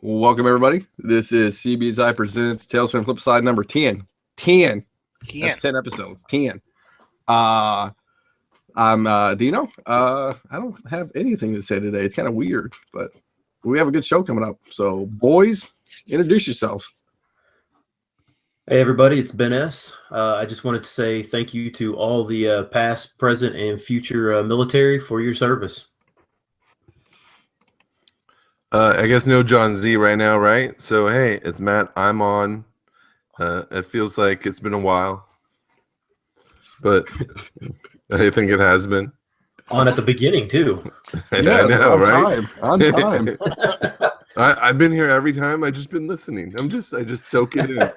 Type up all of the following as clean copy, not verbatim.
Welcome, everybody. This is CBSI Presents Tales from Flipside number 10. 10. That's 10 episodes. 10. I'm Dino. I don't have anything to say today. It's kind of weird, but we have a good show coming up. So, boys, introduce yourselves. Hey, everybody. It's Ben S. I just wanted to say thank you to all the past, present, and future military for your service. I guess no John Z right now, right? So, hey, it's Matt. I'm on. It feels like it's been a while, but I think it has been. On at the beginning, too. Yeah, I know, on right? time. On time. I've been here every time. I just been listening. I just soak it in.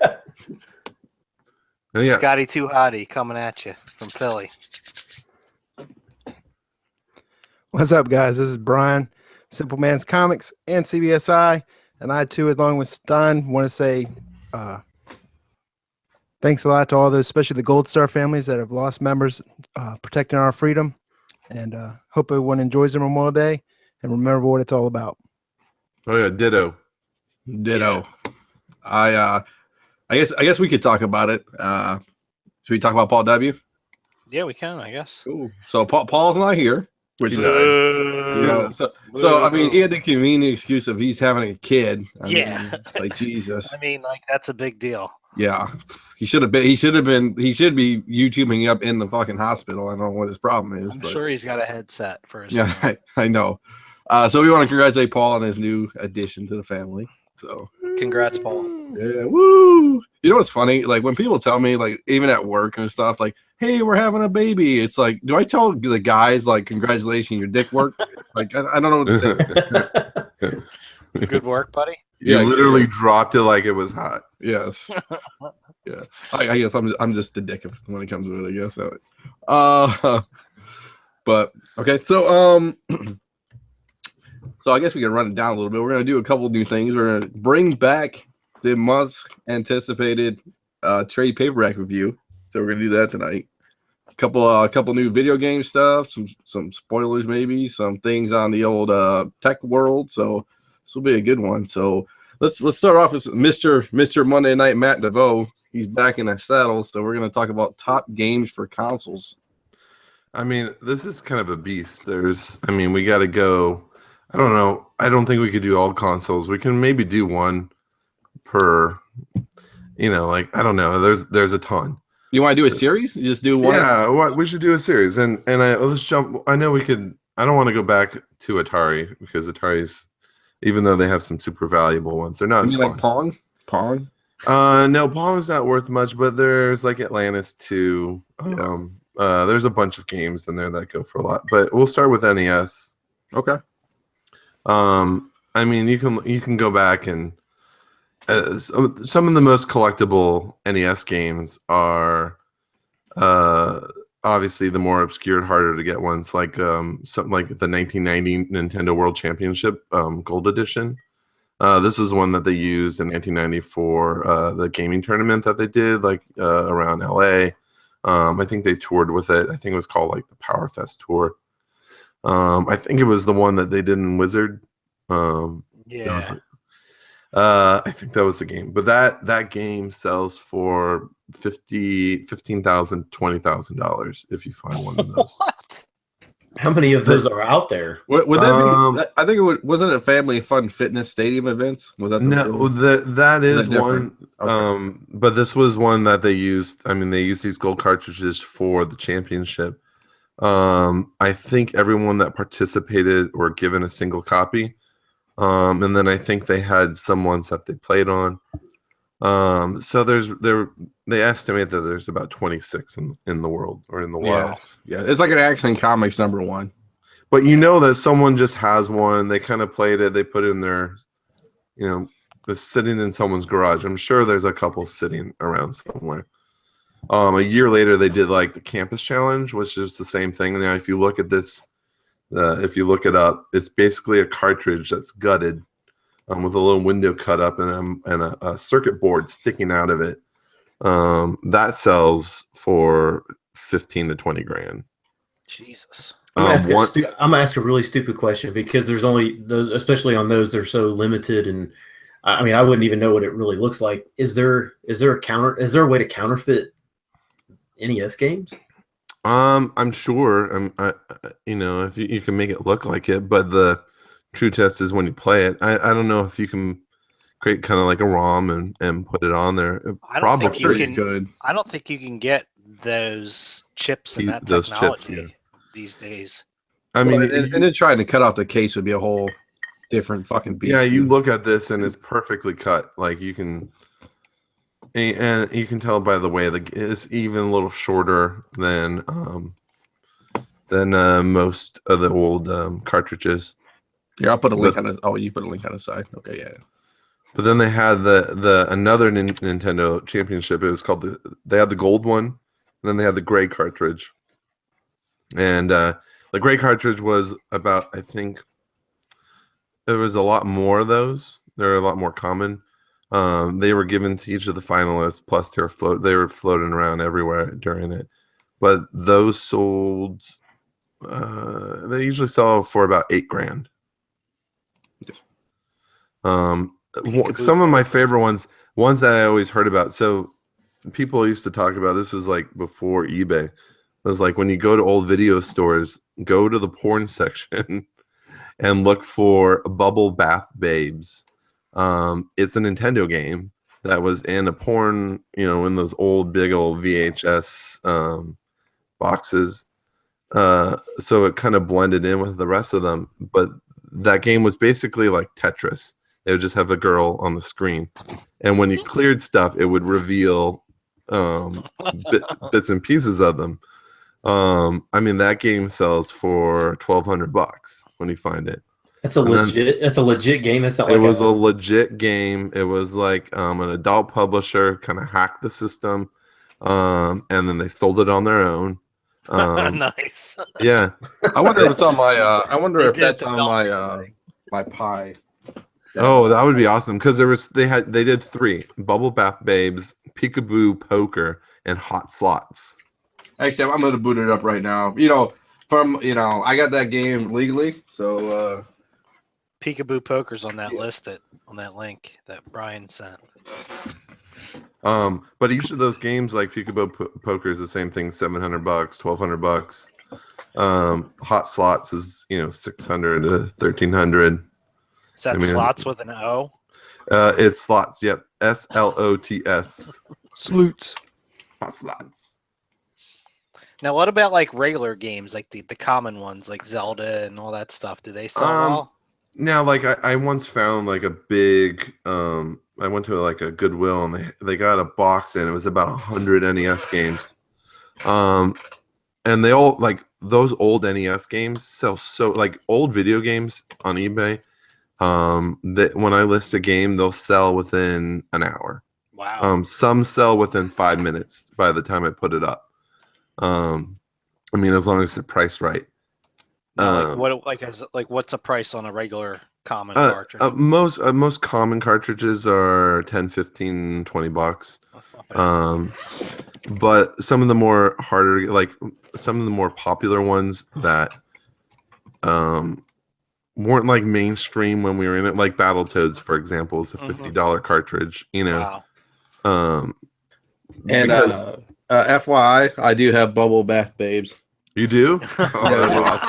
Yeah. Scotty Too Hottie coming at you from Philly. What's up, guys? This is Brian, Simple Man's Comics and CBSI, and I too, along with Stein, want to say thanks a lot to all those, especially the Gold Star families that have lost members, protecting our freedom, and hope everyone enjoys their Memorial Day and remember what it's all about. Oh yeah, ditto. I guess we could talk about it. Should we talk about Paul W? Yeah, we can, I guess. Cool. So Paul's not here, which is so I mean, he had the convenient excuse of he's having a kid. I mean, like Jesus. I mean, like that's a big deal. Yeah, he should be YouTubing up in the fucking hospital. I don't know what his problem is. I'm sure he's got a headset for his. Yeah, I know. So we want to congratulate Paul on his new addition to the family. So congrats, Paul. Yeah, woo! You know what's funny? Like when people tell me, like even at work and stuff, like, "Hey, we're having a baby." It's like, do I tell the guys like, "Congratulations, your dick work"? Like I don't know what to say. Good work, buddy. You literally dropped it like it was hot. Yes. Yeah. I guess I'm just the dick when it comes to it. I guess. But okay, so so I guess we can run it down a little bit. We're gonna do a couple of new things. We're gonna bring back the much anticipated trade paperback review. So we're gonna do that tonight. A couple new video game stuff, some spoilers, maybe some things on the old tech world. So this will be a good one. So let's start off with Mr. Monday Night Matt DeVoe. He's back in the saddle. So we're gonna talk about top games for consoles. I mean, this is kind of a beast. We got to go. I don't know. I don't think we could do all consoles. We can maybe do one per. I don't know. There's a ton. You want to do a series? You just do one? Yeah, we should do a series. Let's jump. I know we could. I don't want to go back to Atari because Atari's, even though they have some super valuable ones, they're not as fun. Like Pong? Pong? No, Pong is not worth much, but there's like Atlantis 2. There's a bunch of games in there that go for a lot. But we'll start with NES. Okay. You can go back and some of the most collectible NES games are obviously the more obscure, harder to get ones, like something like the 1990 Nintendo World Championship Gold Edition. This is one that they used in 1990 for the gaming tournament that they did, around LA. I think they toured with it. I think it was called like the Power Fest Tour. I think it was the one that they did in Wizard. I think that was the game. But that game sells for $15,000, $20,000 if you find one of those. What? How many of those are out there? Would that be? I think wasn't it Family Fun Fitness Stadium events? Was that that is one. Okay. But this was one that they used. I mean, they used these gold cartridges for the championship. I think everyone that participated were given a single copy. And then I think they had some ones that they played on. So they estimate that there's about 26 in the world or in the wild. Yeah, it's like an Action Comics #1. But you know that someone just has one. They kind of played it. They put it in their, it's sitting in someone's garage. I'm sure there's a couple sitting around somewhere. A year later, they did like the Campus Challenge, which is the same thing. Now, if you look at this, if you look it up, it's basically a cartridge that's gutted with a little window cut up and a circuit board sticking out of it. That sells for 15 to 20 grand. Jesus. I'm gonna ask a really stupid question because there's only those, especially on those, they're so limited and I mean, I wouldn't even know what it really looks like. Is there a way to counterfeit NES games? I'm sure. If you can make it look like it, but the true test is when you play it. I don't know if you can create kind of like a ROM and put it on there. I don't Probably think Sure you you can. could. I don't think you can get those chips and that Those chips, technology yeah. these days. I mean, and then trying to cut out the case would be a whole different fucking beast. yeah, you too. look at this and it's perfectly cut. Like you can, and you can tell by the way it's even a little shorter than most of the old cartridges. Yeah, I'll put a link But- on the. Oh, you put a link on the side. Okay, yeah. But then they had the another Nintendo Championship. It was called they had the gold one, and then they had the gray cartridge. And the gray cartridge was about, I think, there was a lot more of those. They're a lot more common. They were given to each of the finalists. Plus, they were floating around everywhere during it. But those sold. They usually sell for about $8,000. Some of my favorite ones that I always heard about. So people used to talk about, this was like before eBay. It was like when you go to old video stores, go to the porn section and look for Bubble Bath Babes. It's a Nintendo game that was in a porn, in those old big old VHS boxes. So it kind of blended in with the rest of them. But that game was basically like Tetris. They would just have a girl on the screen, and when you cleared stuff, it would reveal bits and pieces of them. I mean, that game sells for $1,200 when you find it. That's a legit game. That's not like It was a legit game. It was like an adult publisher kind of hacked the system, and then they sold it on their own. Nice. Yeah, I wonder if it's on my. I wonder They if did that's on my develop my pie. Oh, that would be awesome because they did 3: Bubble Bath Babes, Peekaboo Poker, and Hot Slots. Actually, I'm gonna boot it up right now. I got that game legally, so Peekaboo Poker's on that list on that link that Brian sent. But each of those games, like Peekaboo Poker, is the same thing: $700, $1,200. Hot Slots is $600 to $1,300. Is that slots with an O? It's slots. Yep, SLOTS. Sloots. Hot Slots. Now, what about like regular games, like the common ones, like Zelda and all that stuff? Do they sell well? Now, like I once found like a big. I went to like a Goodwill and they got a box and it was about 100 NES games. And they all like those old NES games sell so like old video games on eBay. That when I list a game, they'll sell within an hour. Wow. Some sell within 5 minutes by the time I put it up. I mean, as long as they're priced right. What's a price on a regular common cartridge? Most common cartridges are $10, $15, $20. That's not bad. But some of the more harder, like some of the more popular ones that weren't like mainstream when we were in it, like Battletoads, for example, is a $50 cartridge. Wow. and Because- FYI, I do have Bubble Bath Babes. You do? Oh, that's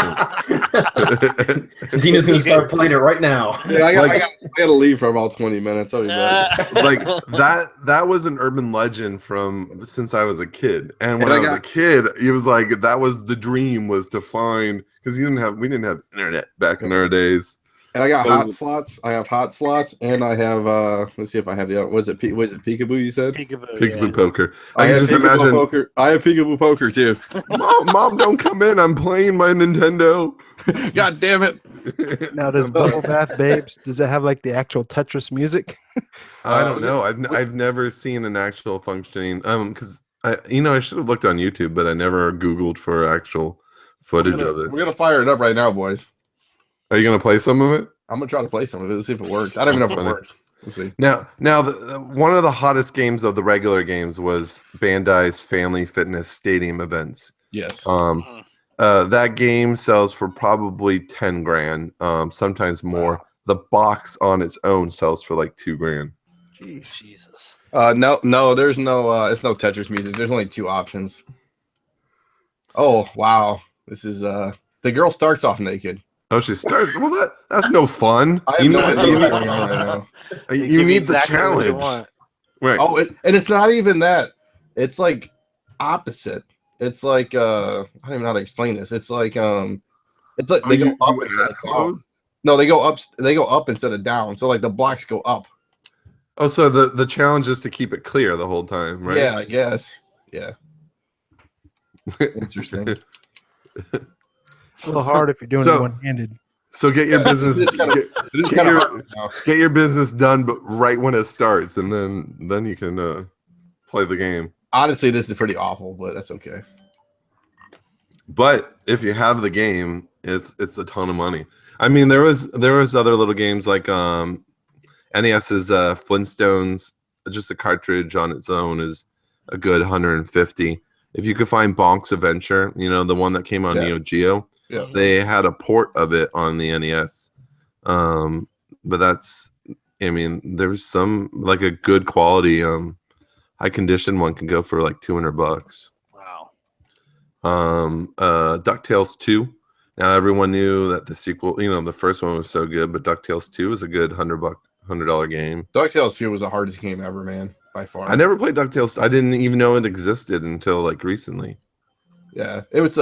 awesome. Dina's gonna start playing it right now. Yeah, I got to leave for about 20 minutes. I'll be back. Like that was an urban legend from since I was a kid. And when And I I was got- a kid, it was like that was the dream was to find because we didn't have internet back in our days. And I got Oh. hot slots. I have hot slots, and I have let's see if I have the other. Was it Peekaboo? You said Peekaboo yeah. Poker. I I can have just Peekaboo imagine Poker. I have Peekaboo Poker too. Mom, don't come in. I'm playing my Nintendo. God damn it! Now, does Bubble Bath Babes, does it have like the actual Tetris music? I don't know. I've never seen an actual functioning because I should have looked on YouTube, but I never Googled for actual footage of it. We're gonna fire it up right now, boys. Are you gonna play some of it? I'm gonna try to play some of it and see if it works. I don't even know if That's it funny. works. Let's see. Now, one of the hottest games of the regular games was Bandai's Family Fitness Stadium events. Yes. That game sells for probably $10,000, sometimes more. the box on its own sells for like $2,000. Jesus. No, there's no it's no Tetris music. There's only 2 options. Oh wow, this is the girl starts off naked. Oh, she starts. Well, that's no fun. I have You no need, idea you what's need, going on right now. They you give need exactly the what you challenge, want. right? Oh, and it's not even that. It's like opposite. It's like I don't even know how to explain this. It's like it's like they go you up instead add of down. clothes? No, they go up. They go up instead of down. So like the blocks go up. Oh, so the challenge is to keep it clear the whole time, right? Yeah, I guess. Yeah. Interesting. A little hard if you're doing So- it one-handed. So get your business It is kinda- get, It is get kind of your hard now. get your business done, but right when it starts, and then you can play the game. Honestly, this is pretty awful, but that's okay. But if you have the game, it's a ton of money. I mean, there was other little games like NES's Flintstones. Just the cartridge on its own is a good 150. If you could find Bonk's Adventure, the one that came on Yeah. Neo Geo, Yeah. they had a port of it on the NES. But that's, I mean, there's some like a good quality high condition one can go for like $200. Wow. DuckTales 2. Now everyone knew that the sequel, the first one was so good, but DuckTales 2 is a good $100 game. DuckTales 2 was the hardest game ever, man, by far. I never played DuckTales. I didn't even know it existed until like recently. Yeah, it's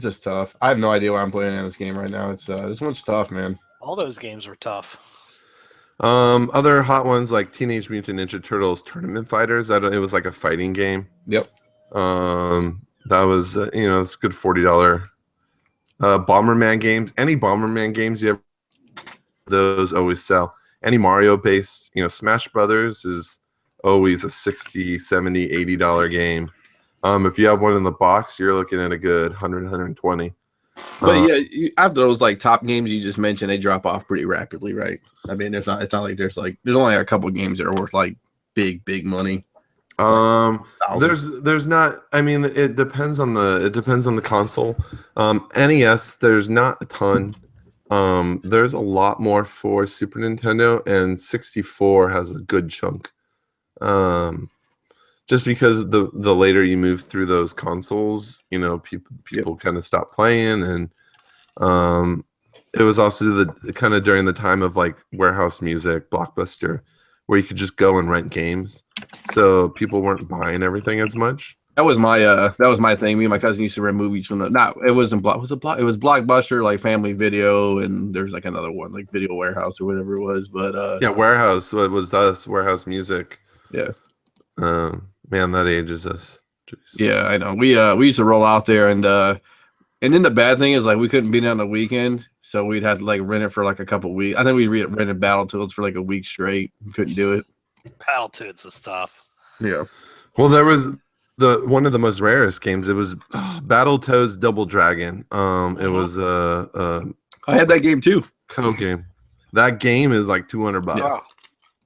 just tough. I have no idea why I'm playing in this game right now. It's this one's tough, man. All those games were tough. Other hot ones like Teenage Mutant Ninja Turtles Tournament Fighters. It was like a fighting game. Yep. That was it's a good $40. Bomberman games. Any Bomberman games you ever, those always sell. Any Mario based, Smash Brothers is always a $60, $70, $80 game. If you have one in the box, you're looking at a good 100, 120. But yeah, after those like top games you just mentioned, they drop off pretty rapidly, right? I mean, it's not like there's only a couple games that are worth like big money. There's not. I mean, it depends on the console. NES, there's not a ton. There's a lot more for Super Nintendo, and 64 has a good chunk. Just because the later you move through those consoles, people kind of stop playing, and it was also the kind of during the time of like Warehouse Music, Blockbuster, where you could just go and rent games, so people weren't buying everything as much. That was my thing. Me and my cousin used to rent movies from it was Blockbuster, like Family Video, and there's like another one like Video Warehouse or whatever it was. But yeah, Warehouse. It was us, Warehouse Music. Yeah. Man, that ages us. Jeez. Yeah, I know. We used to roll out there, and then the bad thing is like we couldn't be there on the weekend, so we'd have to like rent it for like a couple weeks. I think we rented Battletoads for like a week straight. Couldn't do it. Battletoads is tough. Yeah. Well, there was one of the most rarest games. It was Battletoads Double Dragon. It was I had that game too. code game. That game is like $200. Yeah.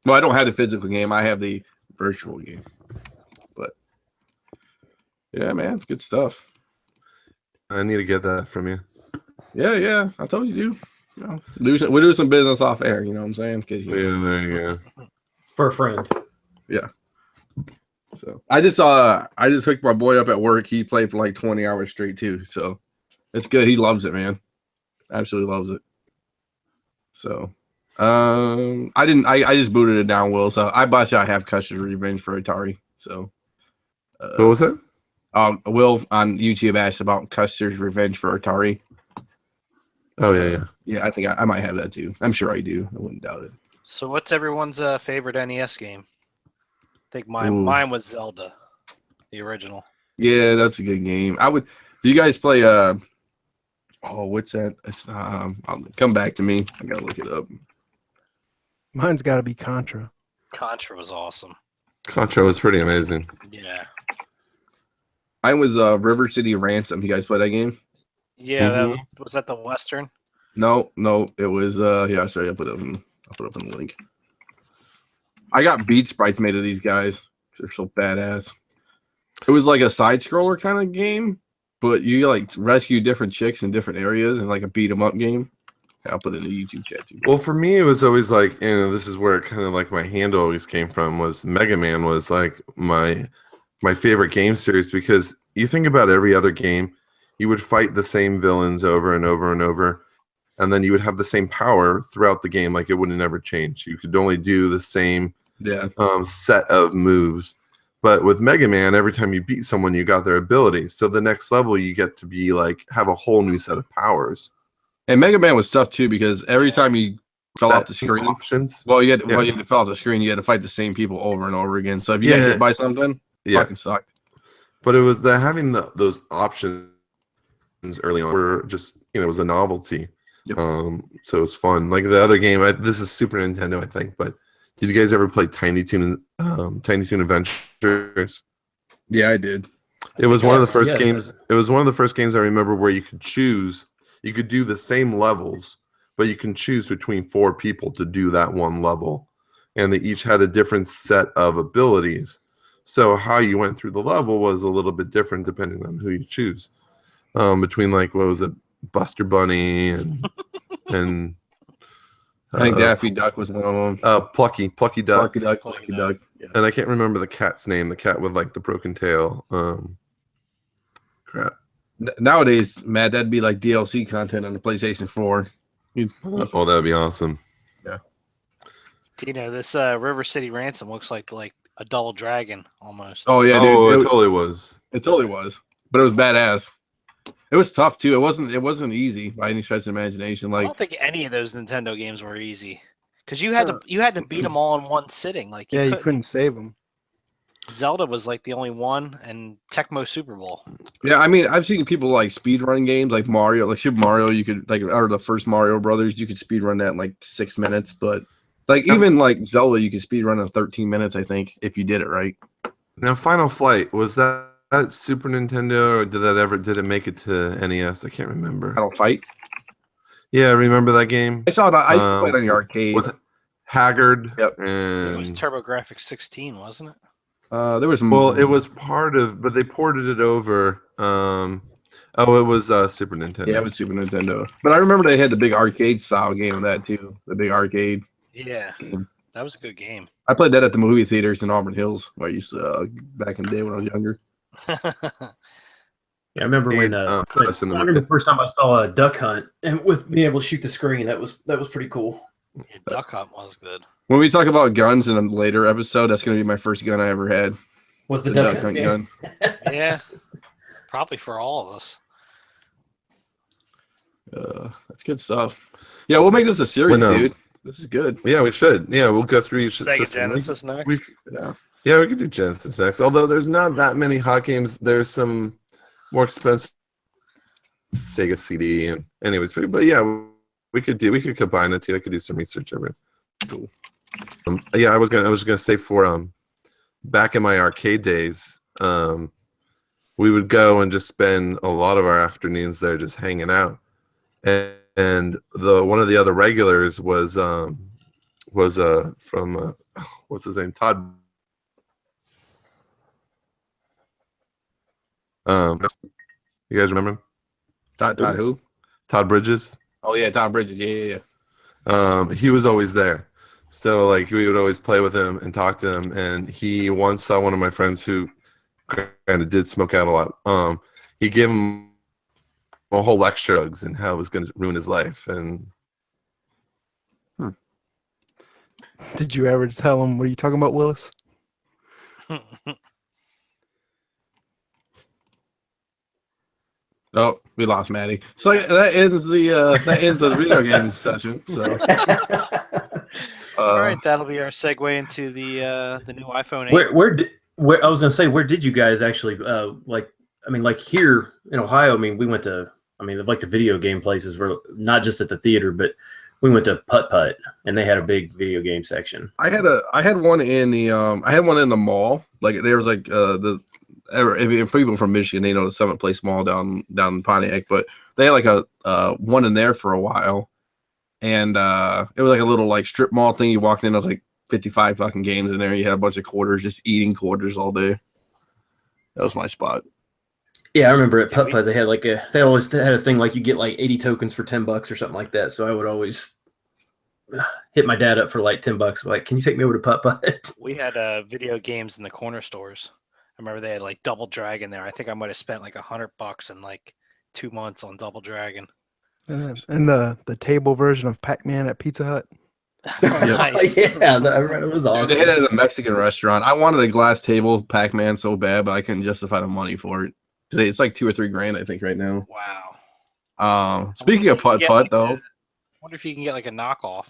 Well, I don't have the physical game. I have the virtual game. But yeah, man, it's good stuff. I need to get that from you. Yeah. I told you, we do some business off air. You know what I'm saying? Yeah, there you go. For a friend. So I just hooked my boy up at work. He played for like 20 hours straight too. So it's good. He loves it, man. Absolutely loves it. So I just booted it down, Will. So I bet you I have Custer's Revenge for Atari. So What was it? Will on YouTube asked about Custer's Revenge for Atari. Oh yeah. Yeah, I think I might have that too. I'm sure I do. I wouldn't doubt it. So what's everyone's favorite NES game? I think Ooh. mine was Zelda, the original. Yeah, that's a good game. Do you guys play what's that? It's I'll come back to me. I gotta look it up. Mine's got to be Contra. Contra was awesome. Contra was pretty amazing. Yeah. Mine was River City Ransom. You guys play that game? Yeah, was that the Western? No, it was yeah, I'll show you. I'll put up in the link. I got Beat Sprites made of these guys. They're so badass. It was like a side scroller kind of game, but you like rescue different chicks in different areas and like a beat 'em up game. I'll put it in the YouTube chat too. Well, for me, it was always like, this is where kind of like my handle always came from, was Mega Man was like my favorite game series, because you think about every other game, you would fight the same villains over and over and over, and then you would have the same power throughout the game. Like, it wouldn't ever change. You could only do the same set of moves. But with Mega Man, every time you beat someone, you got their abilities. So the next level, you get to be like, have a whole new set of powers. And Mega Man was tough too, because every time you fell off the screen, options. well, you had to fall off the screen. You had to fight the same people over and over again. So if you got hit by something, fucking sucked. But it was having those options early on were just, it was a novelty. Yep. So it was fun. Like the other game, this is Super Nintendo, I think. But did you guys ever play Tiny Toon Adventures? Yeah, I did. It was one of the first games. It was one of the first games I remember where you could choose. You could do the same levels, but you can choose between 4 people to do that one level, and they each had a different set of abilities. So how you went through the level was a little bit different depending on who you choose. Between like, what was it, Buster Bunny and I think Daffy Duck was one of them. Plucky Duck. Plucky Duck. Yeah. And I can't remember the cat's name. The cat with like the broken tail. Crap. Nowadays, Matt, that'd be like DLC content on the PlayStation 4. Oh, that'd be awesome. Yeah. This River City Ransom looks like a double dragon almost. Oh yeah, dude. It totally was. It totally was. But it was badass. It was tough too. It wasn't easy by any stretch of imagination. I don't think any of those Nintendo games were easy, because you had to beat them all in one sitting. Like you couldn't save them. Zelda was like the only one, and Tecmo Super Bowl. Yeah, I mean, I've seen people like speedrun games like Mario, like Super Mario. You could or the first Mario Brothers, you could speedrun that in like 6 minutes. But like even like Zelda, you could speedrun in 13 minutes, I think, if you did it right. Now, Final Flight, was that Super Nintendo, or did it make it to NES? I can't remember. Final Fight. Yeah, remember that game? I saw that. I played on the arcade. Was it Haggard? Yep. And It was TurboGrafx 16, wasn't it? There was it was part of, but they ported it over. It was Super Nintendo. Yeah, it was Super Nintendo. But I remember they had the big arcade style game of that too. The big arcade. Yeah, that was a good game. I played that at the movie theaters in Auburn Hills, where I used to back in the day when I was younger. Yeah, I remember when I remember the first time I saw a Duck Hunt, and with being able to shoot the screen, that was pretty cool. Yeah, Duck Hunt was good. When we talk about guns in a later episode, that's going to be my first gun I ever had. Was the Duck Hunt gun? Yeah, probably for all of us. That's good stuff. Yeah, we'll make this a series, dude. This is good. Yeah, we should. Yeah, we'll go through each Sega Genesis next. Yeah, we could do Genesis next. Although there's not that many hot games. There's some more expensive Sega CD, and anyways, but yeah, we could combine it too. I could do some research over it. Cool. Yeah, I was gonna say for back in my arcade days, we would go and just spend a lot of our afternoons there just hanging out, and one of the other regulars was from what's his name, Todd. You guys remember him? Todd who? Todd Bridges. Oh yeah, Todd Bridges. Yeah. He was always there, so like we would always play with him and talk to him. And he once saw one of my friends who kind of did smoke out a lot. He gave him a whole lecture on drugs and how it was going to ruin his life. And did you ever tell him, what are you talking about, Willis? Oh, we lost Maddie. So that ends the video game session. So all right, that'll be our segue into the new iPhone 8. Where I was gonna say, where did you guys actually like here in Ohio? I mean, we went to like the video game places were not just at the theater, but we went to Putt Putt, and they had a big video game section. I had one in the mall. Like there was like if people from Michigan, they know the Summit Place Mall down in Pontiac, but they had like a one in there for a while, and it was like a little like strip mall thing. You walked in, it was like 55 fucking games in there. You had a bunch of quarters, just eating quarters all day. That was my spot. Yeah, I remember at Yeah, Putt Putt they had they always had a thing like you get like 80 tokens for $10 or something like that. So I would always hit my dad up for like $10. Like, can you take me over to Putt Putt? we had video games in the corner stores. I remember they had like Double Dragon there. I think I might have spent like $100 in like 2 months on Double Dragon. And the table version of Pac-Man at Pizza Hut. Nice. Yeah, it was Dude, awesome. they had it at a Mexican restaurant. I wanted a glass table Pac-Man so bad, but I couldn't justify the money for it. It's like $2 or $3 grand, I think, right now. Wow. Speaking of Putt Putt, though, I wonder if you can get like a knockoff.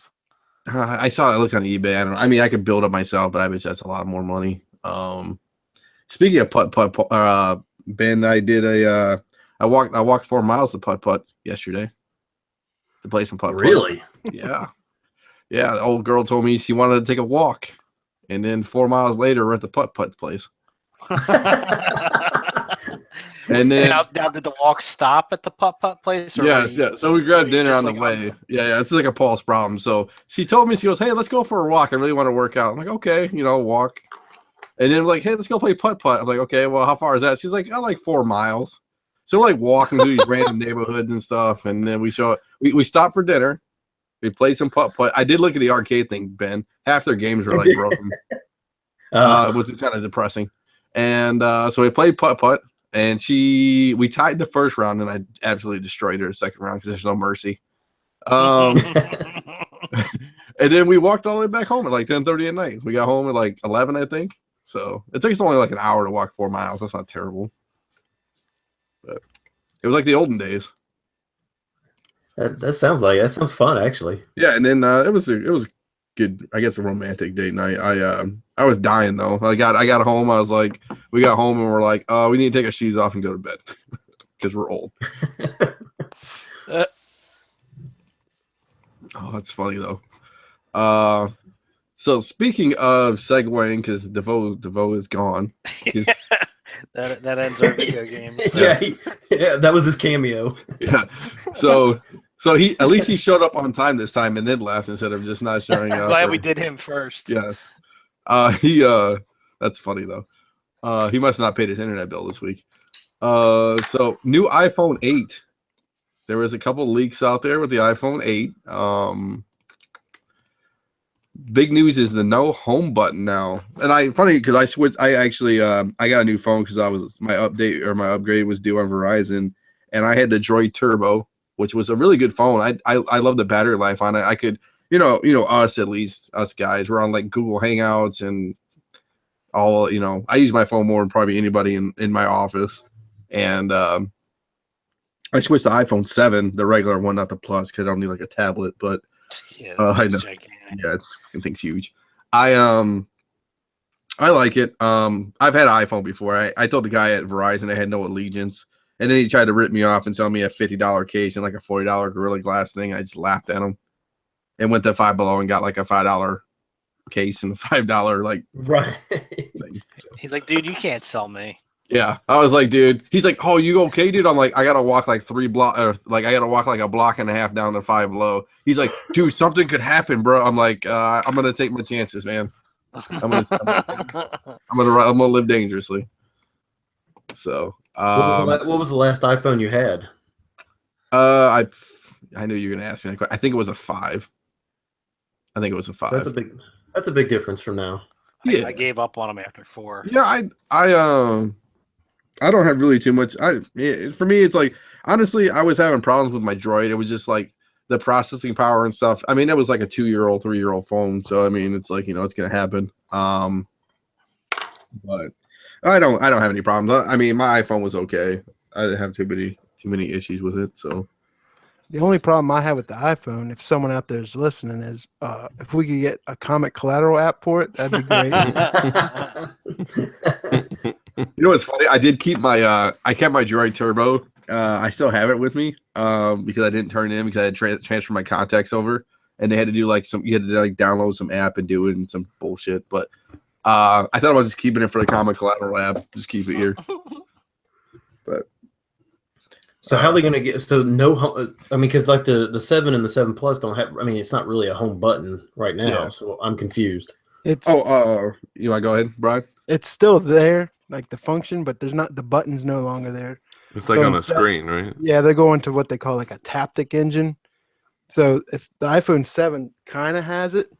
I saw it look on eBay. I don't know. I mean, I could build it myself, but I bet that's a lot more money. Speaking of Putt Putt, Ben, I did I walked 4 miles to Putt Putt yesterday to play some Putt Putt. Really? Yeah. Yeah, the old girl told me she wanted to take a walk. And then 4 miles later, we're at the Putt Putt place. And then now did the walk stop at the Putt Putt place? Or yes, yeah. So we grabbed dinner on the like way. Yeah, it's like a Paul's problem. So she told me, she goes, "Hey, let's go for a walk. I really want to work out." I'm like, "Okay, walk." And then like, "Hey, let's go play Putt Putt." I'm like, "Okay, well, how far is that?" She's like, "Oh, like 4 miles." So we're like walking through these random neighborhoods and stuff. And then we stopped for dinner. We played some Putt Putt. I did look at the arcade thing, Ben. Half their games were like broken. It was kind of depressing. And so we played Putt Putt, and we tied the first round, and I absolutely destroyed her the second round because there's no mercy. And then we walked all the way back home at like 10:30 at night. We got home at like 11, I think. So it took us only like an hour to walk 4 miles. That's not terrible. But it was like the olden days. That sounds fun, actually. Yeah, and then it was good. I guess a romantic date night. I was dying though. I got home. I was like, we got home and we're like, we need to take our shoes off and go to bed because we're old. Oh, that's funny though. So speaking of segueing, because DeVoe is gone. that ends our video games. Yeah, that was his cameo. Yeah. So he at least he showed up on time this time and then left instead of just not showing up. Glad we did him first. Yes. That's funny though. He must not paid his internet bill this week. So new iPhone 8. There was a couple leaks out there with the iPhone 8. Big news is the no home button now. And funny because I switched. I actually I got a new phone because my upgrade was due on Verizon, and I had the Droid Turbo, which was a really good phone. I love the battery life on it. I could, us at least, us guys, we're on like Google Hangouts and all, I use my phone more than probably anybody in my office. And I switched to iPhone 7, the regular one, not the Plus, because I don't need like a tablet. But yeah, I know. Gigantic. Yeah, I think it's huge. I like it. I've had an iPhone before. I told the guy at Verizon I had no allegiance. And then he tried to rip me off and sell me a $50 case and like a $40 Gorilla Glass thing. I just laughed at him and went to Five Below and got like a $5 case and a $5 like right thing. So, He's like, dude, you can't sell me. yeah, I was like, dude. He's like, oh, you okay, dude? I'm like, I gotta walk like 3 blocks, or like I gotta walk like a block and a half down to Five Below. He's like, dude, something could happen, bro. I'm like, I'm gonna take my chances, man. I'm gonna live dangerously. So. What was the last iPhone you had? I knew you were gonna ask me that question. I think it was a 5. I think it was a 5. So that's a big difference from now. Yeah, I gave up on him after 4. yeah. I don't have really too much. For me, it's like honestly, I was having problems with my Droid. It was just like the processing power and stuff. I mean, it was like a 2-year-old, 3-year-old phone. So I mean, it's like it's gonna happen. But I don't have any problems. I mean, my iPhone was okay. I didn't have too many issues with it. So The only problem I have with the iPhone, if someone out there is listening, is if we could get a Comic Collateral app for it, that'd be great. what's funny? I did keep my I kept my Droid Turbo. I still have it with me because I didn't turn it in because I had transferred my contacts over, and they had to do you had to like download some app and do it and some bullshit. But I thought I was just keeping it for the Comic Collateral app. Just keep it here. But so how are they going to get? So no, I mean, because like the 7 and the 7 Plus don't have. I mean, it's not really a home button right now. Yeah. So I'm confused. It's you want to go ahead, Brian? it's still there, like the function, but there's not the button's no longer there. It's like So on a instead- screen, right? Yeah, they're going to what they call like a taptic engine. So if the iPhone 7 kind of has it,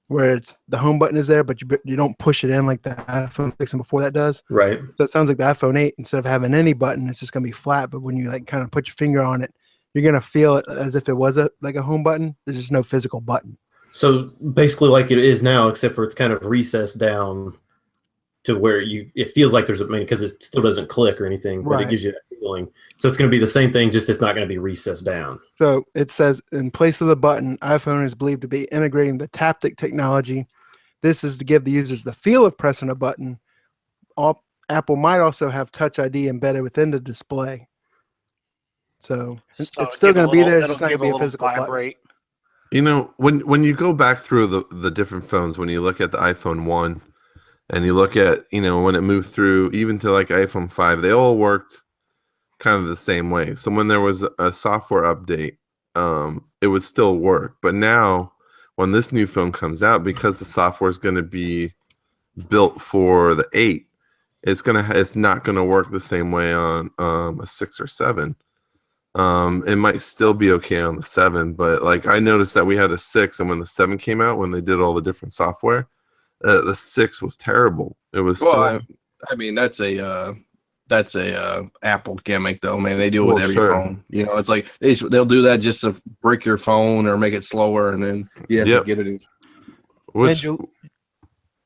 where it's the home button is there, but you don't push it in like the iPhone 6 and before that does. Right. So it sounds like the iPhone 8, instead of having any button, it's just gonna be flat. But when you like kind of put your finger on it, you're gonna feel it as if it was like a home button. There's just no physical button. So basically, like it is now, except for it's kind of recessed down to where it feels like there's because it still doesn't click or anything, but it Right. gives you that feeling. So it's going to be the same thing, just it's not going to be recessed down. So it says in place of the button, iPhone is believed to be integrating the taptic technology. This is to give the users the feel of pressing a button. Apple might also have Touch ID embedded within the display. So it's still going to be there. It's just not going to be a physical button. You know, when you go back through the different phones, when you look at the iPhone 1 and you look at, when it moved through even to like iPhone 5, they all worked kind of the same way. So when there was a software update, it would still work. But now when this new phone comes out, because the software is going to be built for the 8, it's not going to work the same way on a 6 or 7. It might still be okay on the 7, but like I noticed that we had a 6, and when the 7 came out, when they did all the different software, the 6 was terrible. It was I mean that's a Apple gimmick though, man. They do it with every phone. It's like they'll do that just to break your phone or make it slower, and then you have to get it. Which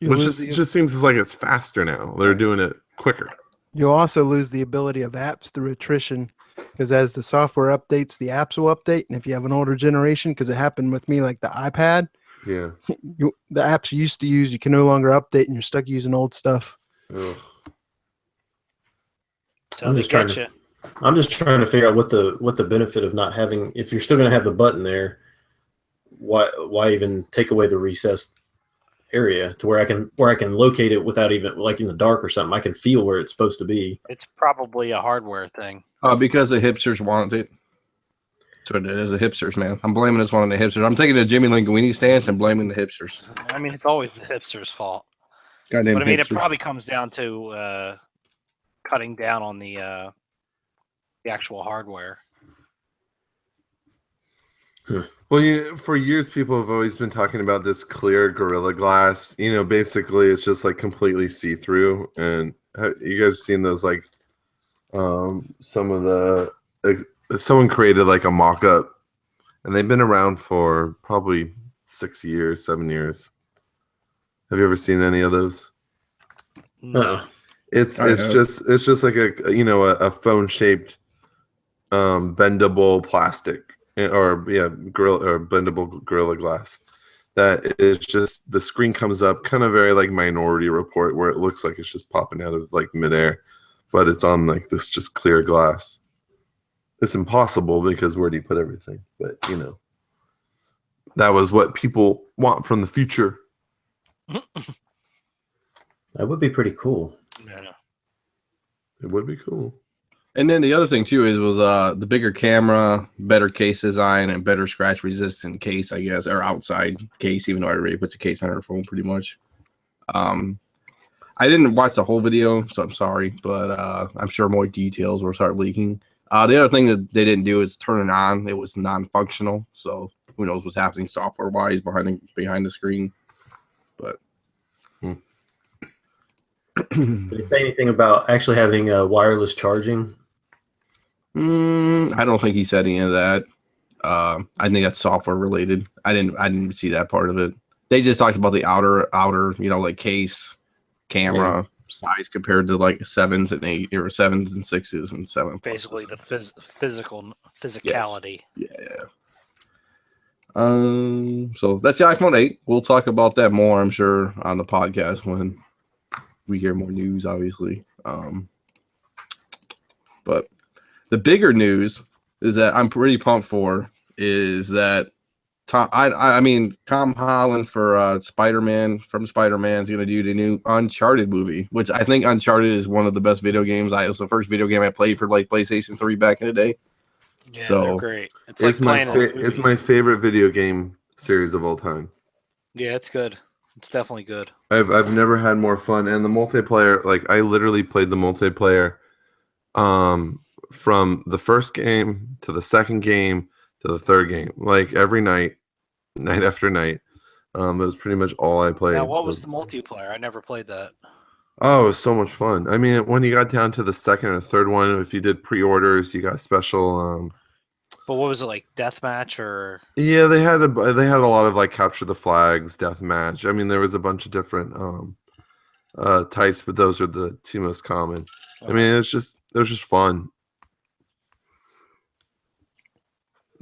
just seems like it's faster now. They're doing it quicker. You'll also lose the ability of apps through attrition, because as the software updates, the apps will update. And if you have an older generation, because it happened with me, like the iPad, yeah, the apps you used to use, you can no longer update, and you're stuck using old stuff. Ugh. I'm just trying to figure out what the benefit of not having, if you're still going to have the button there, why even take away the recessed area to where I can locate it without even, like in the dark or something, I can feel where it's supposed to be. It's probably a hardware thing. Because the hipsters want it. So it is the hipsters, man. I'm blaming this one on the hipsters. I'm taking the Jimmy Linguini stance and blaming the hipsters. I mean, it's always the hipsters' fault. Goddamn But I mean, hipsters. it probably comes down to cutting down on the actual hardware. Well, for years, people have always been talking about this clear Gorilla Glass. Basically, it's just like completely see-through. And you guys seen those, like, some of the someone created like a mock-up, and they've been around for probably 6 years, 7 years. Have you ever seen any of those? No. It's just like a phone shaped bendable plastic bendable Gorilla Glass that is just, the screen comes up kind of very like Minority Report, where it looks like it's just popping out of like midair, but it's on like this just clear glass. It's impossible because where do you put everything? But that was what people want from the future. That would be pretty cool. Yeah. It would be cool. And then the other thing too was the bigger camera, better case design, and better scratch resistant case, I guess, or outside case, even though everybody puts a case on her phone pretty much. I didn't watch the whole video, so I'm sorry, but I'm sure more details will start leaking. The other thing that they didn't do is turn it on. It was non-functional, so who knows what's happening software-wise behind the screen. But Did he say anything about actually having wireless charging? I don't think he said any of that. I think that's software related. I didn't see that part of it. They just talked about the outer, like case, camera size compared to like 7s and 8 or 7s and 6s and 7. Basically, the physicality. Yes. Yeah. So that's the iPhone 8. We'll talk about that more, I'm sure, on the podcast when we hear more news, obviously. But the bigger news is that I'm pretty pumped for is that Tom Holland for Spider-Man from Spider-Man is going to do the new Uncharted movie, which I think Uncharted is one of the best video games. It was the first video game I played for like PlayStation 3 back in the day. Yeah, so they're great. It's my favorite video game series of all time. Yeah, it's good. It's definitely good. I've never had more fun, and the multiplayer, like I literally played the multiplayer from the first game to the second game to the third game, like every night, night after night. That was pretty much all I played. Now, what was the multiplayer? I never played that. Oh, it was so much fun. I mean, when you got down to the second or third one, if you did pre-orders, you got special. But what was it, like deathmatch or? Yeah, they had a lot of like capture the flags, deathmatch. I mean, there was a bunch of different types, but those are the two most common. I mean, it was just fun.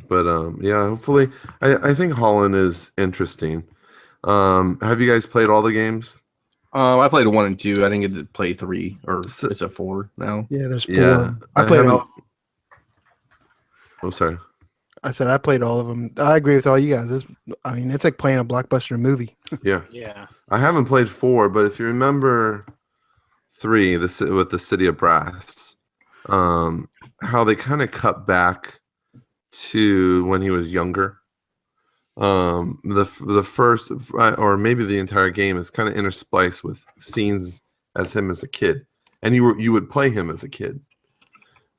But yeah, hopefully, I think Holland is interesting. Have you guys played all the games? I played 1 and 2. I didn't get to play 3, or is it 4 now? Yeah, there's 4. Yeah, I played all. Oh, sorry. I said I played all of them. I agree with all you guys. I mean, it's like playing a blockbuster movie. Yeah. Yeah. I haven't played 4, but if you remember 3, with the City of Brass, how they kind of cut back to when he was younger. The first, or maybe the entire game, is kind of interspliced with scenes as him as a kid, and you would play him as a kid.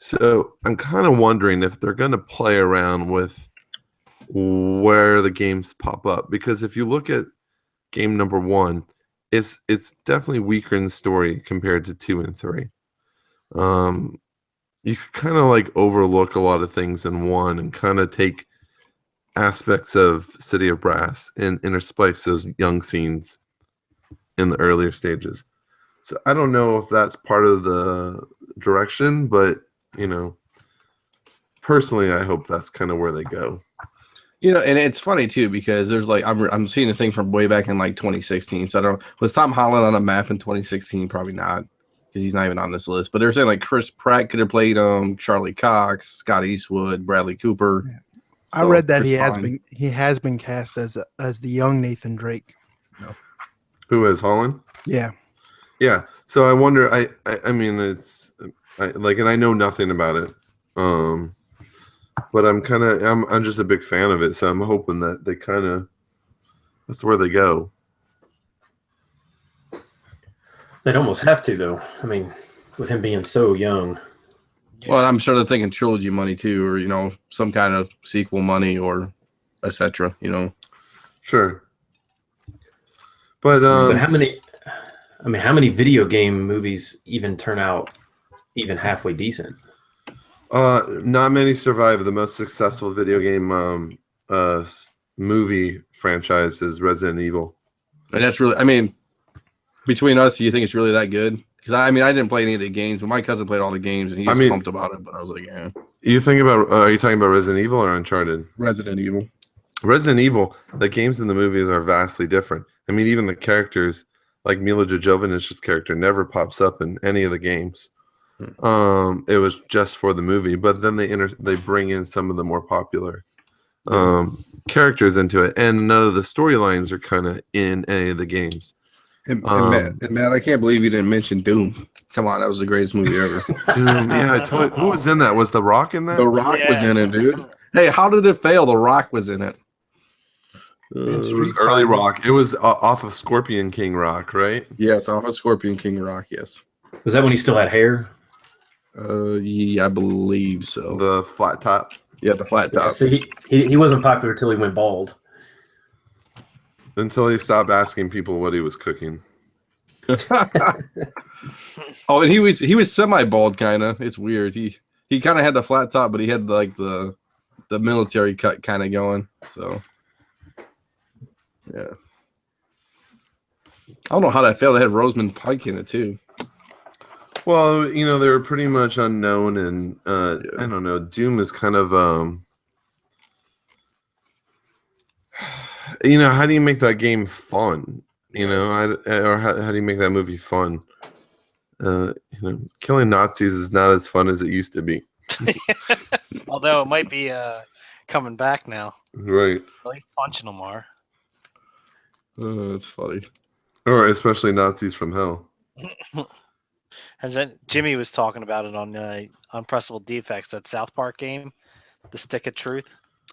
So I'm kind of wondering if they're going to play around with where the games pop up, because if you look at game number 1, it's definitely weaker in story compared to 2 and 3. You could kind of like overlook a lot of things in 1 and kind of take aspects of City of Brass and intersplice those young scenes in the earlier stages. So I don't know if that's part of the direction, but personally, I hope that's kind of where they go. And it's funny too, because there's like I'm seeing this thing from way back in like 2016. So I don't was Tom Holland on a map in 2016? Probably not, because he's not even on this list. But they're saying like Chris Pratt could have played Charlie Cox, Scott Eastwood, Bradley Cooper. Yeah. I read that he has been cast as the young Nathan Drake. Who is Holland? Yeah. Yeah. So I wonder. I mean, and I know nothing about it. But I'm just a big fan of it, so I'm hoping that they that's where they go. They'd almost have to, though. I mean, with him being so young. Well, I'm sure they're thinking trilogy money too, or some kind of sequel money, or etc. Sure. But how many video game movies even turn out even halfway decent? Not many survive. The most successful video game movie franchise is Resident Evil. And that's really, I mean, between us, do you think it's really that good? Because I didn't play any of the games, but my cousin played all the games, and he was pumped about it. But I was like, yeah. You think about? Are you talking about Resident Evil or Uncharted? Resident Evil. Resident Evil. The games and the movies are vastly different. I mean, even the characters, like Mila Jojovich's character, never pops up in any of the games. It was just for the movie, but then they bring in some of the more popular characters into it, and none of the storylines are kind of in any of the games. And Matt, I can't believe you didn't mention Doom. Come on, that was the greatest movie ever. Doom, yeah, I told you. Who was in that? Was The Rock in that? The Rock was in it, dude. Hey, how did it fail? The Rock was in it. It was early Rock. It was off of Scorpion King Rock, right? Yes, off of Scorpion King Rock. Yes. Was that when he still had hair? Yeah, I believe so. The flat top. Yeah, the flat top. So he wasn't popular until he went bald. Until he stopped asking people what he was cooking. Oh, and he was semi-bald, kind of. It's weird. He kind of had the flat top, but he had like the military cut kind of going. So yeah, I don't know how that failed. They had Rosamund Pike in it too. Well, they were pretty much unknown, and I don't know. Doom is kind of how do you make that game fun? Or how do you make that movie fun? Killing Nazis is not as fun as it used to be. Although it might be coming back now. Right. At least punching them are. That's funny. Or especially Nazis from hell. Jimmy was talking about it on Unpressable Defects, that South Park game, The Stick of Truth.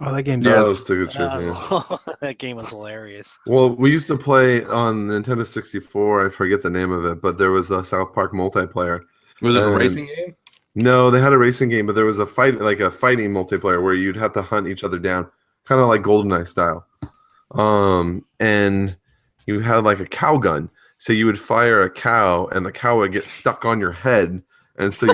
Oh, that game's That game was hilarious. Well, we used to play on Nintendo 64. I forget the name of it, but there was a South Park multiplayer. Was it a racing game? No, they had a racing game, but there was a fighting multiplayer where you'd have to hunt each other down, kind of like GoldenEye style. And you had like a cow gun, so you would fire a cow, and the cow would get stuck on your head, and so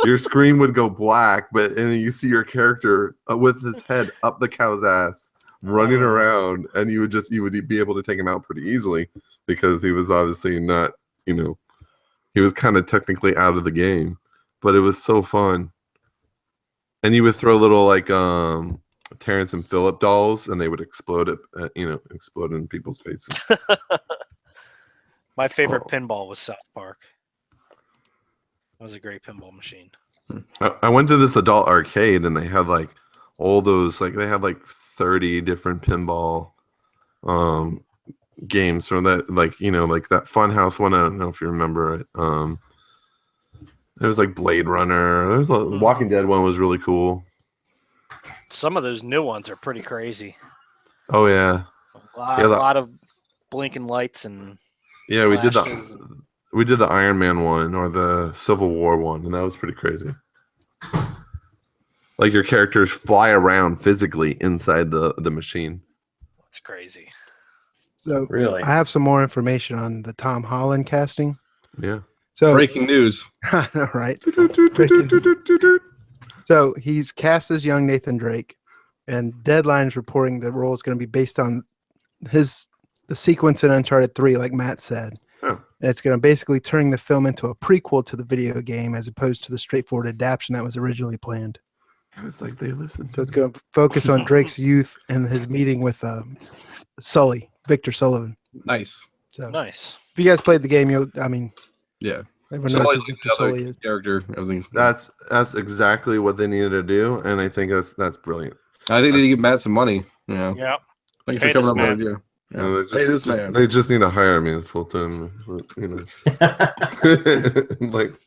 your screen would go black, and then you see your character with his head up the cow's ass, running around, and you would be able to take him out pretty easily because he was obviously not, he was kind of technically out of the game, but it was so fun. And you would throw little like Terrence and Phillip dolls, and they would explode in people's faces. My favorite pinball was South Park. It was a great pinball machine. I went to this adult arcade, and they had like all those, like they had like 30 different pinball games from that, like like that Funhouse one. I don't know if you remember it. There was like Blade Runner. There was a Walking Dead one was really cool. Some of those new ones are pretty crazy. Oh yeah, A lot of blinking lights and yeah. flashes. We did the Iron Man one or the Civil War one, and that was pretty crazy. Like your characters fly around physically inside the machine. That's crazy. So Really? I have some more information on the Tom Holland casting. Yeah. So Breaking news. right. So he's cast as young Nathan Drake, and Deadline is reporting the role is going to be based on the sequence in Uncharted 3, like Matt said. Oh. And it's going to basically turn the film into a prequel to the video game as opposed to the straightforward adaptation that was originally planned. It's like they listen. So it's going to focus on Drake's youth and his meeting with Victor Sullivan. Nice. So Nice. if you guys played the game, Yeah. everyone knows Sully who like Victor the other Sully is. character. Everything. That's exactly what they needed to do, and I think that's brilliant. I think they need to give Matt some money. Yeah. Yeah. Thanks Pay for coming this up man. with it. Yeah. You know, Hey, this man. they just need to hire me full time. Like,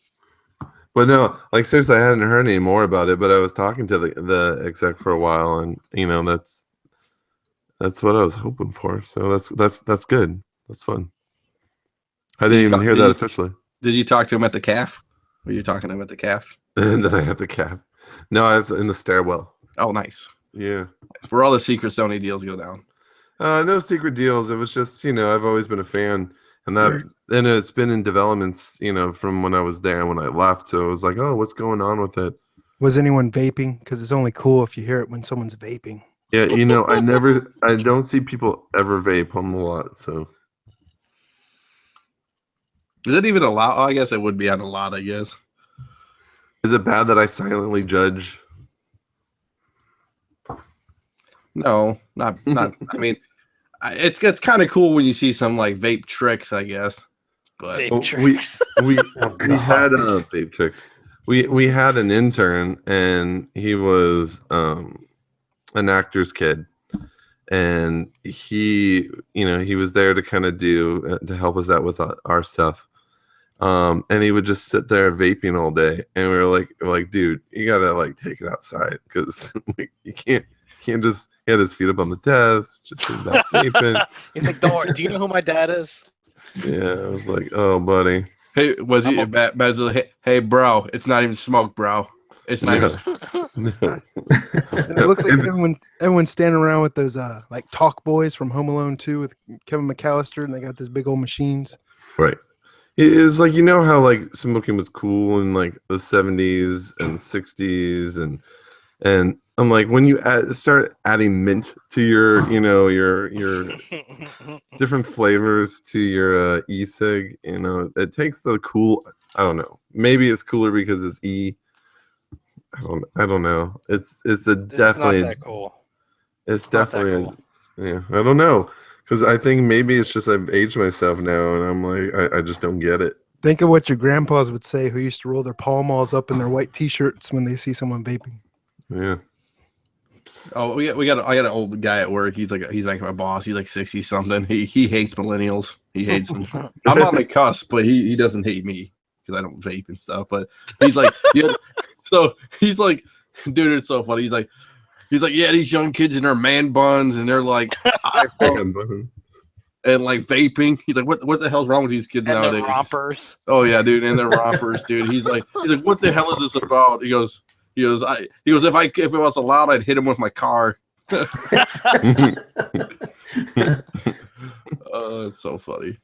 but no, like seriously, I hadn't heard any more about it. But I was talking to the exec for a while, and that's what I was hoping for. So that's good. That's fun. I didn't even hear that officially. Did you talk to him at the calf? Were you talking to him at the calf? And then I had the cap. No, I was in the stairwell. Oh, nice. Yeah. Where all the secret Sony deals go down. No secret deals. It was just, I've always been a fan, and it's been in developments, from when I was there and when I left. So it was like, oh, what's going on with it? Was anyone vaping? Because it's only cool if you hear it when someone's vaping. Yeah, I don't see people ever vape on the lot. So Is it even allowed? Oh, I guess it would be on a lot, I guess. is it bad that I silently judge? No, not. I mean, it's kind of cool when you see some like vape tricks, I guess. But Vape Well, tricks. We had vape tricks. We had an intern, and he was an actor's kid, and he was there to kind of to help us out with our stuff. And he would just sit there vaping all day, and we were like, dude, you gotta like take it outside because you can't just. He had his feet up on the desk, just sitting back vaping. He's like, don't worry. Do you know who my dad is? Yeah, I was like, oh, buddy. hey, was he? Matt's like, hey, bro, it's not even smoke, bro. It's not even. No. And it looks like everyone's standing around with those like talk boys from Home Alone 2 with Kevin McAllister, and they got those big old machines. Right. It's like, how like smoking was cool in like the 70s and 60s, and I'm like, when you start adding mint to your your different flavors to your e-cig, it takes the cool. I don't know. Maybe it's cooler because it's e. I don't know. It's definitely not that cool. It's not that definitely cool. yeah. I don't know, because I think maybe it's just I've aged myself now, and I'm like I just don't get it. Think of what your grandpas would say who used to roll their Pall Malls up in their white T-shirts when they see someone vaping. Yeah. Oh, I got an old guy at work. He's like my boss. He's like 60 something. He hates millennials. He hates them. I'm on the cusp, but he doesn't hate me because I don't vape and stuff. But he's like, yeah. So he's like, dude, it's so funny. He's like, yeah, these young kids in their man buns and they're like iPhone. and like vaping. He's like, what the hell's wrong with these kids And nowadays? the rompers. Oh yeah, dude, and they're rompers, dude. He's like, what the hell is this about? He goes, if it was allowed, I'd hit him with my car. It's so funny.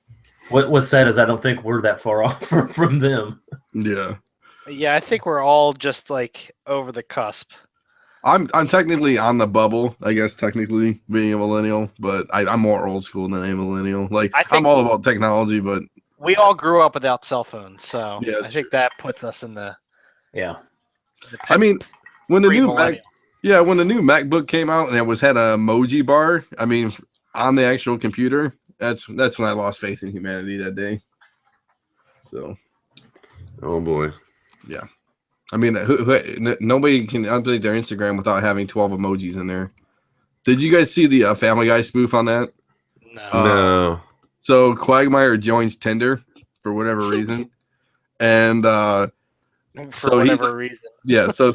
What's sad is I don't think we're that far off from them. Yeah, Yeah, I think we're all just like over the cusp. I'm technically on the bubble, I guess, technically being a millennial, but I'm more old school than a millennial. Like I think- I'm all about technology, but We all grew up without cell phones, so Yeah, I that's think that puts us in the. Yeah. I mean, when the new Mac, Pre-millennial. yeah, when the new MacBook came out and it had an emoji bar, I mean, on the actual computer, that's when I lost faith in humanity that day. So, Oh boy. I mean, nobody can update their Instagram without having 12 emojis in there. Did you guys see the Family Guy spoof on that? No. No. So Quagmire joins Tinder for whatever reason, and For so he's whatever reason. yeah, so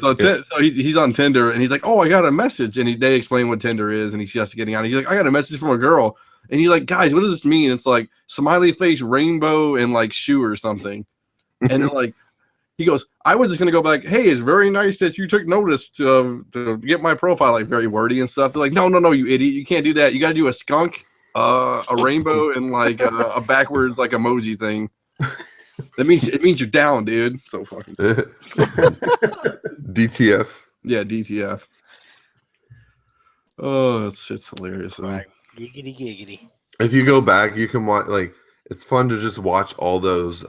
he's on Tinder and he's like, oh, I got a message, and they explain what Tinder is, and he's just getting on. He's like, I got a message from a girl, and he's like, guys, what does this mean? It's like smiley face, rainbow, and like shoe or something, and they're like. He goes, I was just going to go back, hey, it's very nice that you took notice to get my profile, like very wordy and stuff. They're like, no, you idiot. You can't do that. You got to do a skunk, a rainbow, and like a backwards like emoji thing. It means you're down, dude. So fucking DTF. yeah, DTF. Oh, it's hilarious. Though. Giggity giggity. If you go back, you can watch. Like, it's fun to just watch all those.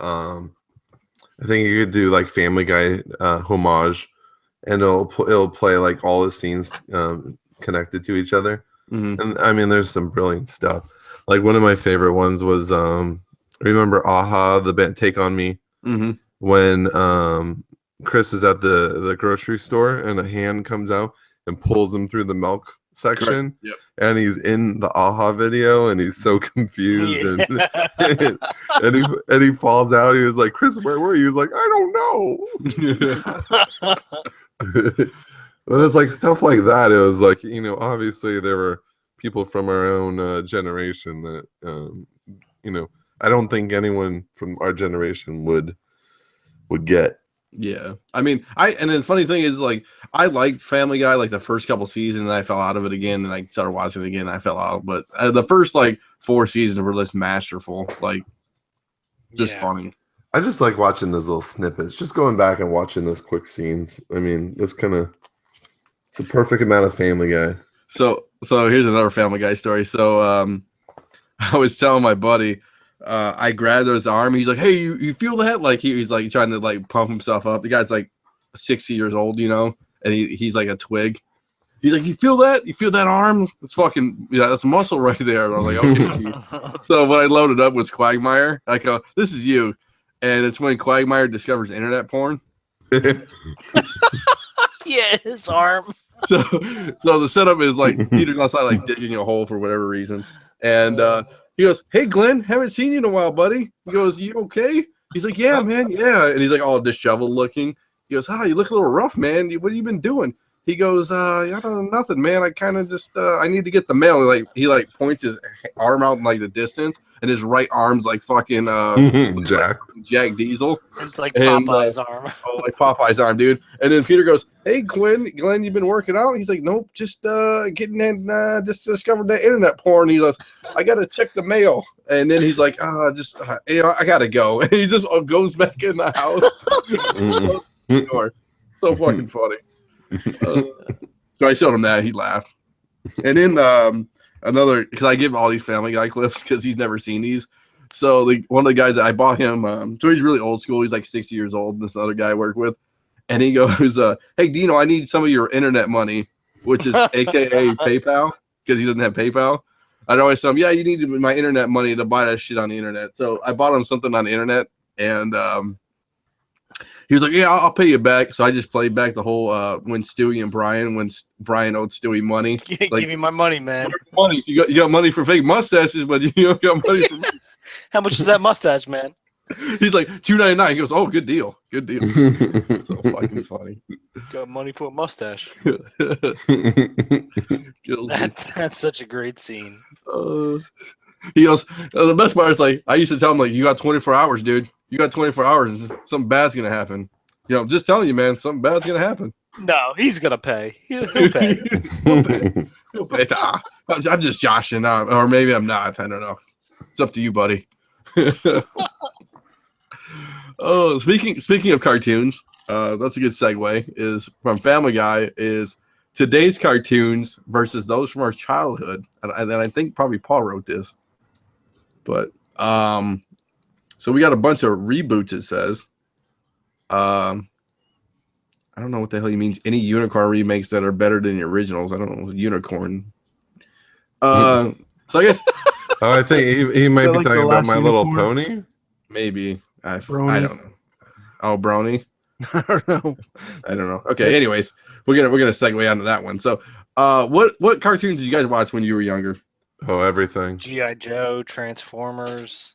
I think you could do like Family Guy homage, and it'll play like all the scenes connected to each other. Mm-hmm. And I mean, there's some brilliant stuff. Like one of my favorite ones was remember Aha, the band Take on Me, Mm-hmm. when Chris is at the grocery store and a hand comes out and pulls him through the milk section. Yep. And he's in the Aha video and he's so confused and and he falls out. He was like, Chris, where were you? He was like, I don't know. It was like stuff like that. It was like, obviously there were people from our own generation that I don't think anyone from our generation would get. Yeah, I mean, and then the funny thing is, like, I liked Family Guy like the first couple seasons, and I fell out of it again, and I started watching it again, and I fell out. But the first like 4 seasons were just masterful, like just Yeah. funny. I just like watching those little snippets, just going back and watching those quick scenes. I mean, it's a perfect amount of Family Guy. So here's another Family Guy story. So I was telling my buddy, I grabbed his arm. He's like, "Hey, you feel that?" Like he's like trying to like pump himself up. The guy's like 60 years old, and he's like a twig. He's like, "You feel that? You feel that arm? It's fucking that's muscle right there." And I'm like, "Okay." Chief." So when I loaded up was Quagmire. I go, "This is you," and it's when Quagmire discovers internet porn. Yeah, his arm. So the setup is like Peter's outside like digging a hole for whatever reason, and he goes, "Hey Glenn, haven't seen you in a while, buddy." He goes, "You okay?" He's like, "Yeah, man, yeah." And he's like all disheveled looking. He goes, "You look a little rough, man. What have you been doing?" He goes, "I don't know, nothing, man. I kind of just I need to get the mail." And he points his arm out in like the distance, and his right arm's like fucking Jack. Jack Diesel. It's like And, Popeye's arm. Oh, like Popeye's arm, dude. And then Peter goes, "Hey, Glenn, you been working out?" He's like, "Nope, just getting in, just discovered that internet porn." He goes, "I gotta check the mail." And then he's like, I gotta go." And he just goes back in the house. So fucking funny. So I showed him that. He laughed. And then another, because I give all these Family Guy clips because he's never seen these. So one of the guys that I bought him, so he's really old school. He's like 60 years old. This other guy I work with, and he goes, "Hey Dino, I need some of your internet money," which is AKA PayPal, because he doesn't have PayPal. I'd always tell him, "Yeah, you need my internet money to buy that shit on the internet." So I bought him something on the internet, and he was like, "Yeah, I'll pay you back." So I just played back the whole when Stewie and Brian, when Brian owed Stewie money. Give me my money, man. Money, you got money for fake mustaches, but you don't got money for. How much is that mustache, man? He's like $2.99. He goes, "Oh, good deal, good deal." So fucking funny. Got money for a mustache. Kills me. That's such a great scene. He goes, the best part is like, I used to tell him, like, you got 24 hours, dude. You got 24 hours. Something bad's going to happen. You know, just telling you, man, something bad's going to happen. No, he's gonna pay. He'll pay. He'll pay. He'll pay. Nah, I'm just joshing now, or maybe I'm not. I don't know. It's up to you, buddy. Oh, speaking of cartoons, that's a good segue. Is from Family Guy is today's cartoons versus those from our childhood, and I think probably Paul wrote this. But so we got a bunch of reboots. It says, I don't know what the hell he means. Any unicorn remakes that are better than the originals. I don't know. Unicorn. So I guess. Oh, I think he might be like talking the about last My Little unicorn? Pony. Maybe. I Brony. don't know. Oh, Brony. I don't know. I don't know. Okay. Anyways, we're gonna segue onto that one. So, what cartoons did you guys watch when you were younger? Oh, everything. G.I. Joe, Transformers,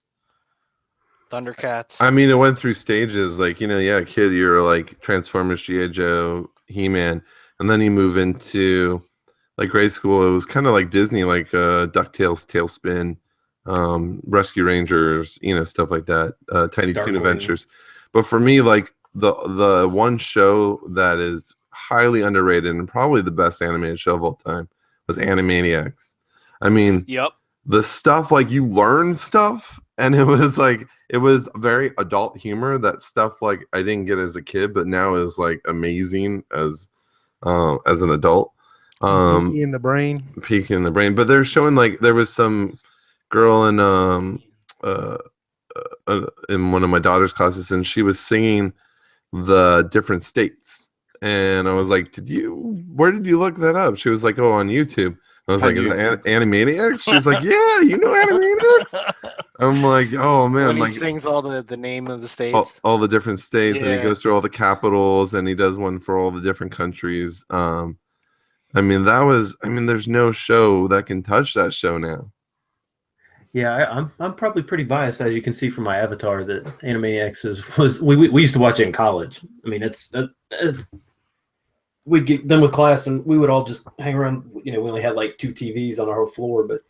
Thundercats. I mean, it went through stages. Like, yeah, kid, you're like Transformers, G.I. Joe, He-Man. And then you move into like grade school. It was kind of like Disney, like DuckTales, Tailspin, Rescue Rangers, stuff like that. Tiny Toon Darkwing. Adventures. But for me, like the one show that is highly underrated and probably the best animated show of all time was Animaniacs. I mean, Yep. the stuff, like, you learn stuff, and it was very adult humor. That stuff, like, I didn't get as a kid, but now is like amazing as an adult. Pinky in the Brain. Peeking in the Brain. But they're showing, like, there was some girl in one of my daughter's classes, and she was singing the different states. And I was like, where did you look that up? She was like, oh, on YouTube. I was like, is it Animaniacs? She's like, yeah, you know Animaniacs? I'm like, oh, man. When he Like, sings all the name of the states. all the different states, and he Yeah. goes through all the capitals, and he does one for all the different countries. There's no show that can touch that show now. Yeah, I'm probably pretty biased, as you can see from my avatar, that Animaniacs was we used to watch it in college. I mean, it's we'd get done with class and we would all just hang around. We only had like 2 TVs on our whole floor, but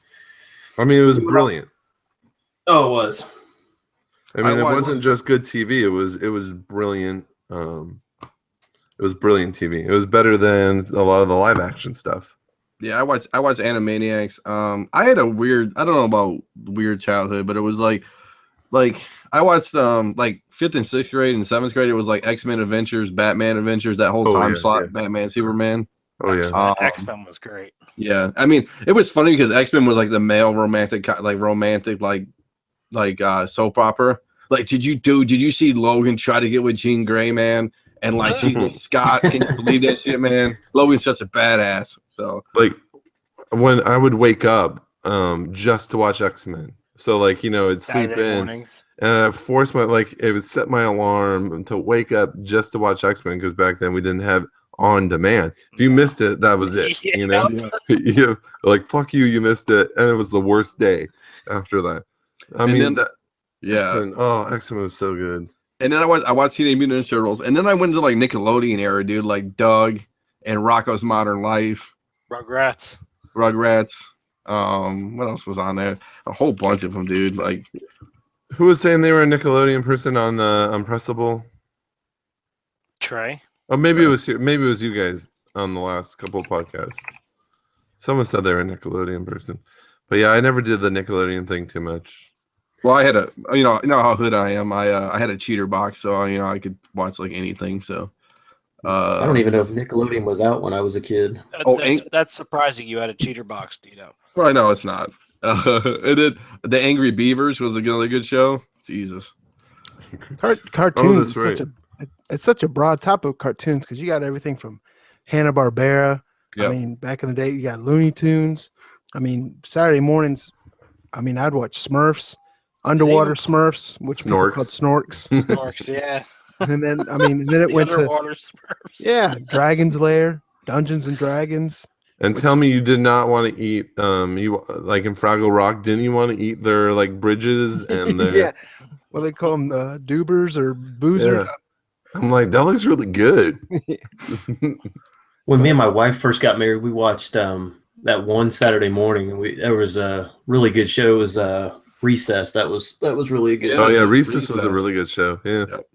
I mean, it was brilliant. oh, it was. I mean, it watched- wasn't just good TV. It was brilliant. It was brilliant TV. It was better than a lot of the live action stuff. Yeah, I watched Animaniacs. I had a weird, I don't know about weird childhood, but it was like I watched like 5th and 6th grade and 7th grade. It was like X-Men Adventures, Batman Adventures, that whole time slot, yeah. Batman, Superman. Oh yeah. X-Men was great. Yeah, I mean, it was funny because X-Men was like the male romantic soap opera. Like, did you see Logan try to get with Jean Grey, man? And like she with Scott, can you believe that shit, man? Logan's such a badass. So Like, when I would wake up just to watch X-Men. So, like, it'd sleep Saturday in, mornings. and I forced it would set my alarm to wake up just to watch X-Men, because back then we didn't have on demand. If you missed it, that was it. Yeah. You like, fuck you, you missed it, and it was the worst day after that. X-Men was so good. And then I watched Teenage Mutant Ninja Turtles, and then I went into like Nickelodeon era, dude, like Doug and Rocko's Modern Life, Rugrats. What else was on there? A whole bunch of them, dude. Like, Who was saying they were a Nickelodeon person on Unpressable? Trey. Oh, maybe it was you guys on the last couple of podcasts. Someone said they were a Nickelodeon person, but yeah, I never did the Nickelodeon thing too much. well, I had you know how hood I am. I had a cheater box, so I could watch like anything. So I don't even know if Nickelodeon was out when I was a kid. That's surprising. You had a cheater box, Dino. Well, no, it's not. And then the Angry Beavers was another good show. Jesus. Cartoons. that's right. It's such a broad topic of cartoons because you got everything from Hanna-Barbera. Yep. I mean, back in the day, you got Looney Tunes. I mean, Saturday mornings, I'd watch Smurfs, Underwater Smurfs, which people Snorks. called Snorks. Snorks, yeah. And then, then it The went to, underwater Smurfs. yeah, Dragon's Lair, Dungeons and Dragons. And tell me you did not want to eat you like in Fraggle Rock, didn't you want to eat their like bridges and their Yeah. What do they call them? Doobers or boozers? Yeah. I'm like, that looks really good. When me and my wife first got married, we watched that one Saturday morning, and there was a really good show. It was Recess. That was really good. Oh yeah, Recess. Recess was a really good show. Yeah. Yep.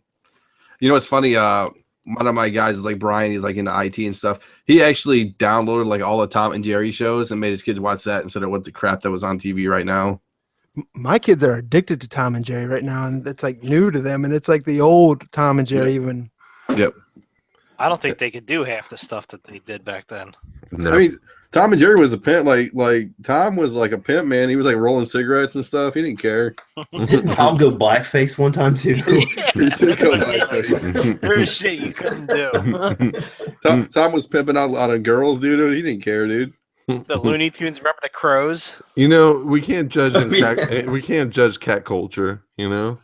You know what's funny? One of my guys is like Brian. He's like into IT and stuff. He actually downloaded like all the Tom and Jerry shows and made his kids watch that instead of what the crap that was on TV right now. My kids are addicted to Tom and Jerry right now, and it's like new to them, and it's like the old Tom and Jerry even. Yep. I don't think they could do half the stuff that they did back then. No. I mean, Tom and Jerry was a pimp. Like Tom was like a pimp, man. He was like rolling cigarettes and stuff. He didn't care. Didn't Tom go blackface one time too? He did go blackface. There's shit you couldn't do. Tom was pimping out a lot of girls, dude. He didn't care, dude. The Looney Tunes, remember the Crows? You know, we can't judge we can't judge cat culture, you know.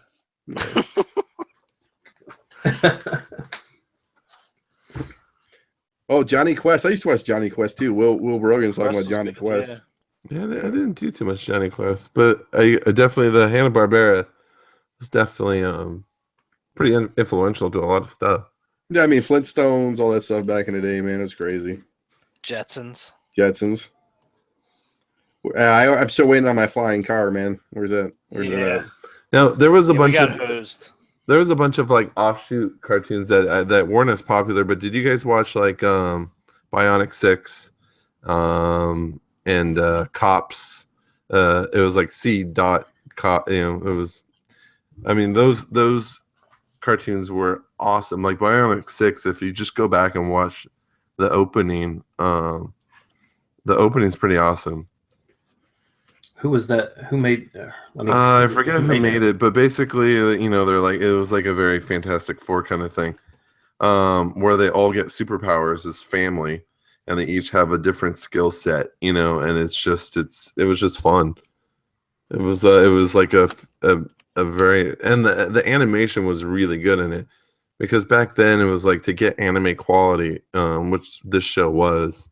Oh, Johnny Quest. I used to watch Johnny Quest too. Will Rogan's talking about Johnny Quest. Yeah, I didn't do too much Johnny Quest, but I definitely the Hanna-Barbera was definitely pretty influential to a lot of stuff. Yeah, I mean Flintstones, all that stuff back in the day, man. It was crazy. Jetsons. Jetsons. I'm still waiting on my flying car, man. Where's that? Where's that at? Now there was a We bunch got of hosed. there was a bunch of like offshoot cartoons that weren't as popular, but did you guys watch like Bionic 6 and Cops? It was like C dot cop, you know, it was, I mean, those cartoons were awesome. Like Bionic 6, if you just go back and watch the opening, the opening's pretty awesome. Who was that? Who made? I forget who made it, but basically, you know, they're like, it was like a very Fantastic Four kind of thing, where they all get superpowers as family, and they each have a different skill set, you know, and it was just fun. It was like a very, and the animation was really good in it, because back then it was like to get anime quality, which this show was,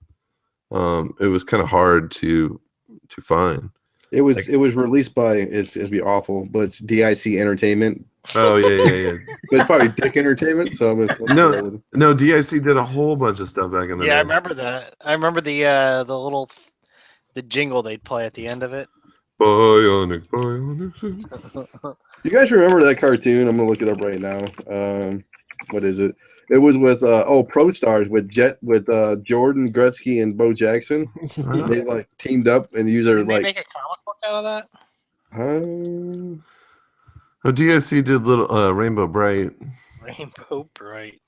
it was kind of hard to find. It was released by it'd be awful, but it's DIC Entertainment. Oh yeah. But it's probably Dick Entertainment. So No, DIC did a whole bunch of stuff back in the day. Yeah, I remember that. I remember the jingle they'd play at the end of it. Bionic. You guys remember that cartoon? I'm gonna look it up right now. What is it? It was with Pro Stars with Jordan Gretzky and Bo Jackson. They like teamed up and used their Did they like. make a comic book out of that? Oh, DIC did little Rainbow Bright. Rainbow Bright.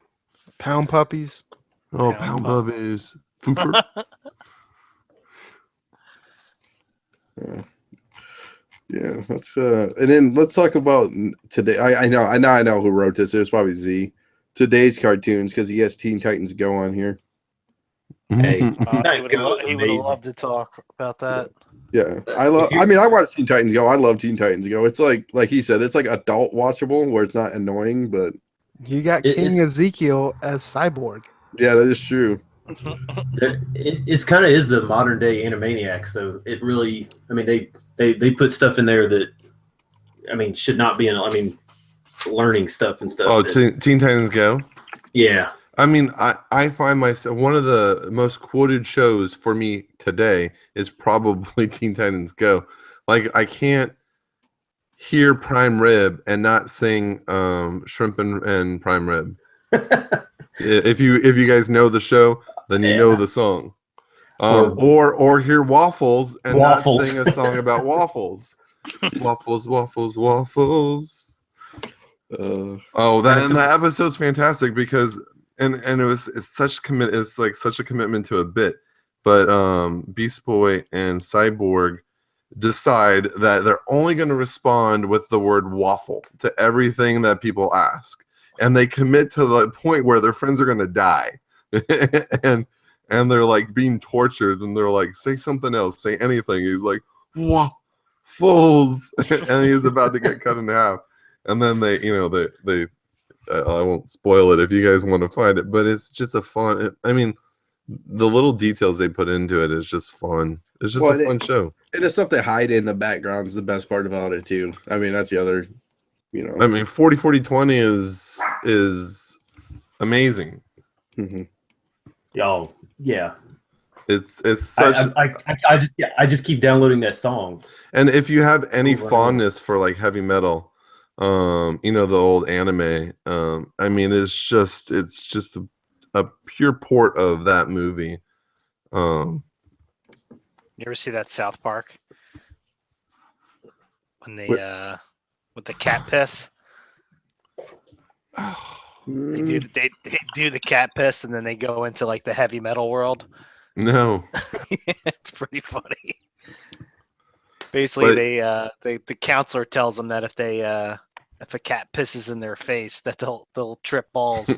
Pound Puppies. Oh, Pound Pound Puppies. Foofer. Yeah, let's and then let's talk about today. I know who wrote this. It was probably Z. Today's cartoons, because he has Teen Titans Go on here. Hey, He would have loved to talk about that. Yeah, I watch Teen Titans Go. I love Teen Titans Go. It's like he said, it's like adult watchable where it's not annoying, but You got King Ezekiel as Cyborg. yeah, that is true. It's kind of is the modern day Animaniacs, though. It really, I mean, they put stuff in there that, I mean, should not be in. I mean, learning stuff and stuff. Oh, Teen Titans Go. Yeah. I mean, I find myself, one of the most quoted shows for me today is probably Teen Titans Go. Like, I can't hear Prime Rib and not sing Shrimp and Prime Rib. If you guys know the show, then you know the song. Or hear Waffles and not sing a song about waffles. Waffles. That episode's fantastic because it's such a commitment to a bit, but Beast Boy and Cyborg decide that they're only going to respond with the word waffle to everything that people ask, and they commit to the point where their friends are going to die, and they're like being tortured, and they're like, say something else, say anything. He's like, waffles, and he's about to get cut in half. And then they I won't spoil it if you guys want to find it, but it's just a fun. I mean, the little details they put into it is just fun. It's just a fun show. And the stuff they hide in the background is the best part about it too. I mean, that's the other, I mean, 40-40-20 is amazing. Mm-hmm. Oh, yeah. It's such. I just keep downloading that song. And if you have any Over and over. fondness for like heavy metal, the old anime, I mean, it's just a pure port of that movie. You ever see that South Park when they with the cat piss? They do the cat piss and then they go into like the heavy metal world. No, It's pretty funny. Basically, the counselor tells them that if a cat pisses in their face, that they'll trip balls.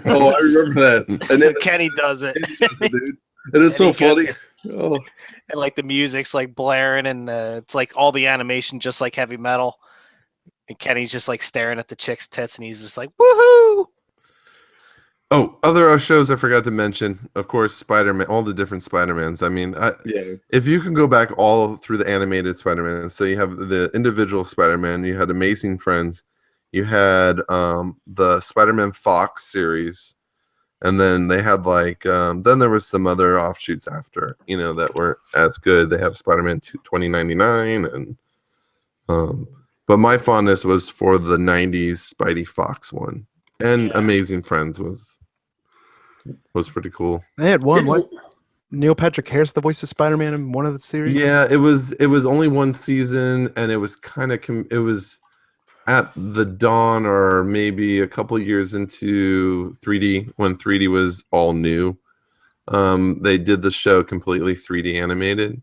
Oh, I remember that. And So then Kenny does it, dude. And it's so And he funny. gets- Oh, and like the music's like blaring, and it's like all the animation just like heavy metal. And Kenny's just like staring at the chick's tits, and he's just like, "Woohoo!" Oh, other shows I forgot to mention, of course, Spider-Man, all the different Spider-Mans. I mean, yeah. if you can go back all through the animated Spider-Man, so you have the individual Spider-Man, you had Amazing Friends, you had the Spider-Man Fox series, and then they had then there was some other offshoots after, that weren't as good. They had Spider-Man 2099, and but my fondness was for the 90s Spidey Fox one, and Yeah. Amazing Friends was pretty cool. They had one. Didn't- What? Neil Patrick Harris, the voice of Spider-Man in one of the series. Yeah, it was only one season, and it was kind of it was at the dawn or maybe a couple years into 3D when 3D was all new. They did the show completely 3D animated.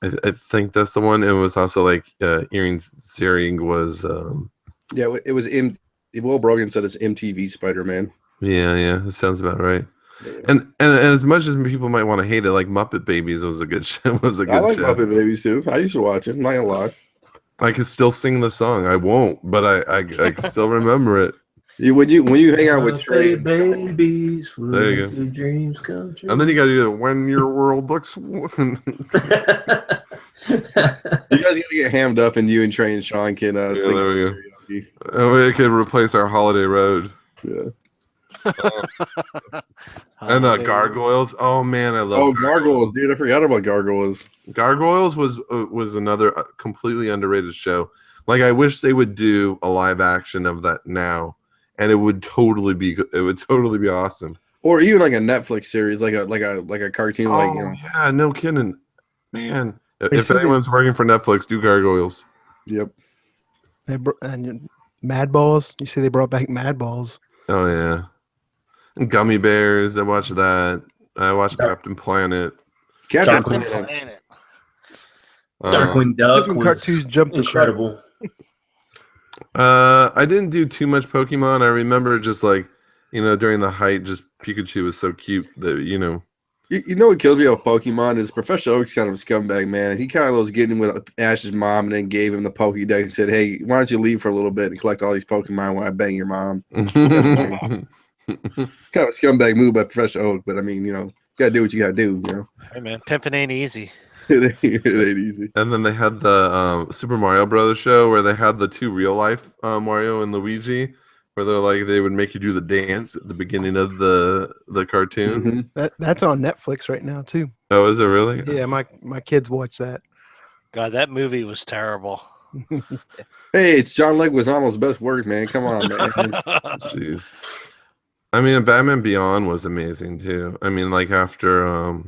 I think that's the one. It was also like Erin Searing was Yeah, it was Will Brogan said it's MTV Spider-Man. yeah, that sounds about right. And as much as people might want to hate it, like Muppet Babies was a good show. I like Muppet Babies too. I used to watch it. Not gonna lie. I can still sing the song. I won't, but I can still remember it. When you hang out with Trey, babies, There you go. your dreams come true. And then you got to do the When Your World Looks. you guys gotta get hammed up, and you and Trey and Sean can sing. there we go. karaoke. Oh, it could replace our Holiday Road. Yeah. And Gargoyles. Oh man, I love. Oh, Gargoyles, dude! I forgot about Gargoyles. Gargoyles was another completely underrated show. Like I wish they would do a live action of that now, and it would totally be awesome. Or even like a Netflix series, like a cartoon, Yeah, no kidding, man. You If see the- anyone's working for Netflix, do Gargoyles. Yep. And Mad Balls. You see, they brought back Mad Balls. Oh yeah, and Gummy Bears. I watched that. I watched Captain Planet. Captain Captain Planet. Planet. Darkwing Duck Different was cartoons jumped the shark. incredible. I didn't do too much Pokemon. I remember just during the height, just Pikachu was so cute that You know what killed me about Pokemon is Professor Oak's kind of a scumbag, man. He kind of was getting with Ash's mom and then gave him the Pokédex and said, "Hey, why don't you leave for a little bit and collect all these Pokemon while I bang your mom?" Kind of a scumbag move by Professor Oak, but I mean, you gotta do what you gotta do. Hey man, pimping ain't easy. It ain't easy. And then they had the Super Mario Brothers show where they had the two real life Mario and Luigi, where they would make you do the dance at the beginning of the cartoon. Mhm. That's on Netflix right now too. Oh, is it really? Yeah, my kids watch that. God, that movie was terrible. Hey, it's John Leguizamo's best work, man. Come on, man. Jeez. I mean, Batman Beyond was amazing too. I mean, like after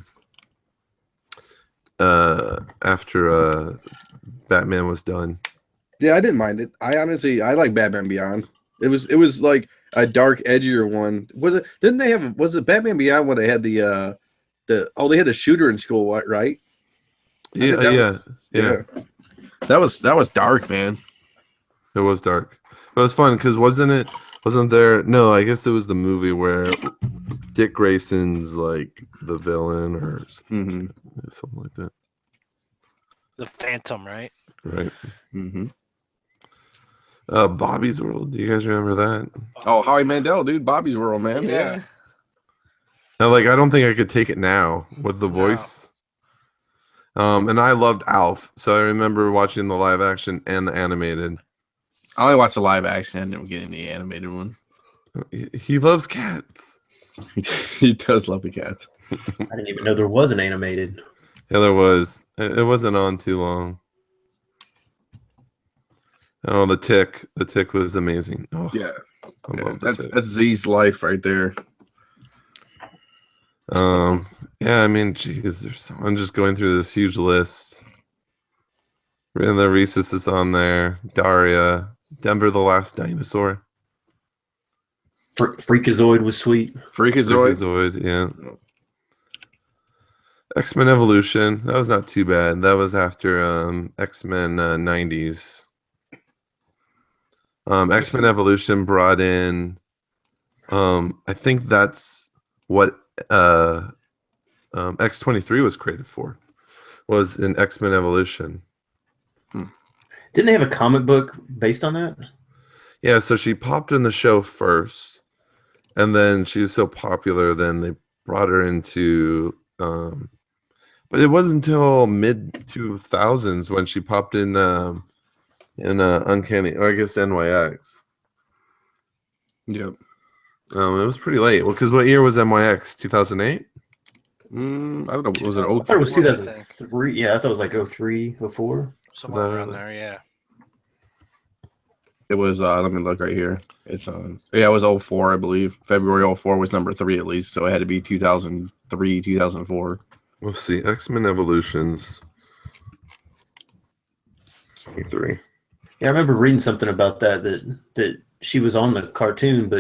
Batman was done. Yeah, I didn't mind it. I like Batman Beyond. It was like a dark, edgier one. Was it? Was it Batman Beyond when they had they had the shooter in school, right? Yeah, that yeah. That was dark, man. It was dark. But it was fun because wasn't there? No, I guess it was the movie where Dick Grayson's like the villain or something like that. The Phantom, right? Right. Mm-hmm. Bobby's World. Do you guys remember that? Oh, Howie Mandel, dude. Bobby's World, man. Yeah. Now, I don't think I could take it now with the voice. And I loved Alf, so I remember watching the live action and the animated. I only watched the live action. I didn't get the animated one. He loves cats. He does love the cats. I didn't even know there was an animated. Yeah, there was. It wasn't on too long. Oh, the Tick. The Tick was amazing. Oh, Yeah, I love the Tick. that's Z's life right there. Yeah, I mean, geez, I'm just going through this huge list. The Rhesus is on there. Daria, Denver the Last Dinosaur. Freakazoid was sweet. Freakazoid. Freakazoid, yeah. X-Men Evolution. That was not too bad. That was after X-Men 90s. X-Men Evolution brought in I think that's what X-23 was created for. Was in X-Men Evolution. Didn't they have a comic book based on that? Yeah, so she popped in the show first, and then she was so popular, then they brought her into but it wasn't until mid 2000s when she popped in Uncanny, or I guess NYX. Yep. It was pretty late. Well, because what year was NYX? 2008? I don't know. Was it I thought it was 04, I 2003. Yeah, I thought it was like 03, 04. Somewhere around there, yeah. It was. Let me look right here. It's yeah, it was 04, I believe. February 04 was number 3 at least, so it had to be 2003, 2004. We'll see. X-Men Evolutions. 23. Yeah, I remember reading something about that she was on the cartoon,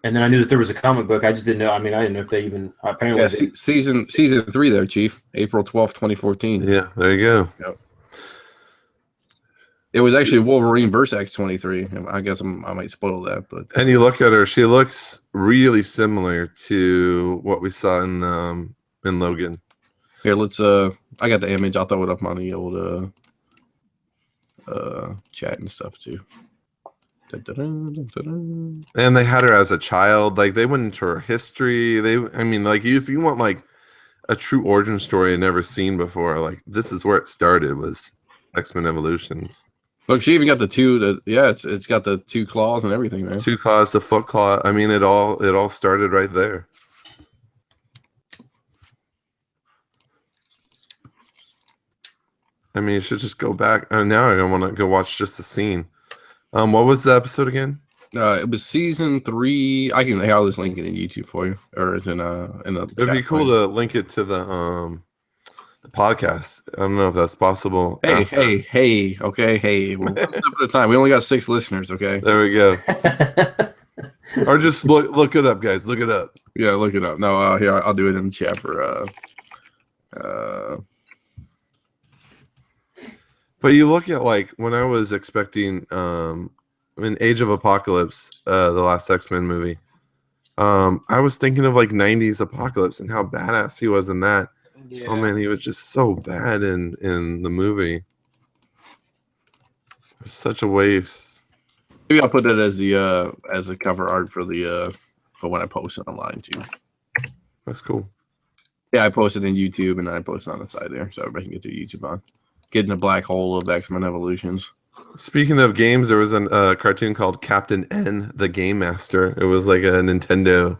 and then I knew that there was a comic book. I just didn't know. I mean, I didn't know if they even apparently. Yeah, season 3 there, Chief. April 12th, 2014. Yeah, there you go. Yep. It was actually Wolverine versus X-23. I guess I might spoil that, but And you look at her; she looks really similar to what we saw in Logan. here, let's I got the image. I'll throw it up on the old chat and stuff too. And they had her as a child. Like they went into her history. I mean, like if you want like a true origin story never seen before, like this is where it started. Was X-Men Evolutions. Look, she even got the two. It's got the 2 claws and everything, man. 2 claws, the foot claw. I mean, it all started right there. I mean, you should just go back. Now I want to go watch just the scene. What was the episode again? It was season 3. I'll just link it in YouTube for you, or it's in the. It'd be cool to link it to the podcast. I don't know if that's possible. Hey. Okay, hey. One step at a time. We only got 6 listeners. Okay. There we go. Or just look it up, guys. Look it up. Yeah, look it up. No, here I'll do it in the chat for. But you look at like when I was expecting in Age of Apocalypse, the last X-Men movie, I was thinking of like 90s Apocalypse and how badass he was in that. Yeah. Oh man, he was just so bad in the movie. It's such a waste. Maybe I'll put it as the cover art for when I post it online too. That's cool. Yeah, I posted in YouTube and then I posted on the side there, so everybody can get to YouTube on. Get in the black hole of X-Men Evolutions. Speaking of games, there was a cartoon called Captain N, the Game Master. It was like a Nintendo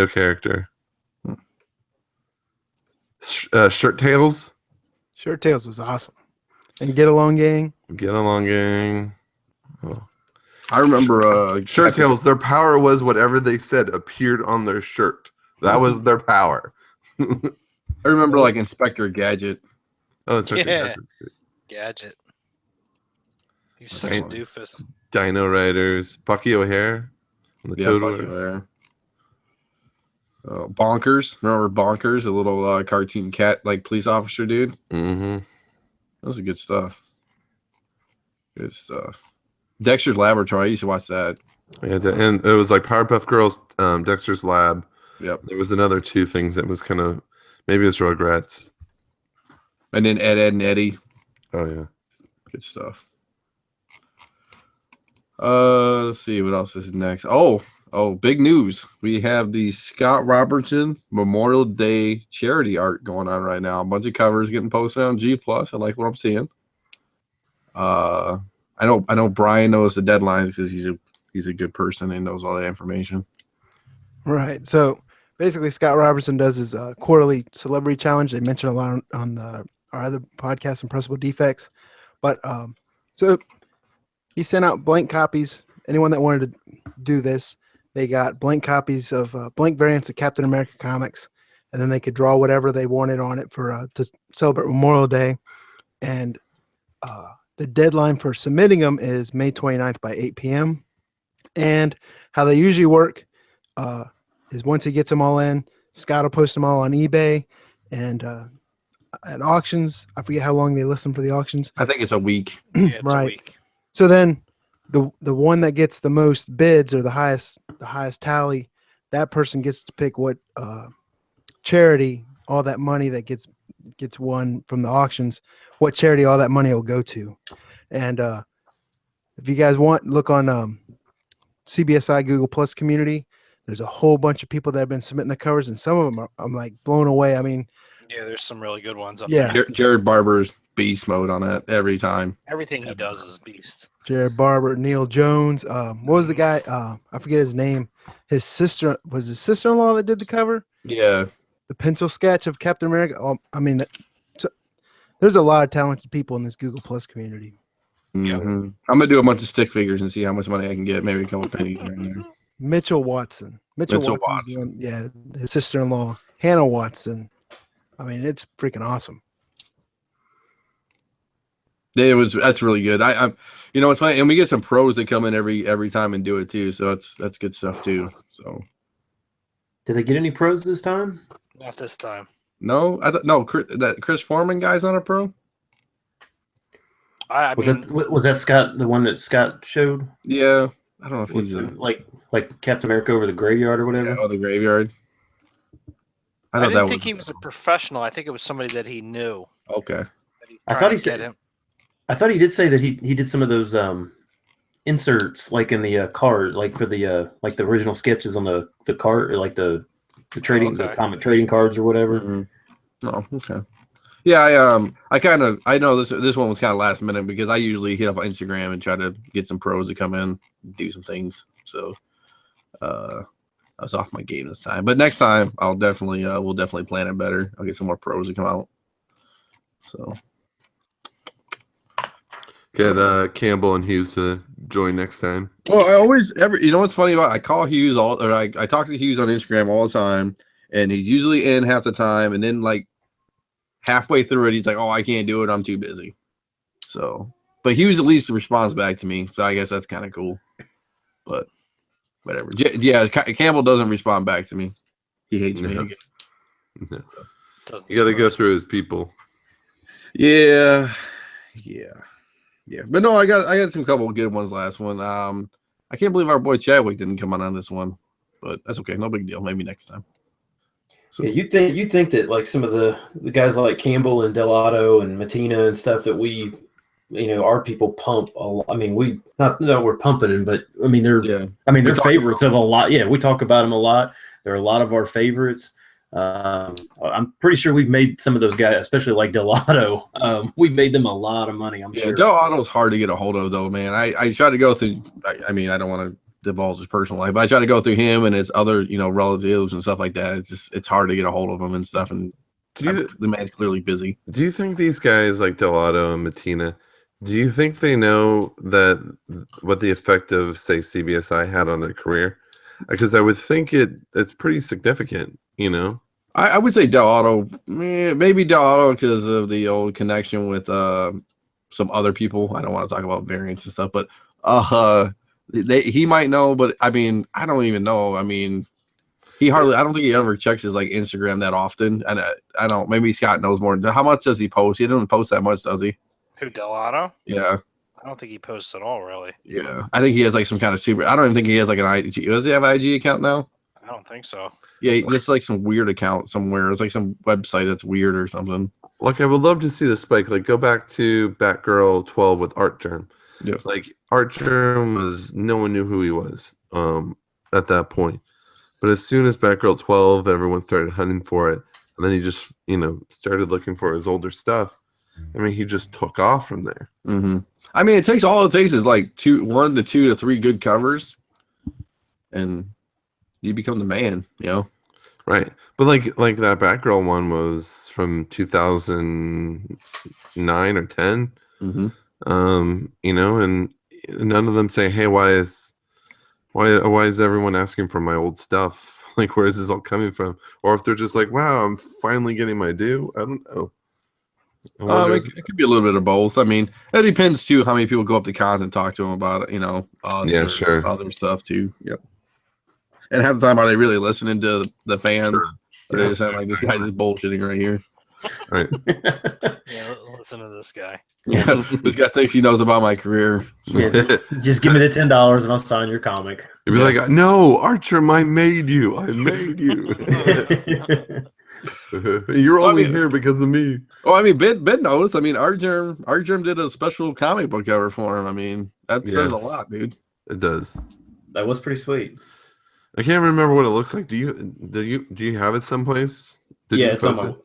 character. Shirt Tails. Shirt Tails was awesome. And Get Along Gang. Get Along Gang. Oh. I remember Shirt Tails. Their power was whatever they said appeared on their shirt. That was their power. I remember like Inspector Gadget. Oh, it's Yeah. Gadget. He's such a doofus. Dino Riders. Bucky O'Hare. On the Toad Wars. Bonkers. Remember Bonkers, a little cartoon cat like police officer dude? Mm-hmm. That was good stuff. Good stuff. Dexter's Laboratory. I used to watch that. Yeah, and it was like Powerpuff Girls, Dexter's Lab. Yep. There was another 2 things that was kind of, maybe it's Rugrats. And then Ed, and Eddie. Oh yeah. Good stuff. Let's see what else is next. Oh, big news. We have the Scott Robertson Memorial Day charity art going on right now. A bunch of covers getting posted on G+. I like what I'm seeing. I know Brian knows the deadline because he's a good person and knows all that information. Right. So basically Scott Robertson does his quarterly celebrity challenge. They mention a lot on our other podcast, Impressible Defects. But so he sent out blank copies. Anyone that wanted to do this, they got blank copies of blank variants of Captain America comics, and then they could draw whatever they wanted on it for to celebrate Memorial Day. And the deadline for submitting them is May 29th by 8 p.m. And how they usually work is once he gets them all in, Scott will post them all on eBay and at auctions. I forget how long they list them for the auctions. I think it's a week. Yeah, it's Right. a week. So then the one that gets the most bids or the highest tally, that person gets to pick what charity all that money that gets won from the auctions, what charity all that money will go to. And if you guys want, look on CBSI Google Plus community. There's a whole bunch of people that have been submitting the covers, and some of them I'm like blown away. I mean, Yeah, there's some really good ones up Yeah. there. Jared Barber's beast mode on that every time. Everything he does is beast. Jared Barber, Neil Jones. What was the guy? I forget his name. His sister-in-law that did the cover. Yeah. The pencil sketch of Captain America. Oh, I mean, there's a lot of talented people in this Google Plus community. Mhm. I'm gonna do a bunch of stick figures and see how much money I can get. Maybe a couple pennies right there. Mitchell Watson. Mitchell Mitchell Watson's the one- yeah, his sister-in-law, Hannah Watson. I mean, it's freaking awesome. That's really good. I'm it's funny, and we get some pros that come in every time and do it too. So that's good stuff too. So Did they get any pros this time? Not this time. no, no. That Chris Foreman guy's on a pro. I mean, Was that Scott, the one that Scott showed? Yeah, I don't know if With he's like Captain America over the graveyard or whatever? the graveyard. I thought didn't that think he was a professional. I think it was somebody that he knew. okay. That he I tried thought to he said- get him. I thought he did say that he did some of those inserts like in the card, like for the like the original sketches on the card, or like the trading the Okay. comic trading cards or whatever. Mhm. Oh, okay. Yeah, I know this one was kind of last minute because I usually hit up on Instagram and try to get some pros to come in and do some things. So I was off my game this time. But next time we'll definitely plan it better. I'll get some more pros to come out. So Get Campbell and Hughes to join next time. well, I always what's funny about I call Hughes I talk to Hughes on Instagram all the time, and he's usually in half the time, and then like halfway through it, he's like, "Oh, I can't do it. I'm too busy." So, but Hughes at least responds back to me, so I guess that's kind of cool. But whatever. Yeah, Campbell doesn't respond back to me. He hates me. No. Again. No. Doesn't You got to go surprise through his people. Yeah. But no, I got some couple of good ones last one. I can't believe our boy Chadwick didn't come on this one, but that's okay. No big deal. Maybe next time. So, Yeah, you think that like some of the guys like Campbell and Delato and Matina and stuff that we, our people pump a lot. I mean, we not that we're pumping them, but I mean they're yeah. they're talk favorites of a lot. Yeah, we talk about them a lot. They're a lot of our favorites. I'm pretty sure we've made some of those guys, especially like Delato. We've made them a lot of money. I'm Yeah, sure. Del Otto's hard to get a hold of, though, man. I try to go through. I mean, I don't want to divulge his personal life, but I try to go through him and his other, relatives and stuff like that. It's hard to get a hold of him and stuff. And the man's clearly busy. Do you think these guys like Delato and Matina, do you think they know that what the effect of, say, CBSI had on their career? Because I would think it's pretty significant, I would say Del Otto, maybe Del Otto because of the old connection with some other people. I don't want to talk about variants and stuff, but he might know. But I mean, I don't even know. I mean, I don't think he ever checks his like Instagram that often. And I don't. Maybe Scott knows more. How much does he post? He doesn't post that much, does he? Who, Delato? Yeah. I don't think he posts at all, really. Yeah. I think he has like some kind of super. I don't even think he has like an IG. Does he have an IG account now? I don't think so. Yeah, just like some weird account somewhere. It's like some website that's weird or something. Like, I would love to see the spike. Like, go back to Batgirl 12 with Art Germ. Yeah. Like, Art Germ no one knew who he was at that point. But as soon as Batgirl 12, everyone started hunting for it. And then he just, started looking for his older stuff. I mean, he just took off from there. Mm-hmm. I mean, it takes is like 1 to 2 to 3 good covers. And you become the man, Right. But like that Batgirl one was from 2009 or 10. Mm-hmm. You know, and none of them say, "Hey, why is everyone asking for my old stuff? Like, where is this all coming from?" Or if they're just like, "Wow, I'm finally getting my due." I don't know. I wonder It could be a little bit of both. I mean, it depends too how many people go up to cons and talk to them about it. You know, us Yeah, or sure. other stuff too. Yep. And half the time, are they really listening to the fans? Sure. Or they Yeah. just sound like this guy's just bullshitting right here. Right. Yeah, listen to this guy. Yeah, this guy thinks he knows about my career. Yeah, just give me the $10 and I'll sign your comic. You'd be like, "No, Archer, I made you. I made you. You're Well, I only mean- here because of me." Oh, I mean, Ben knows. I mean, Argerm did a special comic book cover for him. I mean, that says a lot, dude. It does. That was pretty sweet. I can't remember what it looks like. Do you have it someplace? Did Yeah, you it's on post my. it?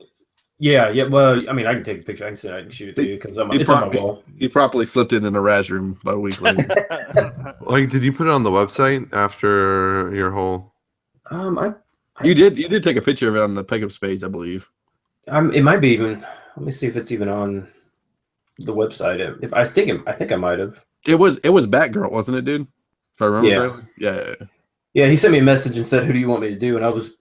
Yeah. Well, I mean, I can take a picture. I can shoot it to you because it's on my wall. He properly flipped it in the Raz room about a week later. Like, did you put it on the website after your whole? You did take a picture of it on the pickup page, I believe. It might be even. Let me see if it's even on the website. I think I might have. It was Batgirl, wasn't it, dude? If I remember Yeah. correctly. Yeah. Yeah, he sent me a message and said, "Who do you want me to do?" And I was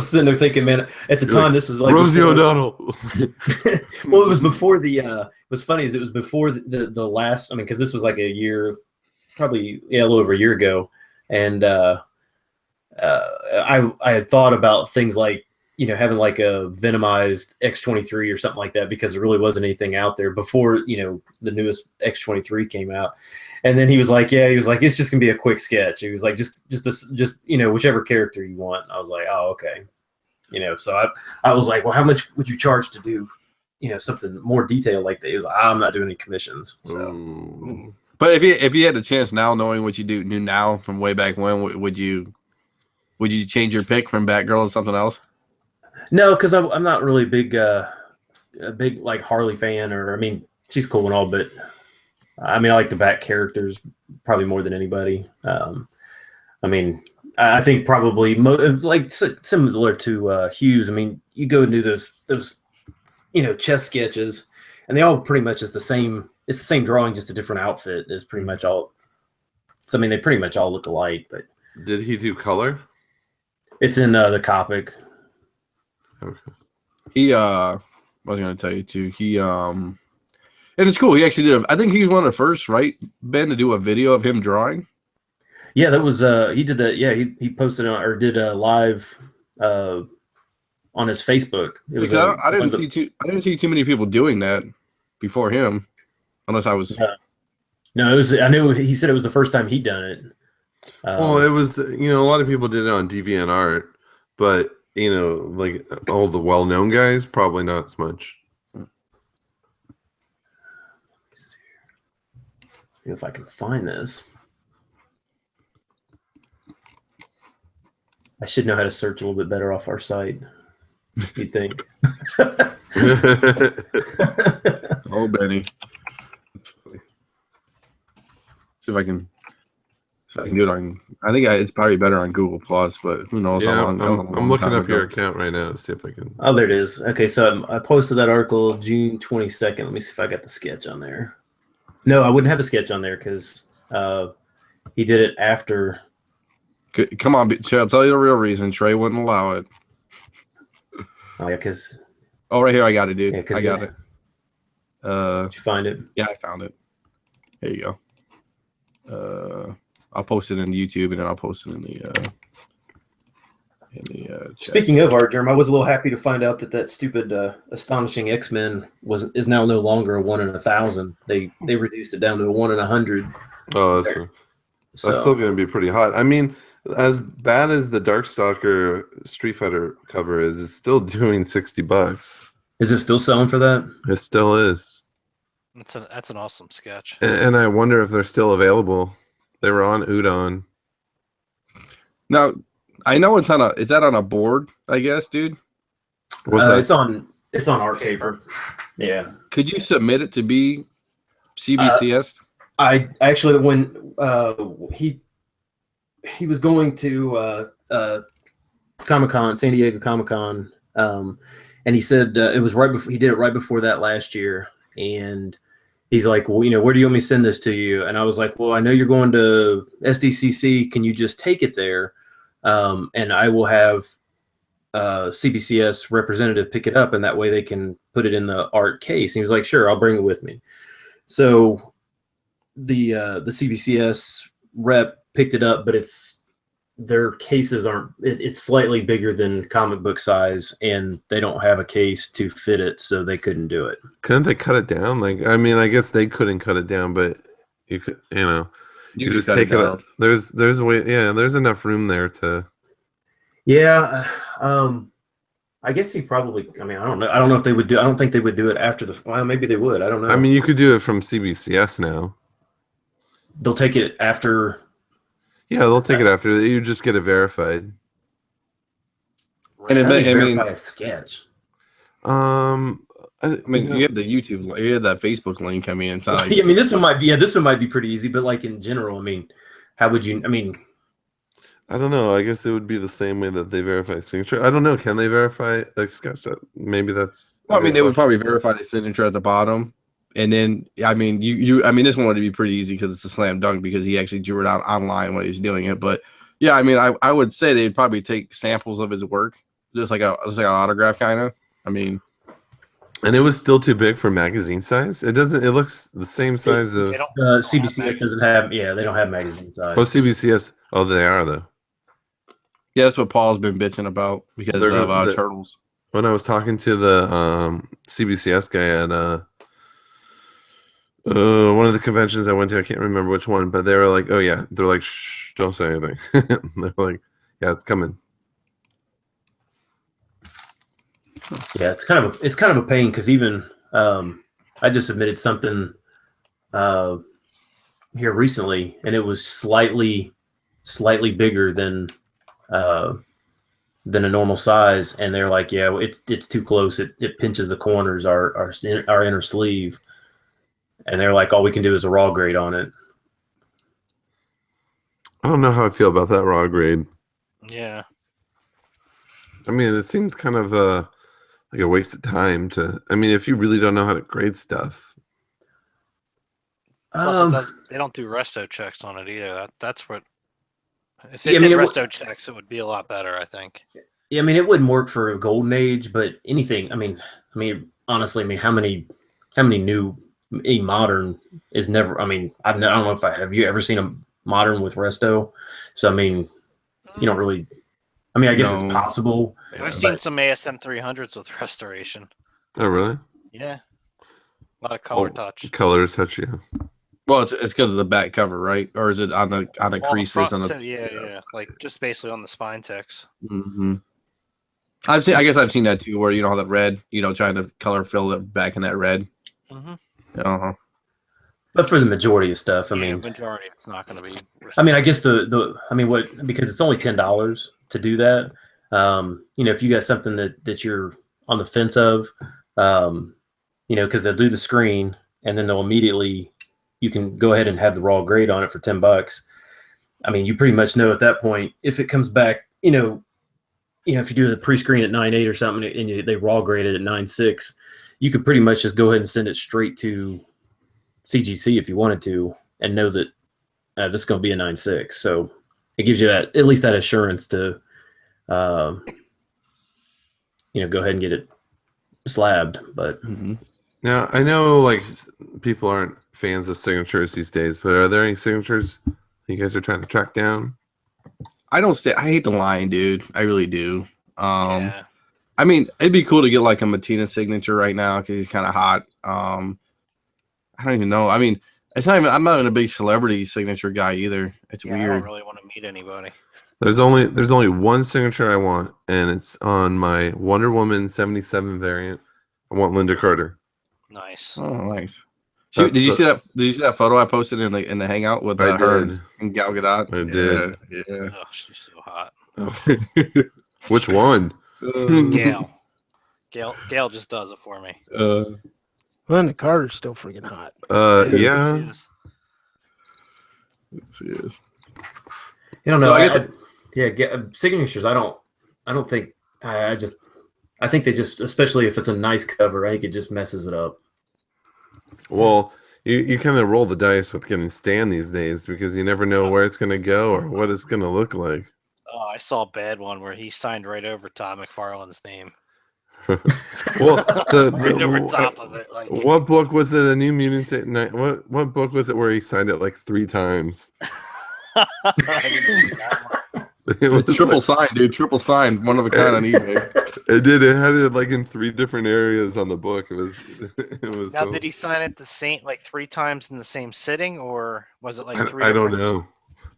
sitting there thinking, man, at the You're time like, this was like Rosie before- O'Donnell. Well, it was before the. What's funny is it was before the last. I mean, because this was like a year, probably a little over a year ago, and I had thought about things like having like a Venomized X-23 or something like that because there really wasn't anything out there before the newest X-23 came out. And then he was like, it's just gonna be a quick sketch. He was like, just whichever character you want. I was like, oh, okay. So I was like, well, how much would you charge to do, something more detailed like that? He was like, I'm not doing any commissions. So, Ooh. But if you had the chance now, knowing what you knew now from way back when, would you change your pick from Batgirl to something else? no, because I'm not really a big like Harley fan, or I mean, she's cool and all, but I mean, I like the Bat characters probably more than anybody. I mean, I think probably like similar to Hughes. I mean, you go and do those chess sketches, and they all pretty much is the same. It's the same drawing, just a different outfit. Is pretty much all. So I mean, they pretty much all look alike. But Did he do color? it's in the Copic. Okay. He I was gonna tell you too. He and it's cool. He actually did. I think he was one of the first, right, Ben, to do a video of him drawing. Yeah, that was he did that. Yeah, he posted or did a live on his Facebook. It was Because I didn't see too many people doing that before him, unless I was. No, it was. I knew he said it was the first time he'd done it. Well, it was. A lot of people did it on DeviantArt, but like all the well-known guys, probably not as much. If I can find this, I should know how to search a little bit better off our site. You'd think. Oh, Benny. See if I can do it on. I think it's probably better on Google Plus, but who knows? Yeah, how long, I'm looking up your account right now to see if I can. Oh, there it is. Okay, so I posted that article June 22nd. Let me see if I got the sketch on there. No, I wouldn't have a sketch on there because he did it after. Come on, I'll tell you the real reason. Trey wouldn't allow it. Oh yeah, because. Oh, right here, I got it, dude. Yeah, I got it. Did you find it? Yeah, I found it. There you go. I'll post it in YouTube, and then I'll post it in the chat. Speaking of Art Germ, I was a little happy to find out that stupid Astonishing X-Men is now no longer a 1 in 1,000. They reduced it down to a 1 in 100. Oh, that's still going to be pretty hot. I mean, as bad as the Darkstalker Street Fighter cover is, it's still doing $60. Is it still selling for that? It still is. That's an awesome sketch. And I wonder if they're still available. They were on Udon. Now, I know it's on is that on a board, I guess, dude? What's that? It's on art paper. Yeah. Could you submit it to be CBCS? I actually, when he was going to Comic-Con, San Diego Comic-Con, and he said it was right before he did it right before that last year, and he's like, well, where do you want me to send this to you? And I was like, well, I know you're going to SDCC. Can you just take it there, and I will have CBCS representative pick it up, and that way they can put it in the art case. And he was like, sure, I'll bring it with me. So the CBCS rep picked it up, but their cases it's slightly bigger than comic book size, and they don't have a case to fit it, so they couldn't do it. Couldn't they cut it down? Like, I mean, I guess they couldn't cut it down, but you could, you just take it out. There's a way. Yeah, there's enough room there to. Yeah, I guess he probably. I mean, I don't know. I don't know if they would do. I don't think they would do it after the. Well, maybe they would. I don't know. I mean, you could do it from CBCS now. They'll take it after. Yeah, they'll take it after. You just get it verified. And verify a sketch. I mean, you have the YouTube, you have that Facebook link. I mean, it's not like, I mean, this one might be pretty easy, but like in general, I mean, how would you? I mean, I don't know. I guess it would be the same way that they verify signature. I don't know. Can they verify a sketch? Maybe that's. Well, I mean, they would probably verify the signature at the bottom, and then I mean, I mean, this one would be pretty easy because it's a slam dunk because he actually drew it out online when he's doing it. But yeah, I mean, I would say they'd probably take samples of his work, just like an autograph kind of. I mean. And it was still too big for magazine size. It doesn't. It looks the same size as CBCS doesn't have. Yeah, they don't have magazine size. Oh, CBCS. Oh, they are though. Yeah, that's what Paul's been bitching about because of turtles. When I was talking to the CBCS guy at one of the conventions I went to, I can't remember which one, but they were like, "Oh yeah," they're like, "Shh, don't say anything." They're like, "Yeah, it's coming." Yeah, it's kind of a pain because even I just submitted something here recently, and it was slightly bigger than a normal size, and they're like, yeah, it's too close. It pinches the corners, our inner sleeve, and they're like, all we can do is a raw grade on it. I don't know how I feel about that raw grade. Yeah. I mean, it seems kind of like a waste of time to. I mean, if you really don't know how to grade stuff. They don't do resto checks on it either. That's what. If they did resto checks, it would be a lot better, I think. Yeah, I mean, it wouldn't work for a golden age, but anything. I mean, honestly, I mean, how many new modern is never? I mean, I don't know if have you ever seen a modern with resto? So I mean, you don't really. I mean, I guess it's possible. I've seen some ASM 300s with restoration. Oh, really? Yeah. A lot of color touch. Color touch, yeah. Well, it's because of the back cover, right? Or is it on the creases? Yeah. Like just basically on the spine ticks. Mm-hmm. I guess I've seen that too, where you know how the red, trying to color fill it back in that red. Mm-hmm. But for the majority of stuff, I mean, majority, it's not going to be. I mean, I guess because it's only $10 to do that. If you got something that you're on the fence of, because they'll do the screen and then they'll immediately, you can go ahead and have the raw grade on it for $10. I mean, you pretty much know at that point if it comes back, if you do the pre-screen at 9.8 or something and they raw grade it at 9.6, you could pretty much just go ahead and send it straight to CGC if you wanted to, and know that this is going to be a 9.6. So it gives you at least that assurance to, go ahead and get it slabbed. But now I know like people aren't fans of signatures these days, but are there any signatures you guys are trying to track down? I hate the line, dude. I really do. Yeah. I mean, it'd be cool to get like a Matina signature right now because he's kind of hot. I don't even know. I mean, I'm not even a big celebrity signature guy either. It's weird. I don't really want to meet anybody. There's only one signature I want, and it's on my Wonder Woman 77 variant. I want Linda Carter. Nice. Oh, nice. Did you see that? Did you see that photo I posted in the hangout with her and Gal Gadot? I did. Yeah. Oh, she's so hot. Oh. Which one? Gail just does it for me. Linda Carter's still freaking hot. Yeah. She is. I don't know. Signatures. I don't. I don't think I think they just, especially if it's a nice cover, I think it just messes it up. Well, you kind of roll the dice with getting Stan these days because you never know where it's going to go or what it's going to look like. Oh, I saw a bad one where he signed right over Todd McFarlane's name. Well, Right over top of it. Like, what book was it? A New Mutants at Night? What book was it where he signed it like 3 times? I didn't see that one. It was Triple like- sign, dude. Triple sign. One of a kind on eBay. It did. It had it like in 3 different areas on the book. It was. It was. Now, so, did he sign it the same like 3 times in the same sitting, or was it like 3? I don't know.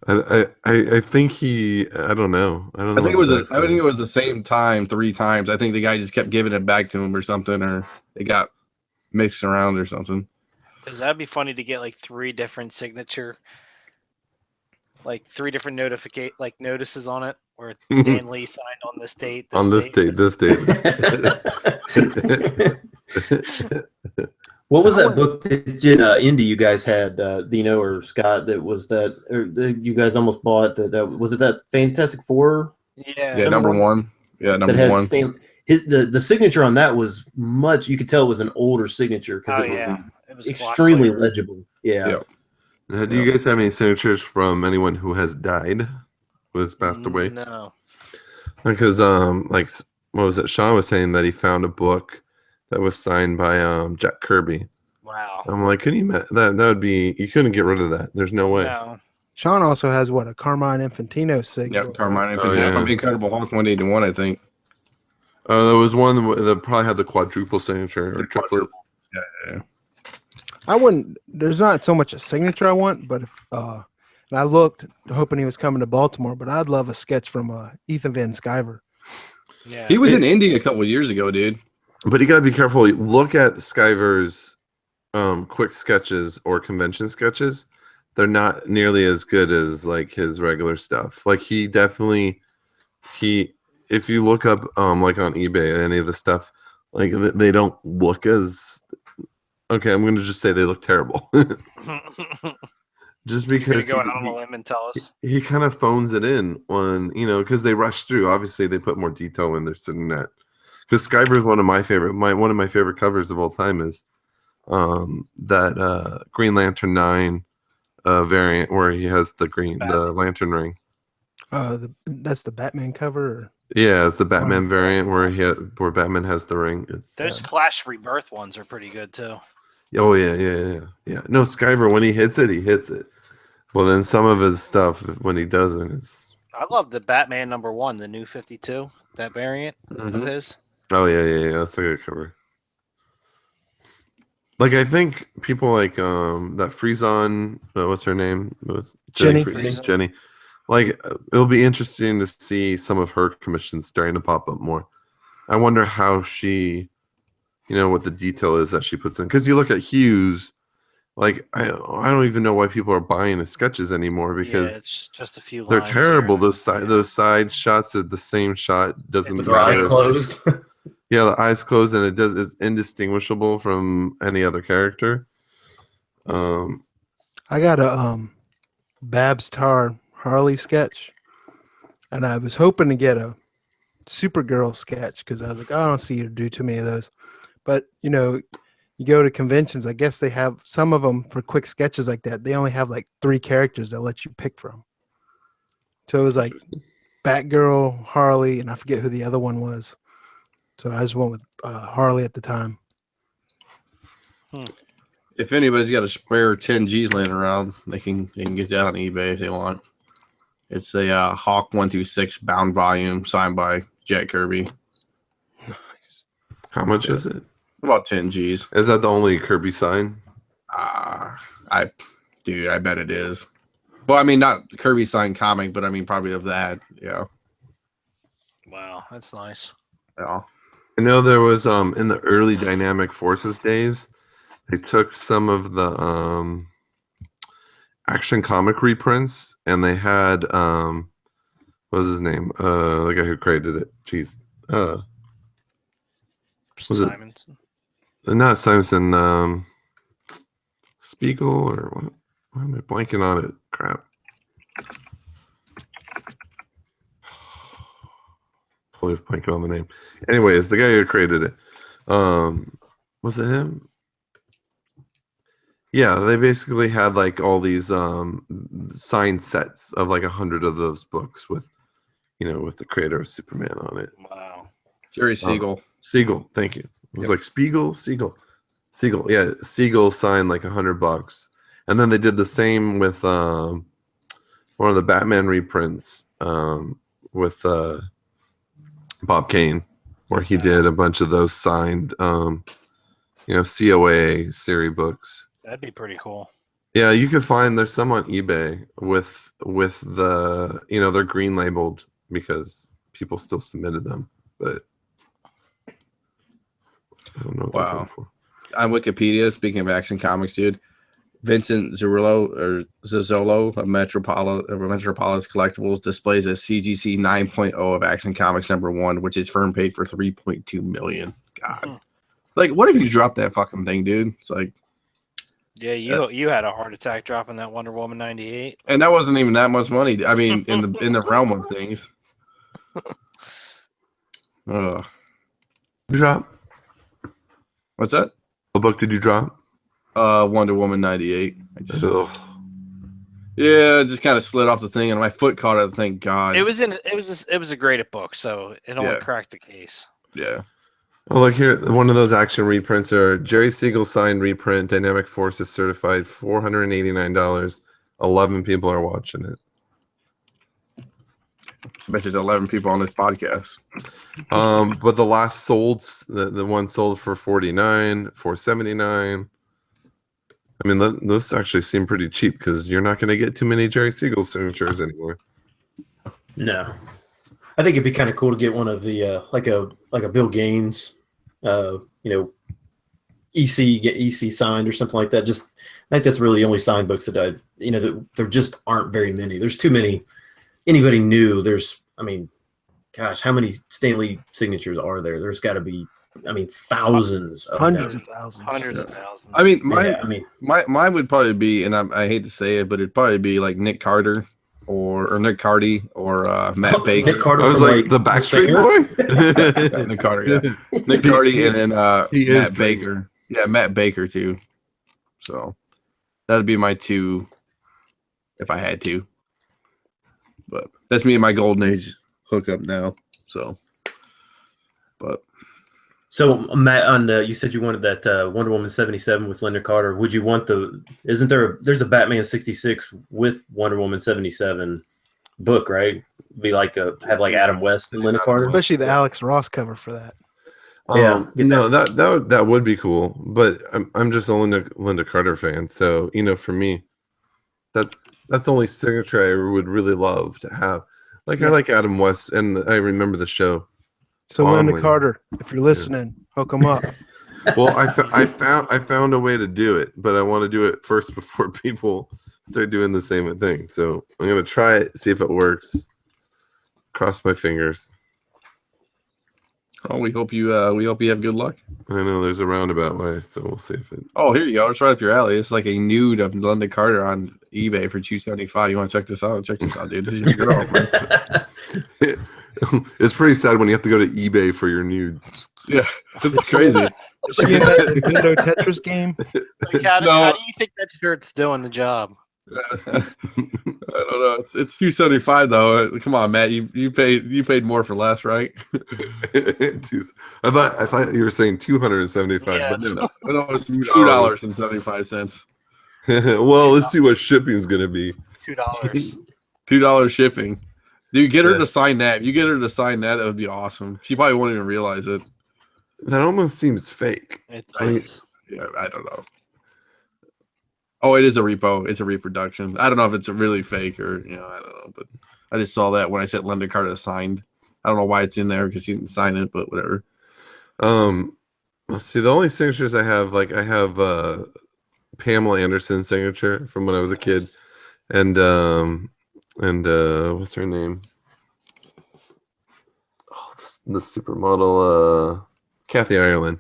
I think he. I don't know. I don't know. I think it was. what I think it was the same time 3 times. I think the guy just kept giving it back to him or something, or they got mixed around or something. Because that'd be funny to get like 3 different signature, like 3 different notices on it, where Stan Lee signed on this date. On this date. This date. What was that book that Indy you guys had, Dino or Scott? That was that, or you guys almost bought that? Was it that Fantastic Four Yeah. Yeah, number one. Yeah, that number had one. Stan? The signature on that was much. You could tell it was an older signature because Oh it was yeah. It was extremely block legible. Yeah. Yeah. Now, do you guys have any signatures from anyone who has died, who has passed away? No. Because like what was it? Sean was saying that he found a book that was signed by Jack Kirby. Wow. I'm like, can you that would be, you couldn't get rid of that. There's no way. No. Sean also has what, a Carmine Infantino signature. Yep, Carmine. Oh, yeah. From Incredible Hulk 181, I think. There was one that probably had the quadruple signature or triplet. Yeah. I wouldn't. There's not so much a signature I want, but if and I looked hoping he was coming to Baltimore, but I'd love a sketch from Ethan Van Sciver. Yeah. He was in Indy a couple of years ago, dude. But you got to be careful. Look at Skyver's quick sketches or convention sketches. They're not nearly as good as like his regular stuff. Like he definitely, if you look up like on eBay any of the stuff, like they don't look as, okay, I'm going to just say they look terrible. Just You're gonna because go out on a limb and tell us. he kind of phones it in on, because they rush through. Obviously, they put more detail when they're sitting at. Because Skyver is one of my favorite covers of all time is that Green Lantern 9 variant where he has the lantern ring. That's the Batman cover. Or? Yeah, it's the Batman variant where Batman has the ring. It's, Those Flash Rebirth ones are pretty good too. oh yeah. No, Skyver, when he hits it, he hits it. Well, then some of his stuff when he doesn't, it's. I love the Batman #1, the new 52, that variant of his. Oh yeah. That's a good cover. Like I think people like that Frieson, what's her name? Jenny. Jenny. Like it'll be interesting to see some of her commissions starting to pop up more. I wonder how she, what the detail is that she puts in. Because you look at Hughes, like I don't even know why people are buying the sketches anymore because it's just a few. they're lines terrible. here. Those side shots are the same shot. Doesn't With their eyes matter. closed. Yeah, the eyes closed, and is indistinguishable from any other character. I got a Babs Tarr Harley sketch, and I was hoping to get a Supergirl sketch because I was like, I don't see you do too many of those. But you go to conventions. I guess they have some of them for quick sketches like that. They only have like 3 characters they'll let you pick from. So it was like Batgirl, Harley, and I forget who the other one was. So I just went with Harley at the time. If anybody's got a spare 10 G's laying around, they can get that on eBay if they want. It's a Hawk 126 bound volume signed by Jack Kirby. How much is it? About 10 G's. Is that the only Kirby sign? I bet it is. Well, I mean, not Kirby signed comic, but I mean, probably of that. Yeah. Wow, that's nice. Yeah. I know there was in the early Dynamic Forces days, they took some of the Action comic reprints and they had what was his name? The guy who created it. Jeez. Was it- Simonson. Not Simonson, Spiegel or what? Why am I blanking on it? Crap. totally blanking on the name. Anyways, the guy who created it, was it him? Yeah, they basically had like all these signed sets of like 100 of those books with, with the creator of Superman on it. Wow. Jerry Siegel. Siegel, thank you. It was Yep. like Siegel. Yeah, Siegel signed like $100, and then they did the same with one of the Batman reprints with Bob Kane, where he did a bunch of those signed, COA series books. That'd be pretty cool. Yeah, you can find there's some on eBay with the they're green labeled because people still submitted them, but I don't know what they're going for. On Wikipedia, speaking of Action Comics, dude, Vincent Zazzolo of Metropolis Collectibles displays a CGC 9.0 of Action Comics #1, which is firm paid for $3.2 million. God, like, what if you dropped that fucking thing, dude? It's like, Yeah, you had a heart attack dropping that Wonder Woman 98. and that wasn't even that much money. I mean, in the realm of things. Drop. What's that? What book did you drop? Wonder Woman 98. Yeah, it just kind of slid off the thing, and my foot caught it. Thank God. It was a graded book, so it only cracked the case. Yeah. Oh, look here. One of those action reprints are Jerry Siegel signed reprint. Dynamic Forces certified, $489. 11 people are watching it. I bet there's 11 people on this podcast. But the last sold, the one sold for $49, $479. I mean, those actually seem pretty cheap because you're not going to get too many Jerry Siegel signatures anymore. No, I think it'd be kind of cool to get one of the like a Bill Gaines, EC get EC signed or something like that. Just I think that's really the only signed books that there just aren't very many. There's too many. Anybody new? Gosh, how many Stan Lee signatures are there? There's got to be, thousands, Hundreds of thousands. Hundreds of thousands. I mean, mine would probably be, and I hate to say it, but it'd probably be like Nick Carter or Nick Carty or Matt Baker. Nick Carter I was like the Backstreet Boy. Yeah, Nick Carter, yeah. Nick Carty and then Matt Baker. Yeah, Matt Baker too. So that'd be my two if I had to. But that's me and my golden age hookup now. So, So Matt, you said you wanted that Wonder Woman 77 with Linda Carter. Would you want there's a Batman 66 with Wonder Woman 77 book, right? Be like have like Adam West and Linda Carter, Especially the Alex Ross cover for that. That would be cool, but I'm just a Linda Carter fan, so for me, that's the only signature I would really love to have. Like I like Adam West, and I remember the show. So Linda Carter, if you're listening, hook them up. Well, I found a way to do it, but I want to do it first before people start doing the same thing. So I'm gonna try it, see if it works. Cross my fingers. oh, we hope you have good luck. I know there's a roundabout way, so we'll see if it. Oh, here you go. It's right up your alley. It's like a nude of Linda Carter on eBay for $275. You want to check this out? Check this out, dude. This is your girl, man. It's pretty sad when you have to go to eBay for your nudes. Yeah, it's crazy. Is she in that Nintendo Tetris game? Like, how do you think that shirt's doing the job? I don't know. It's $275 though. Come on, Matt. You paid more for less, right? I thought you were saying $275. Yeah, But no, it's $2.75. Well, let's see what shipping's gonna be. $2. $2 shipping. Dude, get her to sign that. If you get her to sign that, that would be awesome. She probably won't even realize it. That almost seems fake. It does. Yeah, I don't know. Oh, it is a repo. It's a reproduction. I don't know if it's really fake or I don't know. But I just saw that when I said Linda Carter signed. I don't know why it's in there because she didn't sign it, but whatever. Let's see. The only signatures I have, I have Pamela Anderson's signature from when I was a kid, and what's her name? Oh, the supermodel, Kathy Ireland.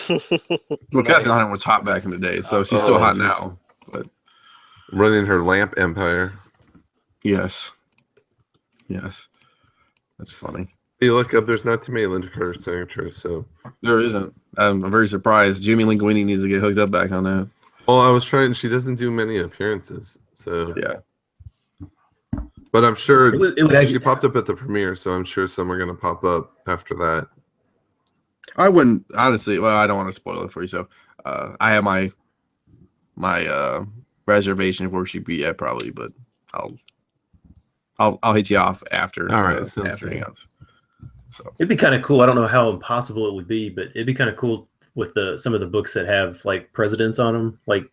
Well, Kathy Ireland was hot back in the day, so she's still hot now. But running her lamp empire. Yes, that's funny. You look up, there's not too many Lineker signatures, so. There isn't. I'm very surprised. Jimmy Linguini needs to get hooked up back on that. Well, I was trying. She doesn't do many appearances, so. Yeah. But I'm sure It would she actually- popped up at the premiere, so I'm sure some are going to pop up after that. I wouldn't honestly. Well, I don't want to spoil it for you. So, I have my reservation where she'd be at probably, but I'll hit you off after. All right, sounds after good. hangouts. So It'd be kind of cool. I don't know how impossible it would be, but it'd be kind of cool with some of the books that have like presidents on them, like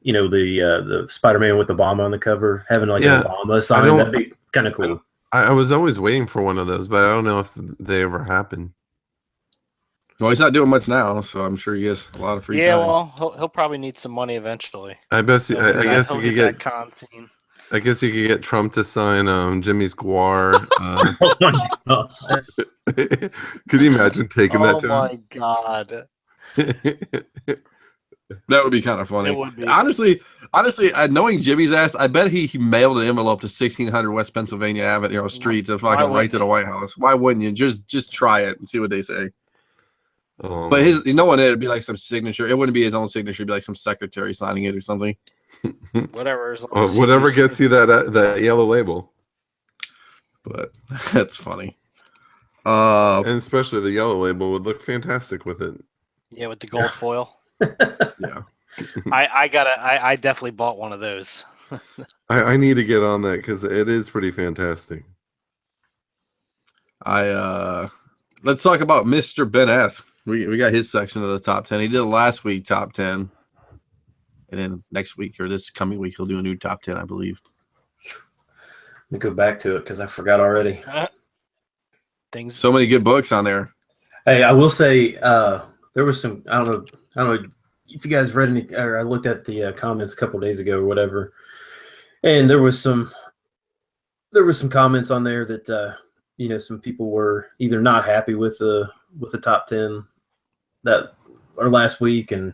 the Spider-Man with Obama on the cover, having like Yeah, an Obama sign. don't- That'd be kind of cool. I was always waiting for one of those, but I don't know if they ever happen. well, he's not doing much now, so I'm sure he has a lot of free Yeah, time. well, he'll probably need some money eventually. I guess you He'll could hit get. that con scene. I guess you could get Trump to sign Jimmy's Guar. Oh my God. Could you imagine taking that Oh to my god, him? That would be kind of funny. it would be. Honestly, knowing Jimmy's ass, I bet he mailed an envelope to 1600 West Pennsylvania Avenue Street to fucking wouldn't right to the he? White House. Why wouldn't you just try it and see what they say? But his it'd be like some signature. It wouldn't be his own signature. It'd be like some secretary signing it or something. Whatever. As long as whatever he's- gets you that yellow label, But that's funny. and especially the yellow label would look fantastic with it. Yeah, with the gold foil. Yeah. I definitely bought one of those. I need to get on that because it is pretty fantastic. Let's talk about Mr. Ben S. We got his section of the top 10. He did last week top 10. And then next week or this coming week he'll do a new top 10, I believe. Let me go back to it because I forgot already. Things. So many good books on there. Hey, I will say there was some. I don't know if you guys read any, or I looked at the comments a couple days ago or whatever, and there was some comments on there that some people were either not happy with the top 10 that or last week, and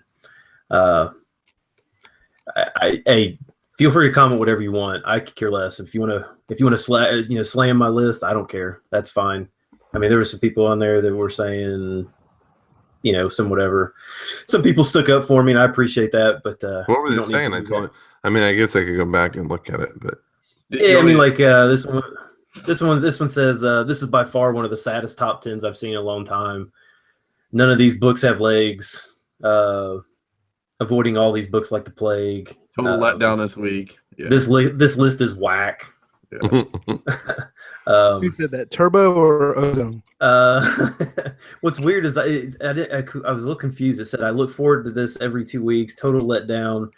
I feel free to comment whatever you want. I could care less. If you want to slam my list, I don't care. That's fine. I mean, there were some people on there that were saying, some whatever. Some people stuck up for me, and I appreciate that. But What were you they don't need saying? to I do told. that. I mean, I guess I could go back and look at it, but Yeah, I mean, like this one says this is by far one of the saddest top 10s I've seen in a long time. None of these books have legs. Avoiding all these books like the plague. Total letdown this week. Yeah. This list is whack. Yeah. Who said that? Turbo or Ozone? What's weird is I was a little confused. It said I look forward to this every 2 weeks. Total letdown.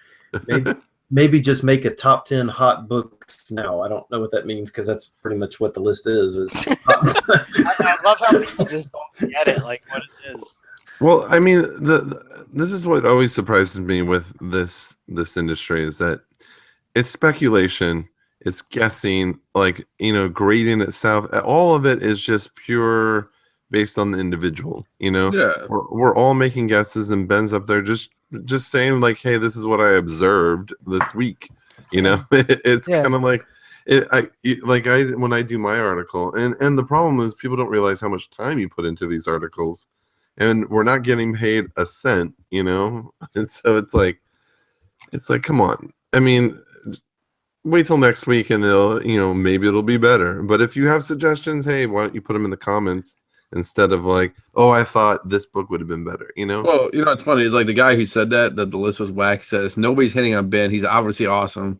Maybe just make a top 10 hot books now. I don't know what that means because that's pretty much what the list is. I love how people just don't get it, like what it is. Well, I mean, this is what always surprises me with this industry is that it's speculation, it's guessing, like grading itself. All of it is just pure based on the individual. Yeah. We're all making guesses, and Ben's up there just saying like, "Hey, this is what I observed this week." It's Yeah. kind of like. When I do my article, and the problem is people don't realize how much time you put into these articles, and we're not getting paid a cent, and so it's like, come on. I mean, wait till next week, and they'll, maybe it'll be better. But if you have suggestions, hey, why don't you put them in the comments instead of like, oh, I thought this book would have been better, Well, it's funny. It's like the guy who said that the list was whack says nobody's hitting on Ben. He's obviously awesome.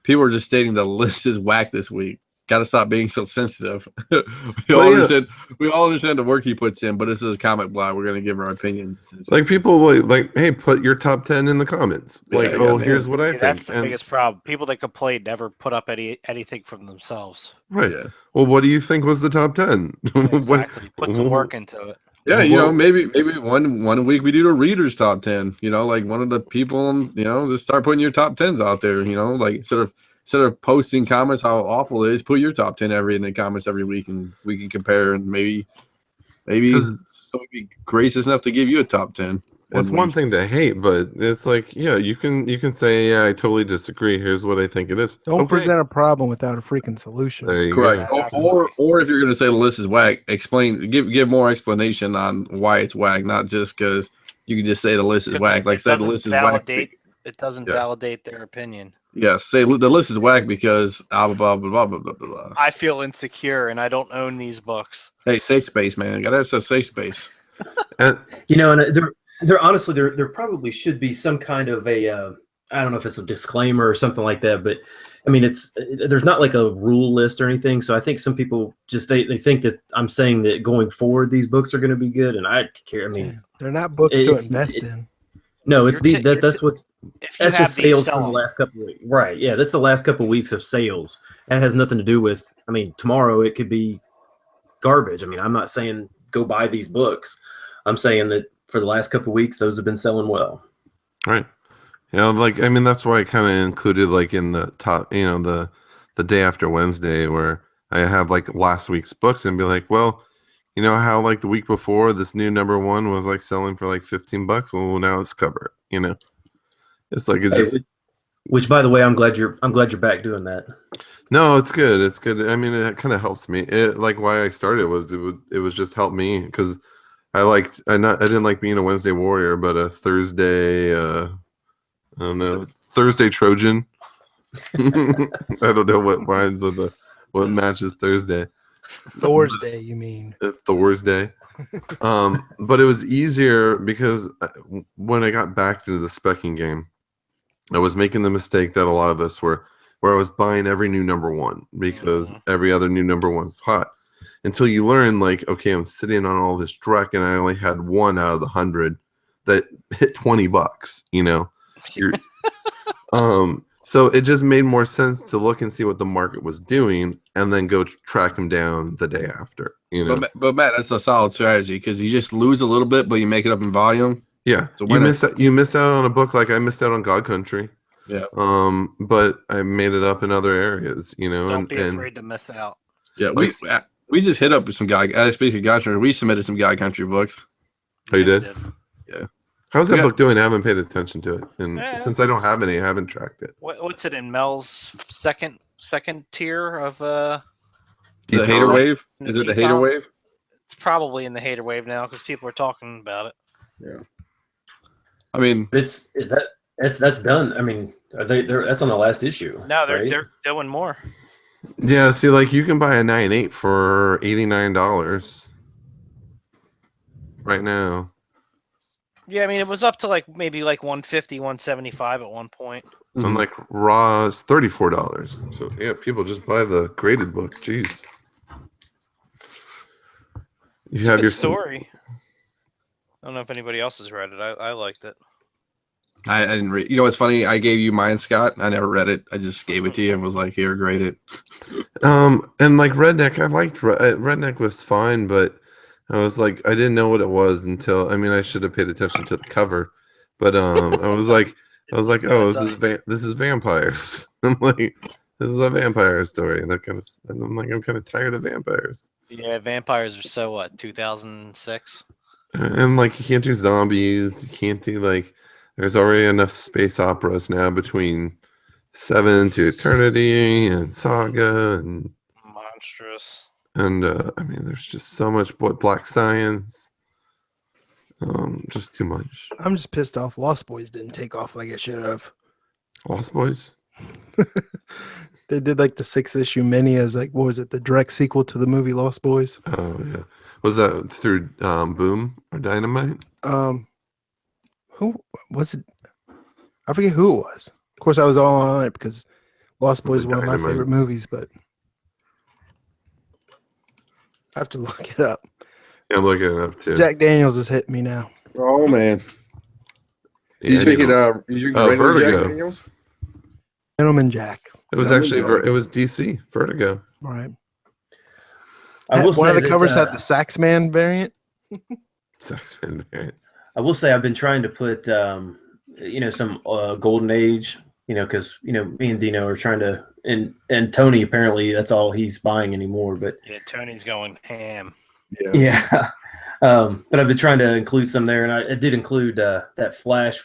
People are just stating the list is whack this week. Got to stop being so sensitive. We all understand the work he puts in, but this is a comic blog. We're going to give our opinions. Like people like, hey, put your top 10 in the comments. Yeah, Like, yeah, oh, man. here's what I See, think. that's the biggest problem. People that complain never put up anything from themselves. Right. Yeah. Well, what do you think was the top 10? Exactly. Put some work into it. Yeah, Well- maybe one week we do the readers top 10. Like one of the people, just start putting your top 10s out there. Like instead of posting comments how awful it is, put your top 10 in the comments every week, and we can compare, and maybe somebody be gracious enough to give you a top 10. It's one week. thing to hate, but it's like, yeah, you can say, yeah, I totally disagree. Here's what I think it is. Don't Okay. present a problem without a freaking solution. There you Correct. go. Or if you're going to say the list is whack, give more explanation on why it's whack, not just because you can just say the list is whack. Like say the list is whack. It doesn't Yeah. validate their opinion. Yeah, say the list is whack because blah blah blah blah blah blah blah. I feel insecure and I don't own these books. Hey, safe space, man. Gotta have some safe space. And You know, and there honestly there probably should be some kind of a I don't know if it's a disclaimer or something like that, but I mean there's not like a rule list or anything. So I think some people just they think that I'm saying that going forward these books are going to be good, and I care. I mean, They're not books to invest in. no, it's that's what's If you that's have just these, sales sell from the them. last couple of weeks. Right. Yeah, that's the last couple of weeks of sales. That has nothing to do with, I mean, tomorrow it could be garbage. I mean, I'm not saying go buy these books. I'm saying that for the last couple of weeks, those have been selling well. right. You know, like I mean, that's why I kind of included like in the top, you know, the day after Wednesday where I have like last week's books and be like, well, you know how like the week before this new #1 was like selling for like $15. Well, now it's covered. You know, it's like it just. Which, by the way, I'm glad you're back doing that. No, it's good. It's good. I mean, it kind of helps me. It like why I started was it was just help me because I didn't like being a Wednesday warrior, but a Thursday I don't know, Thursday Trojan. I don't know what rhymes with what matches Thursday. Thor's Day, you mean? Thursday. But it was easier because when I got back into the specking game, I was making the mistake that a lot of us were, where I was buying every new #1 because every other new #1's hot. Until you learn, like, okay, I'm sitting on all this Drek and I only had one out of the 100 that hit $20, you know? So it just made more sense to look and see what the market was doing and then go track them down the day after, you know? But Matt, that's a solid strategy because you just lose a little bit, but you make it up in volume. Yeah, So you miss out on a book like I missed out on God Country. Yeah. But I made it up in other areas, you know. Don't be afraid to miss out. Yeah, Like, we just hit up with some guy. Speaking of God Country, we submitted some God Country books. Oh, you did? Yeah. How's that Yeah. book doing? I haven't paid attention to it, and Yeah, since I don't have any, I haven't tracked it. What's it in Mel's second tier of The Deep hater Tom? wave? The Is it the Deep hater Tom? wave? It's probably in the hater wave now because people are talking about it. Yeah. I mean, That's done. I mean, that's on the last issue. No, right? they're doing more. Yeah, see, like you can buy a 9.8 for $89 right now. Yeah, I mean it was up to like maybe like 150, 175 at one point. And like raw is $34. So yeah, people just buy the graded book. Jeez. You It's a have good your story. I don't know if anybody else has read it. I liked it. I didn't read. You know what's funny? I gave you mine, Scott. I never read it. I just gave it to you and was like, "Here, grade it." And like Redneck, I liked Redneck was fine, but I was like, I didn't know what it was until, I mean, I should have paid attention to the cover, but I was like, oh, this is vampires. I'm like, this is a vampire story. That kind of, and I'm like, I'm kind of tired of vampires. Yeah, vampires are so what, 2006? And like, you can't do zombies. You can't do like, there's already enough space operas now between Seven to Eternity and Saga and Monstrous. And I mean, there's just so much Black Science. Just too much. I'm just pissed off. Lost Boys didn't take off like it should have. Lost Boys. They did like the 6-issue mini as like, what was it? The direct sequel to the movie Lost Boys. Oh yeah, was that through Boom or Dynamite? Who was it? I forget who it was. Of course, I was all on it because Lost Boys is one of my Dynamite. favorite movies, but I have to look it up. Yeah, I'm looking it up too. Jack Daniels is hitting me now. Oh man, Yeah, you drinking? You drinking regular Jack Vertigo. Daniels? Gentleman Jack. It was actually it was DC Vertigo. All right. I will One of say the covers had the Saxman variant. Saxman variant. I will say I've been trying to put, some Golden Age, because, me and Dino are trying to, and Tony, apparently that's all he's buying anymore. But Yeah, Tony's going ham. Yeah. But I've been trying to include some there, and I did include that Flash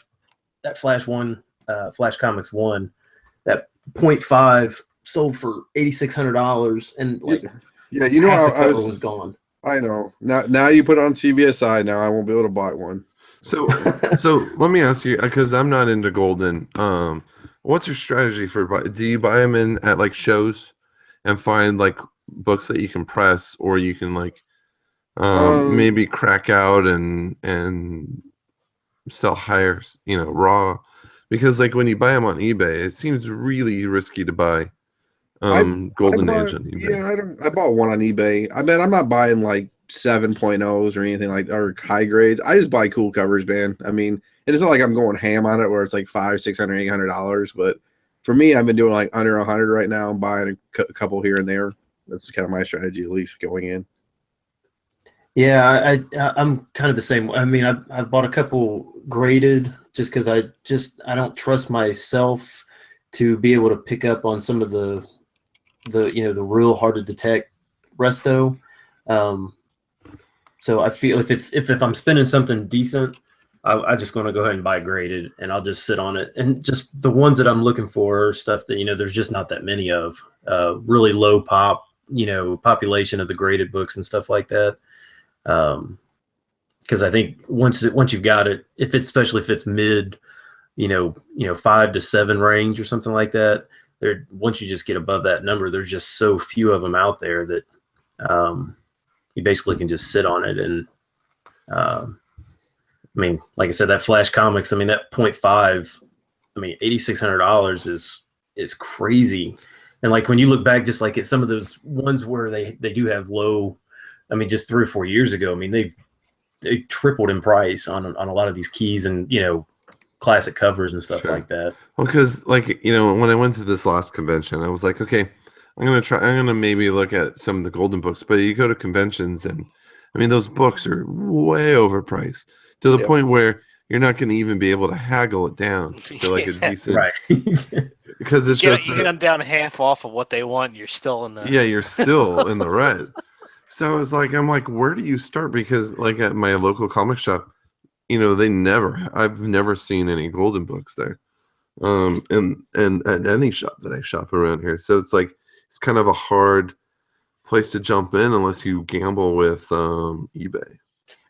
one, Flash Comics 1, that .5 sold for $8,600, and like Yeah, you know, half the I cover was was gone. I know. Now you put it on CBSI. Now I won't be able to buy one. So let me ask you, because I'm not into Golden. What's your strategy for do you buy them in at like shows and find like books that you can press, or you can like maybe crack out and sell higher, raw? Because like when you buy them on eBay, it seems really risky to buy Golden Age on eBay. Yeah, I bought one on eBay. I mean, I'm not buying like 7.0s or anything like or high grades. I just buy cool covers, man. I mean, and it's not like I'm going ham on it where it's like $500, $600, $800. But for me, I've been doing like under 100 right now. I'm buying a couple here and there. That's kind of my strategy, at least going in. Yeah, I'm kind of the same. I mean, I've bought a couple graded just because I don't trust myself to be able to pick up on some of the the real hard to detect resto. So I feel if I'm spending something decent, I'm just going to go ahead and buy graded, and I'll just sit on it. And just the ones that I'm looking for are stuff that there's just not that many of. Really low population of the graded books and stuff like that. Because I think once you've got it, especially if it's mid, 5 to 7 range or something like that, once you just get above that number, there's just so few of them out there that you basically can just sit on it. And I mean, like I said, that Flash Comics, I mean, that .5, I mean, $8,600 is crazy. And like when you look back, just like at some of those ones where they do have low, I mean, just 3 or 4 years ago, I mean, they tripled in price on a lot of these keys and classic covers and stuff like that. Well, because like when I went to this last convention, I was like, okay, I'm gonna maybe look at some of the Golden books. But you go to conventions, and I mean, those books are way overpriced to the point where you're not going to even be able to haggle it down to like a decent, right? Because it's you just get them down half off of what they want. You're still in the you're still in the red. So it's like I'm like, where do you start? Because like at my local comic shop, I've never seen any Golden books there, and at any shop that I shop around here. So it's like it's kind of a hard place to jump in unless you gamble with eBay.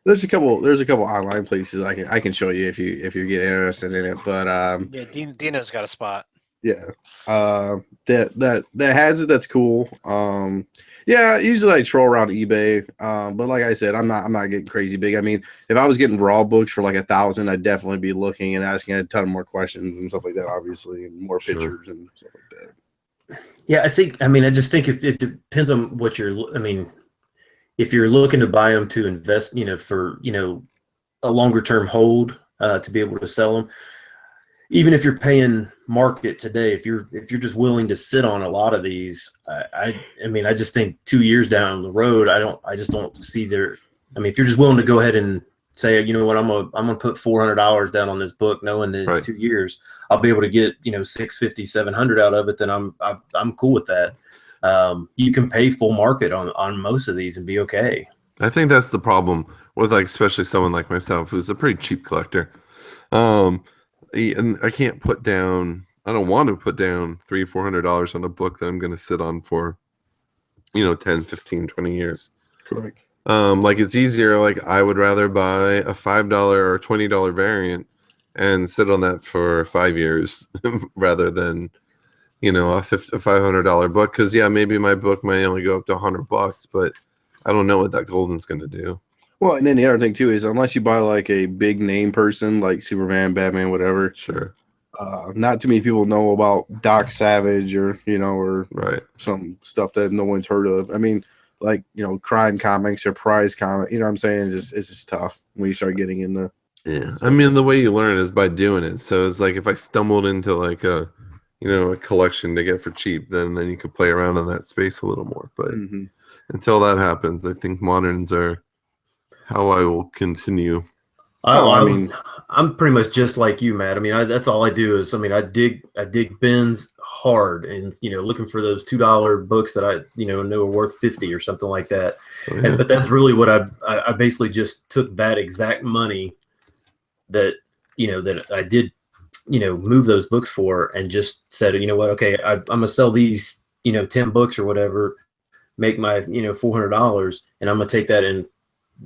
There's a couple online places I can show you if you get interested in it. But yeah, Dino's got a spot. Yeah, that has it. That's cool. Yeah, usually I troll around eBay. But like I said, I'm not getting crazy big. I mean, if I was getting raw books for like 1,000, I'd definitely be looking and asking a ton more questions and stuff like that. Obviously, and more pictures and stuff like that. Yeah, I just think if it depends on what if you're looking to buy them to invest, for a longer term hold to be able to sell them. Even if you're paying market today, if you're just willing to sit on a lot of these, I just think 2 years down the road, I just don't see there. I mean, if you're just willing to go ahead and say, you know what, I'm gonna put $400 down on this book, knowing that in 2 years I'll be able to get $650, $700 out of it, then I'm cool with that. You can pay full market on most of these and be okay. I think that's the problem with like especially someone like myself who's a pretty cheap collector. And I can't put down. I don't want to put down $300-$400 on a book that I'm going to sit on for, 10, 15, 20 years. Correct. Like it's easier. Like I would rather buy a $5 or $20 variant and sit on that for 5 years rather than, a $500 book. Because maybe my book might only go up to $100, but I don't know what that Golden's going to do. Well, and then the other thing too is unless you buy like a big name person like Superman, Batman, whatever. Sure. Not too many people know about Doc Savage or right, some stuff that no one's heard of. I mean, like crime comics or prize comic. You know what I'm saying? It's just tough when you start getting into. Yeah, I mean the way you learn is by doing it. So it's like if I stumbled into like a collection to get for cheap, then you could play around in that space a little more. But until that happens, I think moderns are how I will continue. I'm pretty much just like you, Matt. I mean, that's all I do is, I dig bins hard, and looking for those $2 books that I know are worth 50 or something like that. Oh, yeah. But that's really what I basically just took that exact money that that I did move those books for, and just said, you know what, okay, I'm gonna sell these 10 books or whatever, make my $400, and I'm gonna take that and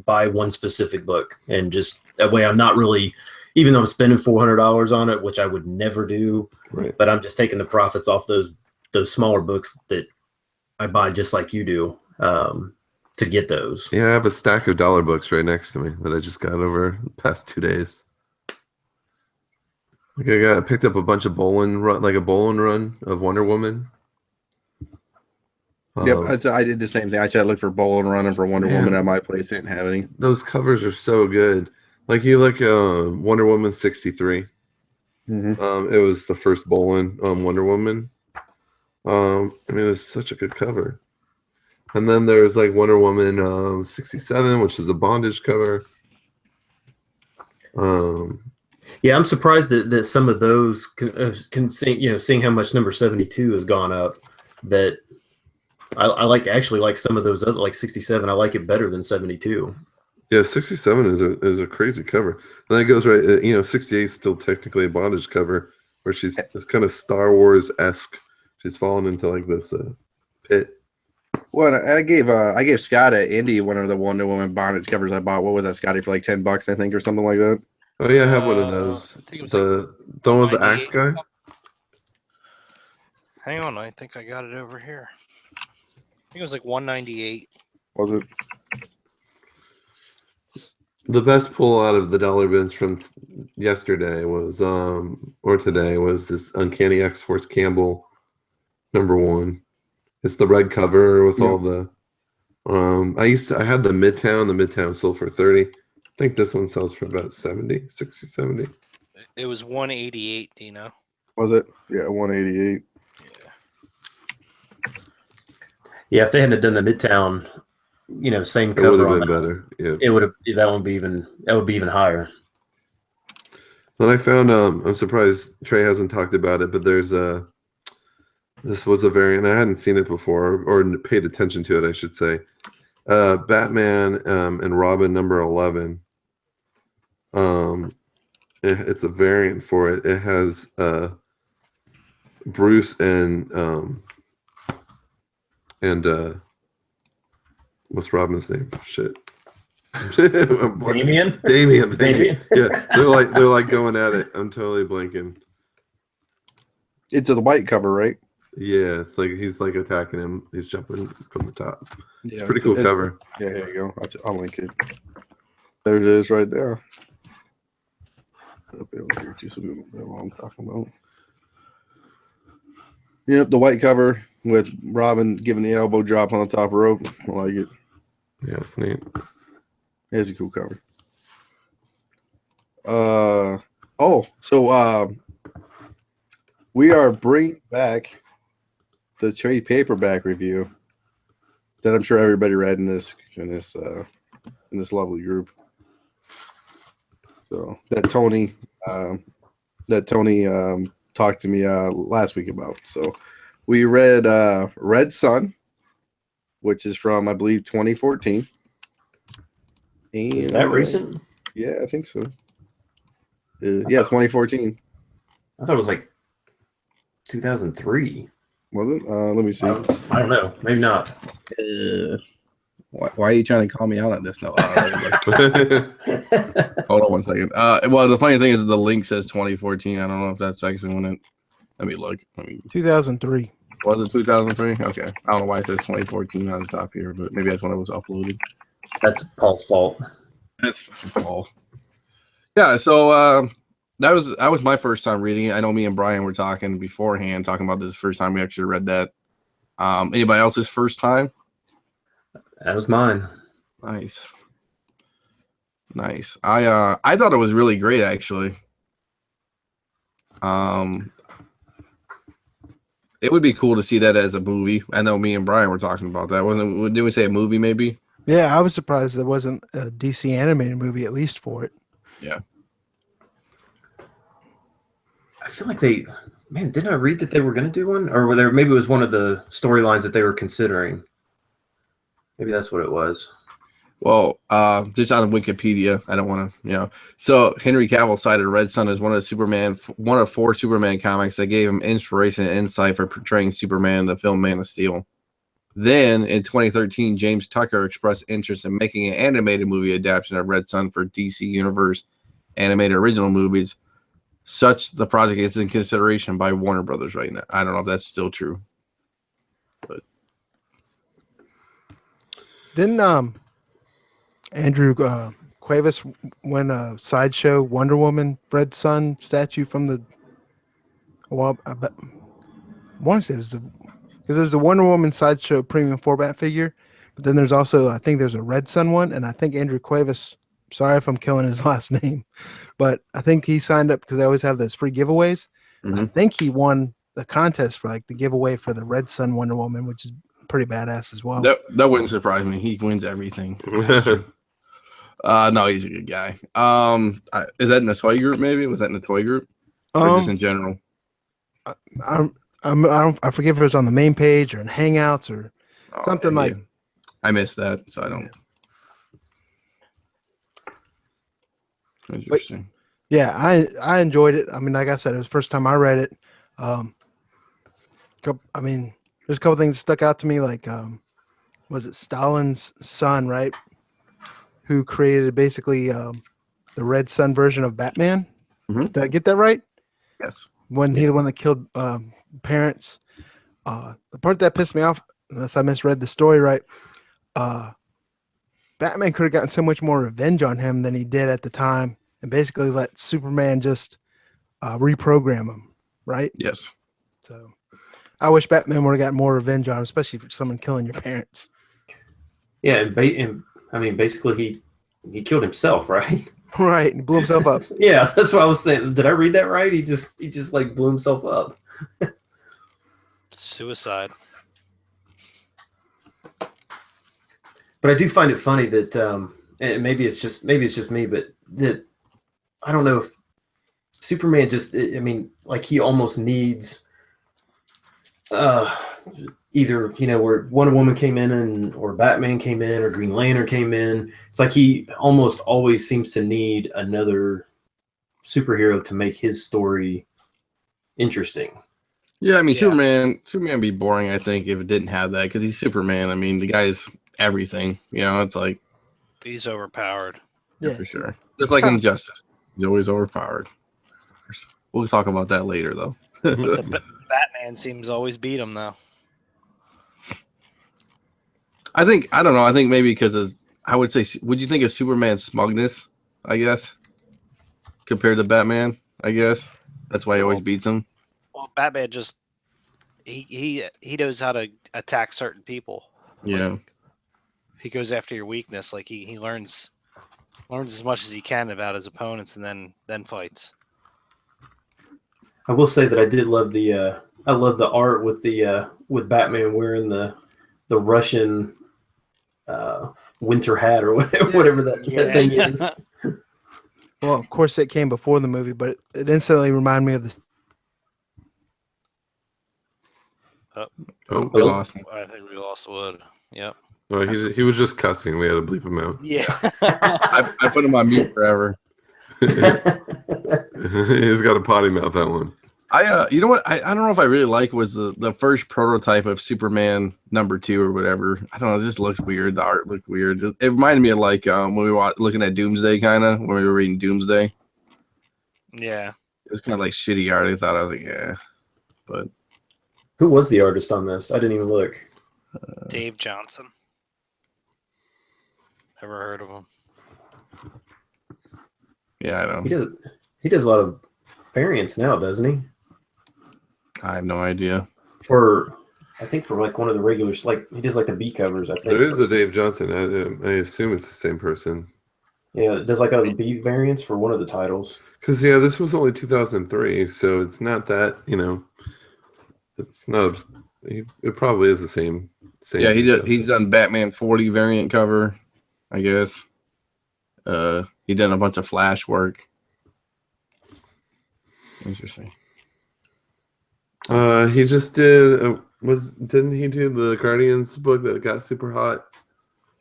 buy one specific book, and just that way I'm not really, even though I'm spending $400 on it, which I would never do, Right. but I'm just taking the profits off those smaller books that I buy just like you do, to get those. Yeah, I have a stack of dollar books right next to me that I just got over the past 2 days. Like I picked up a bunch of bowling run of Wonder Woman. Yep, I did the same thing. I tried to look for Bowl and Running for Wonder Woman at my place. Didn't have any. Those covers are so good. Like you look Wonder Woman 63. Mm-hmm. It was the first Bolin Wonder Woman. I mean, it's such a good cover. And then there's like Wonder Woman 67, which is a bondage cover. Yeah, I'm surprised that some of those can see, seeing how much number 72 has gone up, that I actually like some of those other, like 67. I like it better than 72. Yeah, 67 is a crazy cover. And then it goes right. 68 is still technically a bondage cover, where she's this kind of Star Wars-esque. She's fallen into like this pit. Well, I gave Scott at Indy one of the Wonder Woman bondage covers I bought. What was that, Scotty, for like $10, I think, or something like that? Oh yeah, I have one of those. I think it was The one with the axe 98. guy. Hang on, I think I got it over here. I think it was like 198. Was it? The best pull out of the dollar bins from yesterday was or today was this Uncanny X-Force Campbell #1. It's the red cover with all the I had the Midtown sold for 30. I think this one sells for about 70. It was 188, do you know? Was it? Yeah, 188. Yeah, if they hadn't done the Midtown, same It cover, would have on been that, better. Yeah. it would have, that would be even higher. Then I found I'm surprised Trey hasn't talked about it, but there's this was a variant. I hadn't seen it before or paid attention to it, I should say. Batman and Robin #11. It's a variant for it. It has Bruce and what's Robin's name? Shit. Damien? Damien. Damien? Yeah, they're like going at it. I'm totally blanking. It's a white cover, right? Yeah, it's like he's like attacking him. He's jumping from the top. It's Yeah, a pretty cool cover. Yeah, here you go. I'll link it. There it is, right there. Up over here, too, so we don't know what I'm talking about. Yep, the white cover with Robin giving the elbow drop on the top rope. I like it. Yeah, it's neat. It's a cool cover. We are bringing back the trade paperback review that I'm sure everybody read in this lovely group. So that Tony talked to me last week about. So we read Red Sun, which is from, I believe, 2014. And, Is that recent? Yeah, I think so. Yeah, 2014. I thought it was like 2003. Was it? Let me see. I don't know. Maybe not. Why are you trying to call me out on this? No. Hold on one second. Well, the funny thing is the link says 2014. I don't know if that's actually when it. Let me look. 2003. Was it 2003? Okay. I don't know why it says 2014 on the top here, but maybe that's when it was uploaded. That's Paul's fault. That's Paul. Yeah. So that was my first time reading it. I know me and Brian were talking beforehand, talking about this first time we actually read that. Anybody else's first time? That was mine. Nice. I thought it was really great, actually. It would be cool to see that as a movie. I know me and Brian were talking about that. Didn't we say a movie maybe? Yeah, I was surprised there wasn't a DC animated movie at least for it. Yeah. I feel like they Man, didn't I read that they were going to do one, or maybe it was one of the storylines that they were considering? Maybe that's what it was. Well, just on Wikipedia, I don't want to, So Henry Cavill cited Red Son as one of 4 Superman comics that gave him inspiration and insight for portraying Superman in the film Man of Steel. Then, in 2013, James Tucker expressed interest in making an animated movie adaptation of Red Son for DC Universe animated original movies. Such the project is in consideration by Warner Brothers right now. I don't know if that's still true, but Didn't Andrew Cuevas win a sideshow Wonder Woman Red Sun statue from the? Well, I want to say it was because there's the Wonder Woman sideshow premium 4-bat figure, but then there's also I think there's a Red Sun one, and I think Andrew Cuevas. Sorry if I'm killing his last name, but I think he signed up because they always have those free giveaways. I think he won the contest for like the giveaway for the Red Sun Wonder Woman, which is pretty badass as well. That wouldn't surprise me. He wins everything. No, he's a good guy. Is that in the toy group? Maybe was that in the toy group or just in general? I forget if it was on the main page or in Hangouts or something like. I missed that, so I don't. Interesting. But, yeah, I enjoyed it. I mean, like I said, it was the first time I read it. I mean, there's a couple things that stuck out to me, like was it Stalin's son, right? Who created basically the Red Sun version of Batman? Did I get that right? Yes. When he the one that killed parents. The part that pissed me off, unless I misread the story right, Batman could have gotten so much more revenge on him than he did at the time, and basically let Superman just reprogram him, right? Yes. So I wish Batman would have gotten more revenge on him, especially for someone killing your parents. Yeah, and I mean, basically, he killed himself, right? Right, and blew himself up. Yeah, that's what I was saying. Did I read that right? He just like blew himself up. Suicide. But I do find it funny that, and maybe it's just me, but that I don't know if Superman just, I mean, like he almost needs either, where Wonder Woman came in or Batman came in or Green Lantern came in. It's like he almost always seems to need another superhero to make his story interesting. Yeah, I mean, Superman would be boring, I think, if it didn't have that, because he's Superman. I mean, the guy's everything. It's like He's overpowered. Yeah, for sure. Just like Injustice, he's always overpowered. We'll talk about that later, though. Batman seems to always beat him, though. I don't know. I think maybe because I would say, would you think of Superman's smugness? I guess compared to Batman, I guess that's why he always beats him. Well, Batman just he knows how to attack certain people. Yeah. He goes after your weakness. Like he learns as much as he can about his opponents, and then fights. I will say that I did love the art with Batman wearing the Russian winter hat or whatever that thing is. Well, of course, it came before the movie, but it instantly reminded me of the. We lost him. I think we lost Wood. Yep. Oh, he was just cussing. We had to bleep him out. Yeah. I put him on mute forever. He's got a potty mouth, that one. You know what? I don't know if I really like was the first prototype of Superman #2 or whatever. I don't know. It just looked weird. The art looked weird. It reminded me of like when we were looking at Doomsday, kind of when we were reading Doomsday. Yeah. It was kind of like shitty art. I thought I was like, yeah, but Who was the artist on this? I didn't even look. Dave Johnson. Ever heard of him? Yeah, I know. He does a lot of variants now, doesn't he? I have no idea. I think for like one of the regulars, like he does like the B covers. I think There is a Dave Johnson. I assume it's the same person. Yeah, it does like other B variants for one of the titles. Because this was only 2003, so it's not that It's not. It probably is the same. Yeah, he's done Batman 40 variant cover, I guess. He done a bunch of Flash work. Interesting. He just did. Didn't he do the Guardians book that got super hot?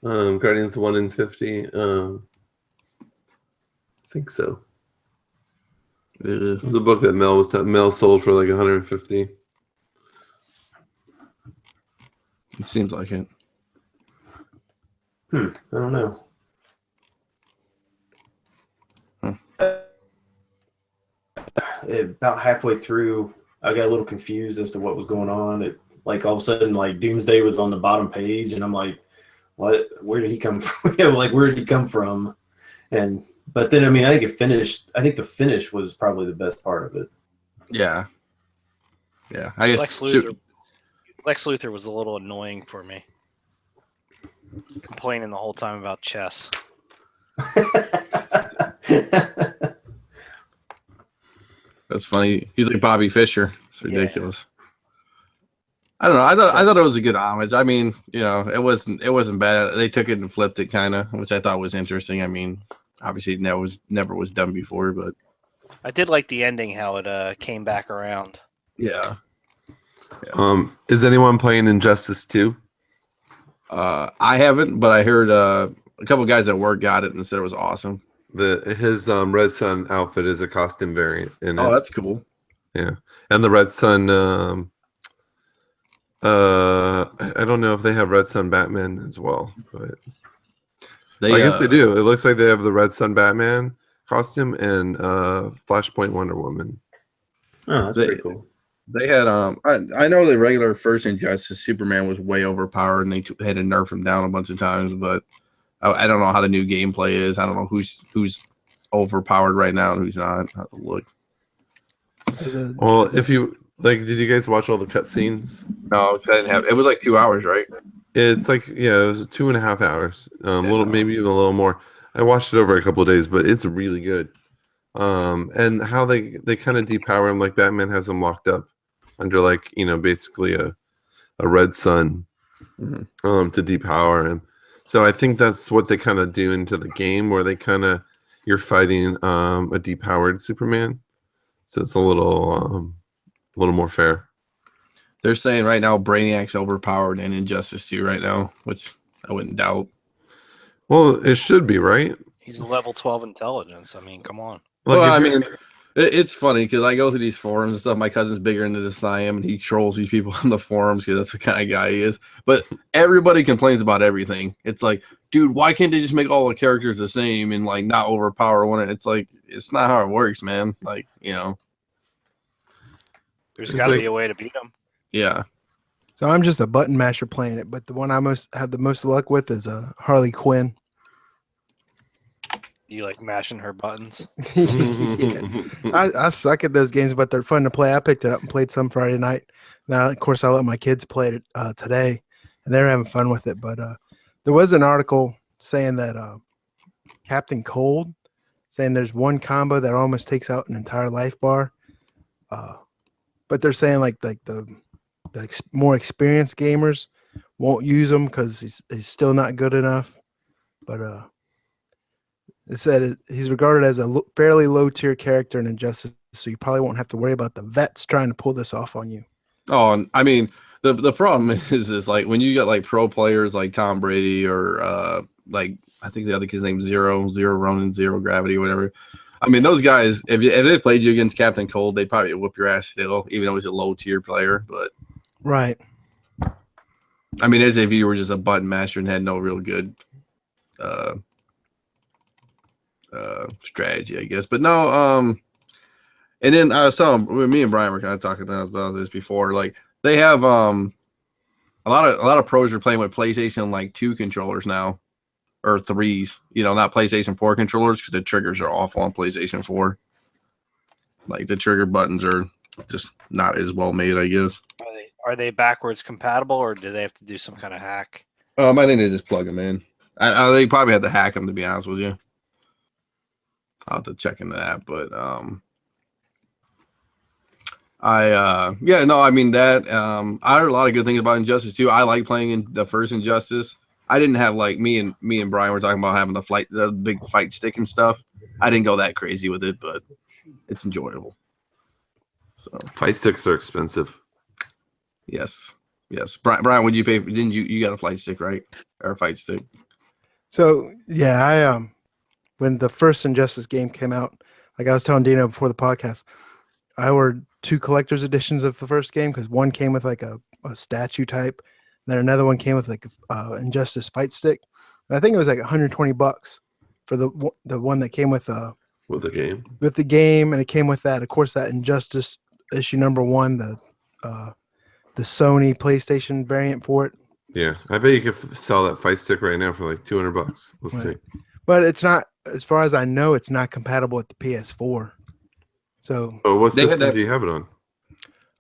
Guardians 1 in 50. I think so. It was a book that Mel sold for like 150. It seems like it. I don't know. About halfway through, I got a little confused as to what was going on. It like all of a sudden, like Doomsday was on the bottom page, and I'm like, "What? Where did he come from? Like, where did he come from?" But then, I mean, I think it finished. I think the finish was probably the best part of it. Yeah. Yeah. I guess Lex Luthor was a little annoying for me. Complaining the whole time about chess. That's funny. He's like Bobby Fischer. It's ridiculous. Yeah. I don't know. I thought it was a good homage. I mean, it wasn't bad. They took it and flipped it kind of, which I thought was interesting. I mean, obviously it never was done before, but I did like the ending, how it came back around. Yeah. Is anyone playing Injustice 2? I haven't, but I heard a couple guys at work got it and said it was awesome. His Red Sun outfit is a costume variant in it. Oh, that's cool. Yeah, and the Red Sun. I don't know if they have Red Sun Batman as well, but I guess they do. It looks like they have the Red Sun Batman costume and Flashpoint Wonder Woman. Oh, that's pretty cool. They had I know the regular first Injustice Superman was way overpowered and they had to nerf him down a bunch of times, but I don't know how the new gameplay is. I don't know who's overpowered right now and who's not. I have to look. Well, if you did you guys watch all the cutscenes? No, I didn't have. It was like 2 hours, right? It's like it was 2.5 hours. Maybe even a little more. I watched it over a couple of days, but it's really good. And how they kind of depower him, like Batman has him locked up under basically a red sun to depower him. So I think that's what they kind of do into the game, where you're fighting a depowered Superman. So it's a little more fair. They're saying right now Brainiac's overpowered in Injustice 2 right now, which I wouldn't doubt. Well, it should be, right? He's a level 12 intelligence. I mean, come on. Well, I mean, it's funny because I go through these forums and stuff. My cousin's bigger into this than I am, and he trolls these people on the forums because that's the kind of guy he is. But everybody complains about everything. It's like, dude, why can't they just make all the characters the same and not overpower one? It's like, it's not how it works, man. There's got to be a way to beat him. Yeah. So I'm just a button masher playing it, but the one I have the most luck with is Harley Quinn. You like mashing her buttons? Yeah. I suck at those games, but they're fun to play. I picked it up and played some Friday night. Now, of course, I let my kids play it today, and they're having fun with it. But there was an article saying that Captain Cold, saying there's one combo that almost takes out an entire life bar. But they're saying the more experienced gamers won't use him because he's still not good enough. But it said he's regarded as a fairly low-tier character in Injustice, so you probably won't have to worry about the vets trying to pull this off on you. Oh, and I mean, the problem is when you got pro players like Tom Brady or I think the other kid's name Zero Ronin, Zero Gravity, whatever. I mean, those guys, if they played you against Captain Cold, they'd probably whoop your ass still, even though he's a low-tier player. But right. I mean, as if you were just a button masher and had no real good strategy, I guess. But no, and then I saw me and Brian were kind of talking about this before. They have a lot of pros are playing with PlayStation 2 controllers now, or 3s. Not PlayStation 4 controllers because the triggers are awful on PlayStation 4. The trigger buttons are just not as well made, I guess. Are they backwards compatible, or do they have to do some kind of hack? I think they just plug them in. They probably had to hack them, to be honest with you. I'll have to check into that, but I heard a lot of good things about Injustice 2. I like playing in the first Injustice. I didn't have me and Brian were talking about having the big fight stick and stuff. I didn't go that crazy with it, but it's enjoyable. So Fight sticks are expensive. yes. Brian, would you pay? Didn't you got a flight stick, right? Or a fight stick? So yeah, I when the first Injustice game came out, like I was telling Dino before the podcast, I ordered 2 collector's editions of the first game because one came with like a statue type, then another one came with like Injustice fight stick, and I think it was like $120 for the one that came with the game. With the game, and it came with that, of course, that Injustice issue #1, the Sony PlayStation variant for it. Yeah, I bet you could sell that fight stick right now for like $200. Let's Right. see. But it's not, as far as I know, it's not compatible with the PS4. So Oh, what They had system that- do you have it on?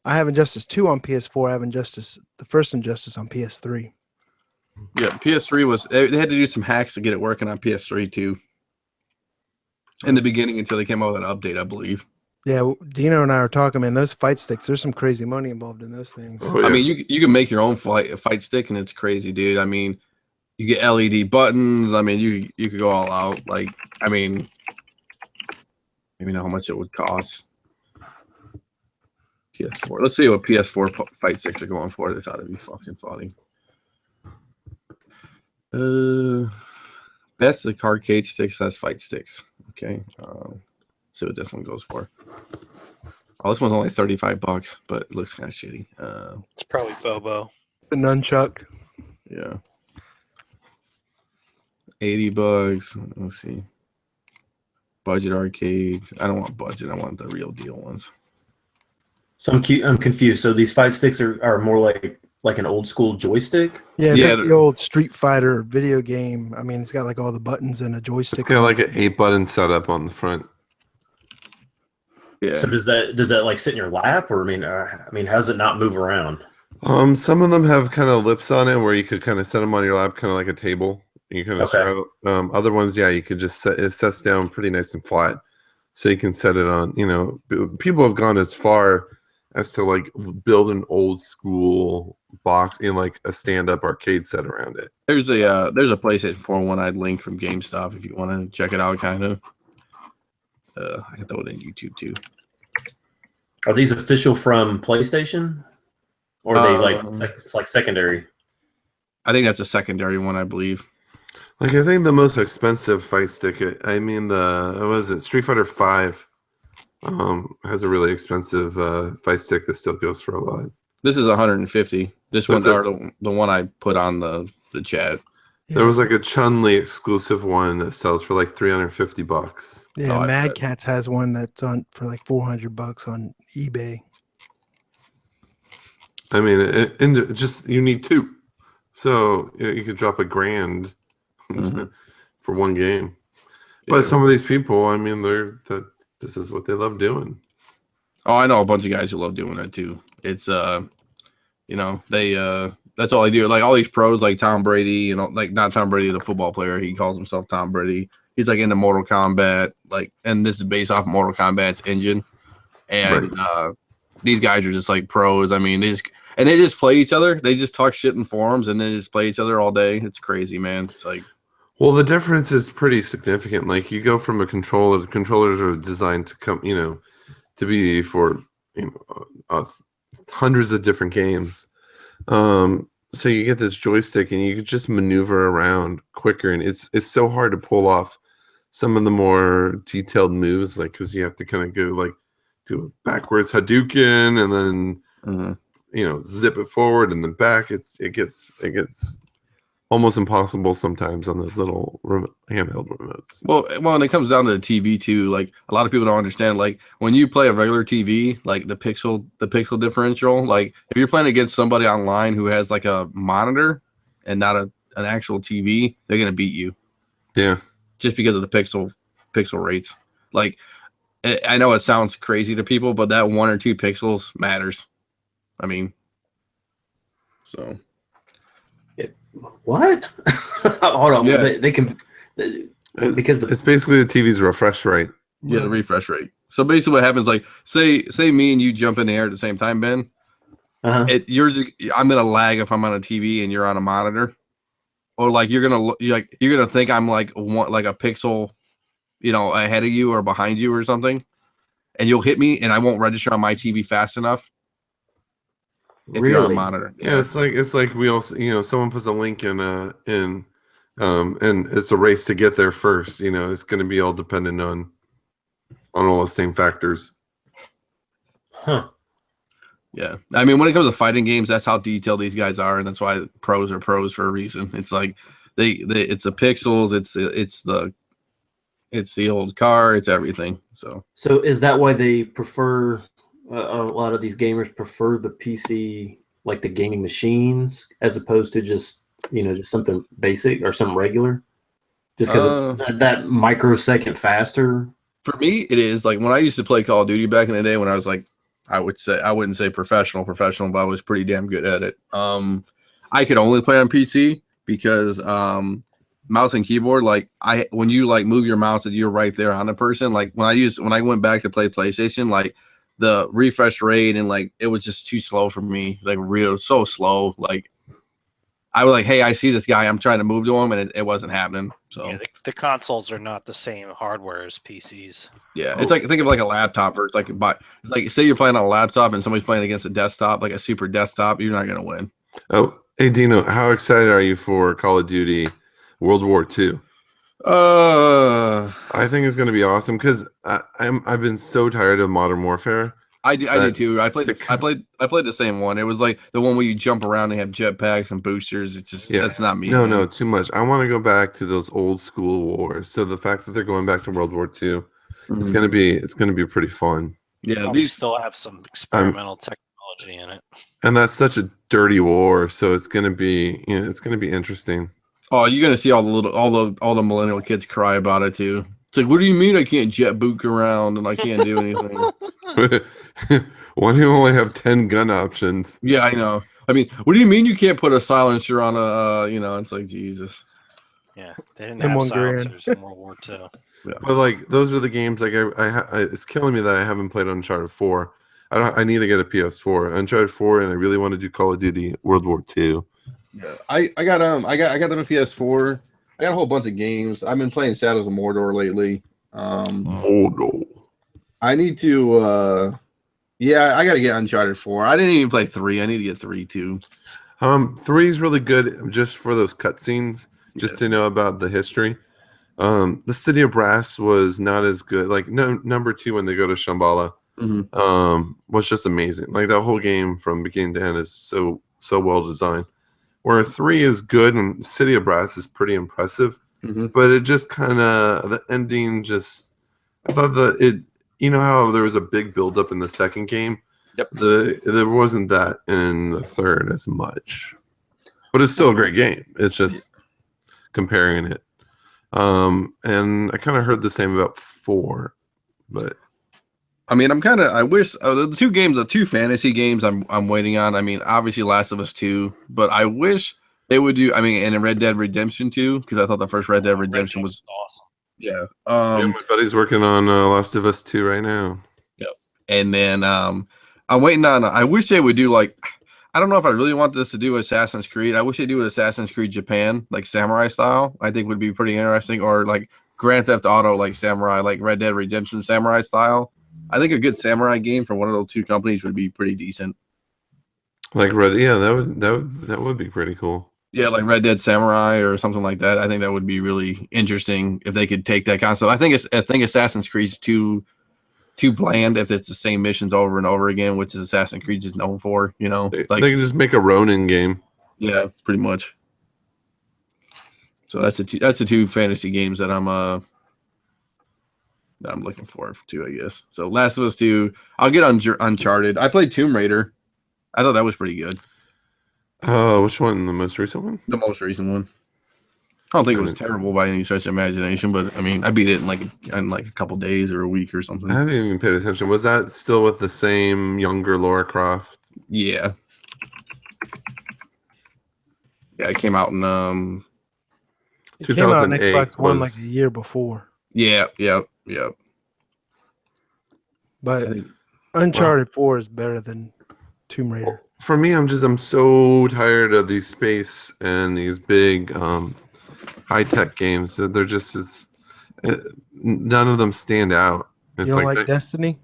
I have Injustice 2 on PS4. I have the first Injustice on PS3. Yeah, PS3 was. They had to do some hacks to get it working on PS3 too. In the beginning, until they came out with an update, I believe. Yeah, Dino and I were talking, man. Those fight sticks, there's some crazy money involved in those things. Oh, yeah. I mean, you can make your own fight stick, and it's crazy, dude. I mean, you get LED buttons. I mean, you could go all out. Like, I mean, maybe know how much it would cost. PS4. Let's see what PS4 fight sticks are going for. This ought to be fucking funny. Best of arcade sticks. That's fight sticks. Okay. See what this one goes for. Oh, this one's only $35, but it looks kind of shitty. It's probably Bobo. The nunchuck. Yeah. $80. Let's see. Budget arcades. I don't want budget. I want the real deal ones. So I'm confused. So these fight sticks are more like an old school joystick? Yeah, it's Yeah, like the old Street Fighter video game. I mean, it's got like all the buttons and a joystick. It's got like an 8-button setup on the front. Yeah. So does that like sit in your lap, or I mean, how does it not move around? Some of them have kind of lips on it where you could kind of set them on your lap, kind of like a table. You kind of Okay. other ones, yeah, you could just set it sets down pretty nice and flat, so you can set it on. You know, people have gone as far as to like build an old school box in like a stand-up arcade set around it. There's a PlayStation 4 one I'd link from GameStop if you want to check it out. Kind of. I can throw it in YouTube too. Are these official from PlayStation, or are they like secondary? I think that's a secondary one, I believe. Like I think the most expensive fight stick, I mean what was it? Street Fighter 5 has a really expensive fight stick that still goes for a lot. This is 150. This That's one's the one I put on the chat. Yeah. There was like a Chun-Li exclusive one that sells for like $350. Yeah, Oh, I Mad bet. Catz has one that's on for like $400 on eBay. I mean, just you need 2, so you could drop $1,000 Mhm. for one game. Yeah. But some of these people, I mean, this is what they love doing. Oh, I know a bunch of guys who love doing that too. It's you know, they that's all they do. Like all these pros, like Tom Brady, like not Tom Brady, the football player. He calls himself Tom Brady. He's like into Mortal Kombat, like, and this is based off Mortal Kombat's engine. And these guys are just like pros. I mean, they just play each other. They just talk shit in forums and they just play each other all day. It's crazy, man. It's like, Well, the difference is pretty significant. Like you go from a controller. The controllers are designed to come, to be for hundreds of different games. So you get this joystick and you can just maneuver around quicker, and it's so hard to pull off some of the more detailed moves, like because you have to kind of go like do a backwards Hadouken and then zip it forward and then back. It gets almost impossible sometimes on those little handheld remotes. well, and it comes down to the TV too. Like a lot of people don't understand. Like when you play a regular TV, like the pixel differential. Like if you're playing against somebody online who has like a monitor and not an actual TV, they're gonna beat you. Yeah, Just because of the pixel rates. Like I know it sounds crazy to people, but that 1 or 2 pixels matters. I mean, so. What? Hold on. Yeah. They can because it's basically the TV's refresh rate. Yeah, the refresh rate. So basically, what happens? Like, say me and you jump in the air at the same time, Ben. I'm gonna lag if I'm on a TV and you're on a monitor, or like you're gonna think I'm like a pixel, ahead of you or behind you or something. and you'll hit me, and I won't register on my TV fast enough. If you're on a Really? monitor, Yeah, it's like we also, someone puts a link in and it's a race to get there first. It's going to be all dependent on all the same factors. Huh. Yeah, I mean, when it comes to fighting games, that's how detailed these guys are, and that's why pros are pros for a reason. It's like it's the pixels, it's the old car, it's everything. So is that why they prefer a lot of these gamers prefer the PC, like the gaming machines, as opposed to just something basic or something regular, just because it's that microsecond faster? For me, it is like when I used to play Call of Duty back in the day when I was like, I wouldn't say professional, but I was pretty damn good at it. I could only play on PC because mouse and keyboard, when you move your mouse and you're right there on the person. Like when I went back to play PlayStation, like the refresh rate and it was just too slow for me, so slow. Like I was like, hey, I see this guy, I'm trying to move to him, and it wasn't happening. So Yeah, the consoles are not the same hardware as PCs. yeah, it's like, think of like a laptop, or it's like say you're playing on a laptop and somebody's playing against a desktop, like a super desktop, you're not gonna win. Oh, hey Dino, how excited are you for Call of Duty World War II? I think it's going to be awesome because I've been so tired of Modern Warfare. I did too. I played the same one. It was like the one where you jump around and have jetpacks and boosters. It's just that's not me. No, too much. I want to go back to those old school wars. So the fact that they're going back to World War II, it's going to be pretty fun. Yeah, these still have some experimental technology in it, and that's such a dirty war. So it's going to be interesting. Oh, you're gonna see all the millennial kids cry about it too. It's like, what do you mean I can't jet book around and I can't do anything? Why do you only have 10 gun options? Yeah, I know. I mean, what do you mean you can't put a silencer on it's like, Jesus. Yeah, they didn't have silencers in World War II. Yeah. But those are the games it's killing me that I haven't played Uncharted 4. I need to get a PS4, Uncharted 4, and I really want to do Call of Duty World War II. Yeah, I got them a PS4. I got a whole bunch of games. I've been playing Shadows of Mordor lately. Mordor. I need to I gotta get Uncharted 4. I didn't even play 3. I need to get 3 too. 3 is really good just for those cutscenes, just to know about the history. The City of Brass was not as good. Like number 2 when they go to Shambhala, was just amazing. Like that whole game from beginning to end is so well designed. Where 3 is good and City of Brass is pretty impressive, but it just kind of the ending just. I thought how there was a big buildup in the second game. Yep. There wasn't that in the third as much, but it's still a great game. It's just comparing it, and I kind of heard the same about 4, but. I mean, I wish the two fantasy games I'm waiting on. I mean, obviously Last of Us 2, but I wish they would do, and Red Dead Redemption 2, because I thought the first Red Dead Redemption was awesome. Yeah. My buddy's working on Last of Us 2 right now. Yep. And then I'm waiting on, I wish they would do I don't know if I really want this to do Assassin's Creed. I wish they do Assassin's Creed Japan, like samurai style. I think would be pretty interesting, or like Grand Theft Auto, like samurai, like Red Dead Redemption samurai style. I think a good samurai game from one of those two companies would be pretty decent. Like that would be pretty cool. Yeah, like Red Dead Samurai or something like that. I think that would be really interesting if they could take that concept. I think Assassin's Creed's too bland if it's the same missions over and over again, which is Assassin's Creed is known for. They can just make a Ronin game. Yeah, pretty much. So that's the two fantasy games that I'm looking forward to, I guess. So Last of Us 2, I'll get Uncharted. I played Tomb Raider. I thought that was pretty good. Which one? The most recent one? The most recent one. I don't think it was terrible by any stretch of imagination, but I mean, I beat it in a couple days or a week or something. I haven't even paid attention. Was that still with the same younger Lara Croft? Yeah. Yeah, it came out in It came out on Xbox One like a year before. Yeah. But Uncharted 4 is better than Tomb Raider. For me, I'm so tired of these space and these big high-tech games. They're just none of them stand out. It's You don't like Destiny?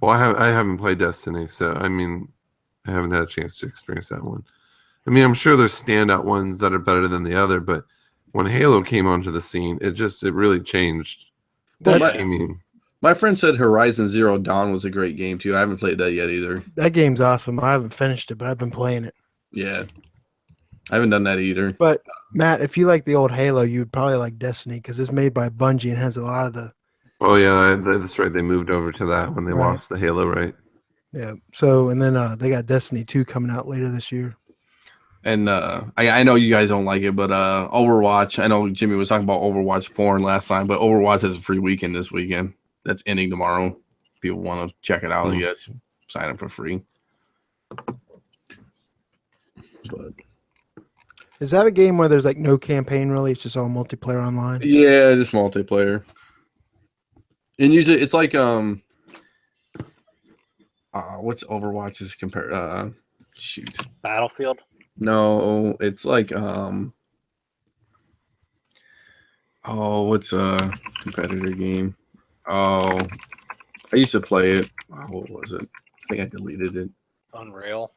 Well, I haven't played Destiny, so I mean, I haven't had a chance to experience that one. I mean, I'm sure there's standout ones that are better than the other, but when Halo came onto the scene, it really changed. Well, That- gaming. my friend said Horizon Zero Dawn was a great game too. I haven't played that yet either. That game's awesome. I haven't finished it, but I've been playing it. Yeah, I haven't done that either. But Matt, if you like the old Halo, you would probably like Destiny because it's made by Bungie and has a lot of the Oh yeah, that's right. They moved over to that when they Right. lost the Halo, right? yeah. So and then they got Destiny 2 coming out later this year. And I know you guys don't like it, but Overwatch. I know Jimmy was talking about Overwatch porn last time, but Overwatch has a free weekend this weekend. That's ending tomorrow. People want to check it out. You guys sign up for free. But Is that a game where there's like no campaign really? It's just all multiplayer online. yeah, just multiplayer. And usually it's like what's Overwatch's compare shoot. Battlefield. No, it's like what's a competitor game? Oh, I used to play it. What was it? I think I deleted it. Unreal.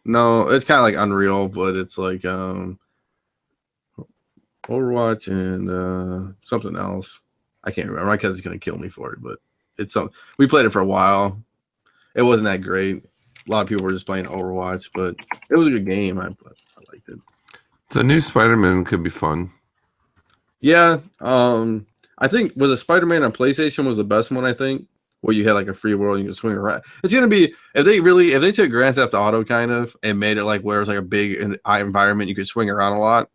No, it's kind of like Unreal, but it's like Overwatch and something else. I can't remember. My cousin's gonna kill me for it, but it's some. We played it for a while. It wasn't that great. A lot of people were just playing Overwatch, but it was a good game. I liked it. The new Spider-Man could be fun. Yeah, I think was a Spider-Man on PlayStation was the best one. I think where you had like a free world and you could swing around. It's gonna be if they took Grand Theft Auto kind of and made it like where it's like a big environment you could swing around a lot.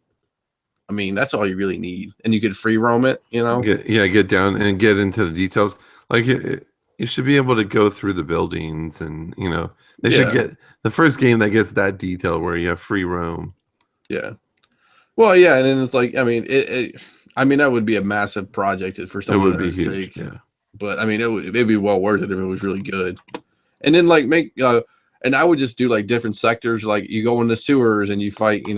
I mean that's all you really need, and you could free roam it. You know, Get down and get into the details. Like you should be able to go through the buildings, and they should get the first game that gets that detail where you have free roam. Yeah. Well, yeah, and then it's like I mean that would be a massive project for It someone. would be to huge. take. Yeah. But I mean, it'd be well worth it if it was really good. And then like make and I would just do like different sectors. Like you go in the sewers and you fight. You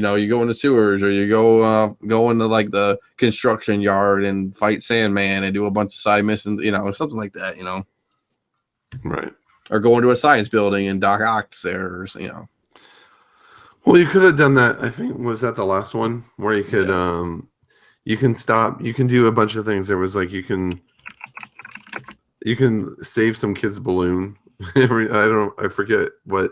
go in the sewers, or you go into like the construction yard and fight Sandman and do a bunch of side missions. Something like that. Right. Or go into a science building and Doc Ock's there. Or, Well, you could have done that. I think was that the last one where you could you can stop. You can do a bunch of things. There was like you can save some kid's balloon. I forget what.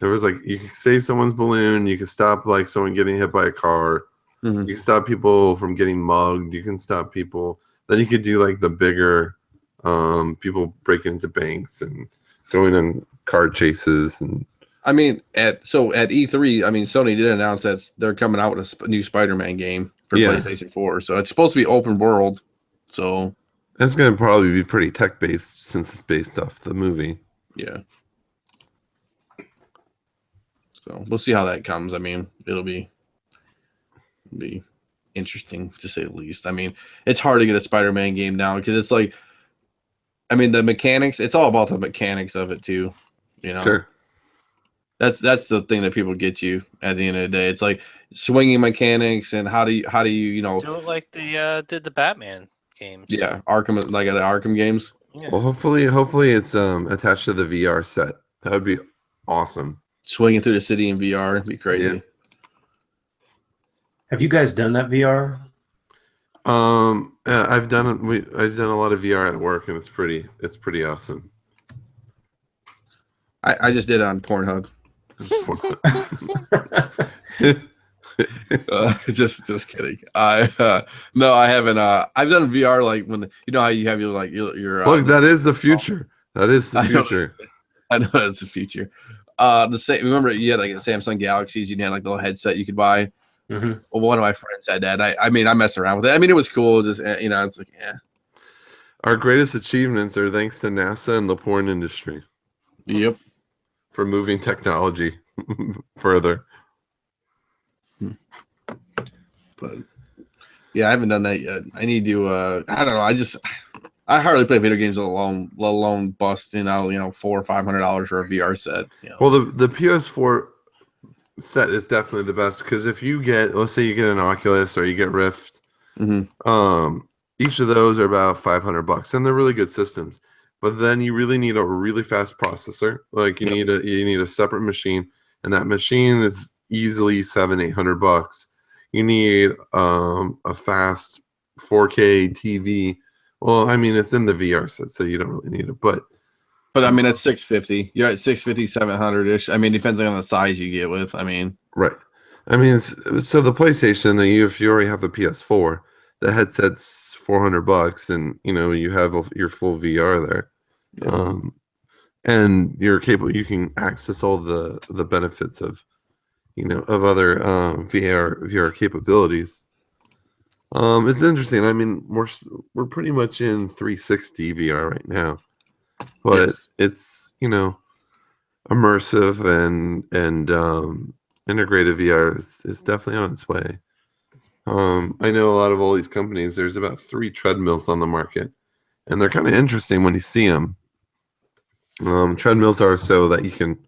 There was like you can save someone's balloon. You can stop like someone getting hit by a car. Mm-hmm. You can stop people from getting mugged. You can stop people. Then you could do like the bigger people breaking into banks and going on car chases. And I mean, at E3, I mean, Sony did announce that they're coming out with a new Spider-Man game for PlayStation 4. So it's supposed to be open world. So it's going to probably be pretty tech based since it's based off the movie. Yeah. So we'll see how that comes. I mean, it'll be interesting to say the least. I mean, it's hard to get a Spider-Man game now because it's like, I mean, the mechanics. It's all about the mechanics of it too. Sure. That's the thing that people get you at the end of the day. It's like swinging mechanics and how do you do it like they did the Batman games. Yeah, Arkham, like the Arkham games. Yeah. Well, hopefully it's attached to the VR set. That would be awesome. Swinging through the city in VR would be crazy. Yeah. Have you guys done that VR? I've done it. I've done a lot of VR at work, and it's pretty awesome. I just did it on Pornhub. Just kidding. No, I haven't. I've done VR like when how you have your Look, that is the future. That is the future. I know that's the future. The same. Remember, you had like a Samsung Galaxies. You had like the little headset you could buy. Mm-hmm. Well, one of my friends had that. I mean, I messed around with it. I mean, it was cool. Just it's like Our greatest achievements are thanks to NASA and the porn industry. Yep. For moving technology further. But yeah, I haven't done that yet. I need to. I don't know. I hardly play video games alone, let alone busting out $400 or $500 for a VR set. Well, the PS4 set is definitely the best because if you let's say you get an Oculus or you get Rift, mm-hmm. each of those are about $500, and they're really good systems. But then you really need a really fast processor. Like you need a separate machine, and that machine is easily $700-800. You need a fast 4K TV. Well, I mean, it's in the VR set, so you don't really need it. But I mean, it's 650. You're at 650, 700 ish. I mean, depending on the size you get with. I mean, right. I mean, so the PlayStation, if you already have the PS4, the headset's $400, and you have your full VR there. yeah. And you're capable. You can access all the benefits of other VR capabilities. It's interesting. I mean, we're pretty much in 360 VR right now, but Yes. it's immersive and integrated VR is definitely on its way. I know a lot of all these companies. There's about 3 treadmills on the market, and they're kind of interesting when you see them. Treadmills are so that you can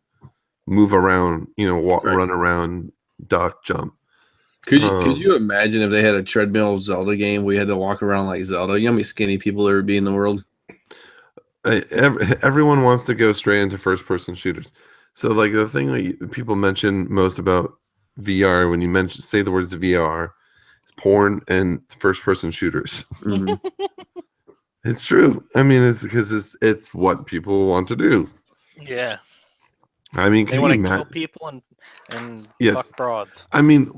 move around, walk, Right. run around, duck, jump. Could you imagine if they had a treadmill Zelda game? We had to walk around like Zelda. You know how many skinny people there would be in the world? Everyone wants to go straight into first-person shooters. So, like, the thing that people mention most about VR when you say the words VR is porn and first-person shooters. Mhm. It's true. I mean, it's because it's what people want to do. Yeah. I mean, They can you want to kill imagine? people and Yes. fuck broads. I mean,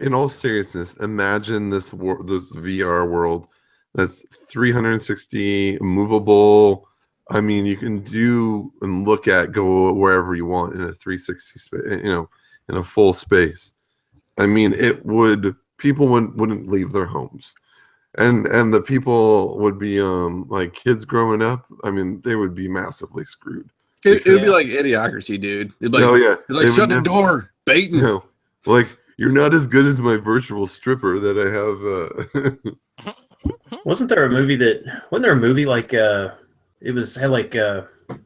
in all seriousness, imagine this VR world that's 360 movable. I mean, you can do and go wherever you want in a 360 space, in a full space. I mean, people wouldn't leave their homes. And the people would be like kids growing up. I mean, they would be massively screwed. It would be Yeah. like Idiocracy, dude. It'd be like, Oh yeah, it'd be like They shut would the never- door, baiting. No, like you're not as good as my virtual stripper that I have. Wasn't there a movie like had like